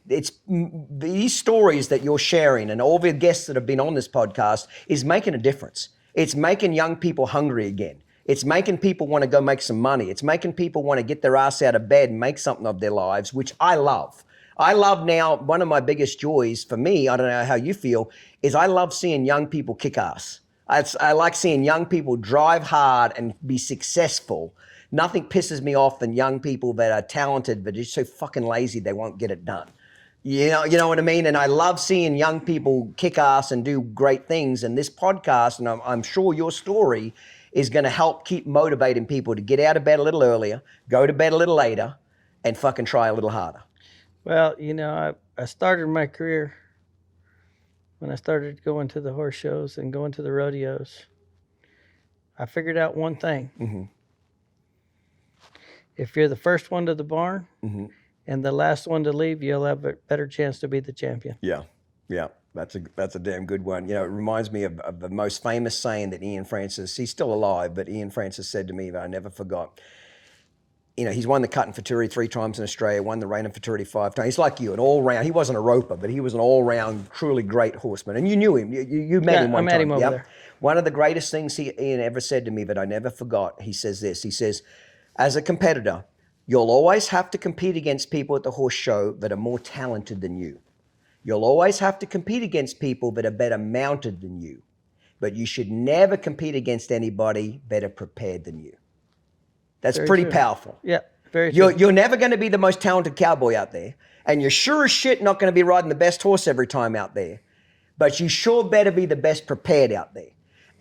These stories that you're sharing and all the guests that have been on this podcast is making a difference. It's making young people hungry again. It's making people want to go make some money. It's making people want to get their ass out of bed and make something of their lives, which I love. I love now, one of my biggest joys for me, I don't know how you feel, is I love seeing young people kick ass. I like seeing young people drive hard and be successful. Nothing pisses me off than young people that are talented but just so fucking lazy they won't get it done. You know what I mean? And I love seeing young people kick ass and do great things. And this podcast, and I'm sure your story, is going to help keep motivating people to get out of bed a little earlier, go to bed a little later, and fucking try a little harder. Well, I started my career when I started going to the horse shows and going to the rodeos. I figured out one thing. If you're the first one to the barn and the last one to leave, you'll have a better chance to be the champion. Yeah. That's a damn good one. It reminds me of the most famous saying that Ian Francis, he's still alive, but Ian Francis said to me that I never forgot. He's won the cut in futurity 3 times in Australia, won the rein in futurity 5 times. He's like you, an all-round. He wasn't a roper, but he was an all-round, truly great horseman. And you knew him. You met him one time. I met him over there. One of the greatest things Ian ever said to me that I never forgot, he says this. He says, as a competitor, you'll always have to compete against people at the horse show that are more talented than you. You'll always have to compete against people that are better mounted than you. But you should never compete against anybody better prepared than you. That's pretty powerful. Yeah. Very true. You're never going to be the most talented cowboy out there. And you're sure as shit not going to be riding the best horse every time out there. But you sure better be the best prepared out there.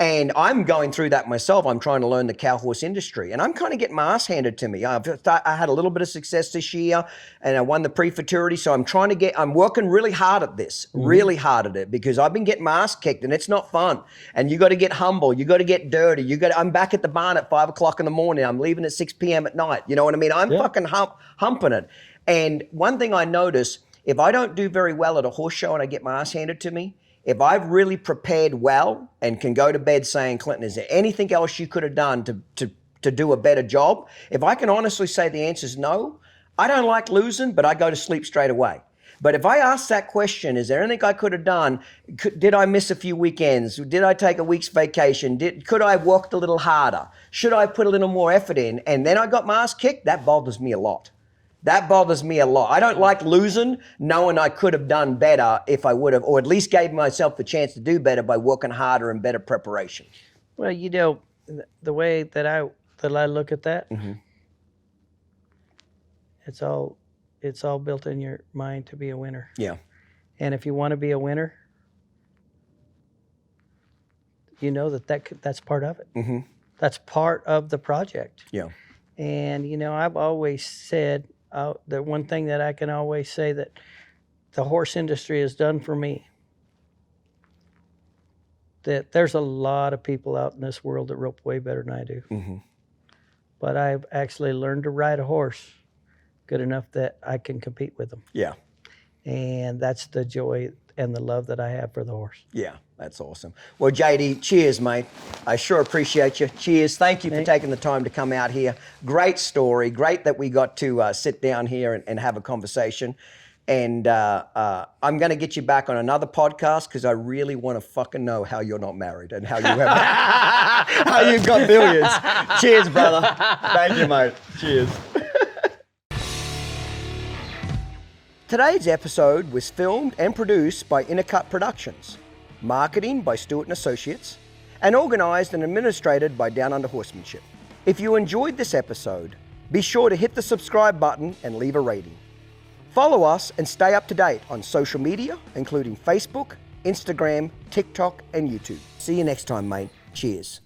And I'm going through that myself. I'm trying to learn the cow horse industry. And I'm kind of getting my ass handed to me. I had a little bit of success this year and I won the pre-futurity. So I'm working really hard at this, really hard at it, because I've been getting my ass kicked and it's not fun. And you got to get humble. You got to get dirty. I'm back at the barn at 5 o'clock in the morning. I'm leaving at 6 p.m. at night. You know what I mean? I'm fucking humping it. And one thing I notice, if I don't do very well at a horse show and I get my ass handed to me, if I've really prepared well and can go to bed saying, Clinton, is there anything else you could have done to do a better job? If I can honestly say the answer is no, I don't like losing, but I go to sleep straight away. But if I ask that question, is there anything I could have done? Did I miss a few weekends? Did I take a week's vacation? Could I have worked a little harder? Should I put a little more effort in? And then I got my ass kicked? That bothers me a lot. That bothers me a lot. I don't like losing, knowing I could have done better if I would have, or at least gave myself the chance to do better by working harder and better preparation. Well, you know, the way that I look at that, it's all built in your mind to be a winner. Yeah. And if you want to be a winner, you know that's part of it. That's part of the project. Yeah. And you know, I've always said the one thing that I can always say that the horse industry has done for me, that there's a lot of people out in this world that rope way better than I do. But I've actually learned to ride a horse good enough that I can compete with them. Yeah. And that's the joy and the love that I have for the horse. Yeah, that's awesome. Well, JD, cheers, mate. I sure appreciate you. Cheers. Thank you for taking the time to come out here. Great story. Great that we got to sit down here and have a conversation. And I'm going to get you back on another podcast because I really want to fucking know how you're not married and how you have how you've got billions. Cheers, brother. Thank you, mate. Cheers. Today's episode was filmed and produced by Uncut Productions, marketing by Stewart & Associates, and organised and administrated by Down Under Horsemanship. If you enjoyed this episode, be sure to hit the subscribe button and leave a rating. Follow us and stay up to date on social media, including Facebook, Instagram, TikTok, and YouTube. See you next time, mate. Cheers.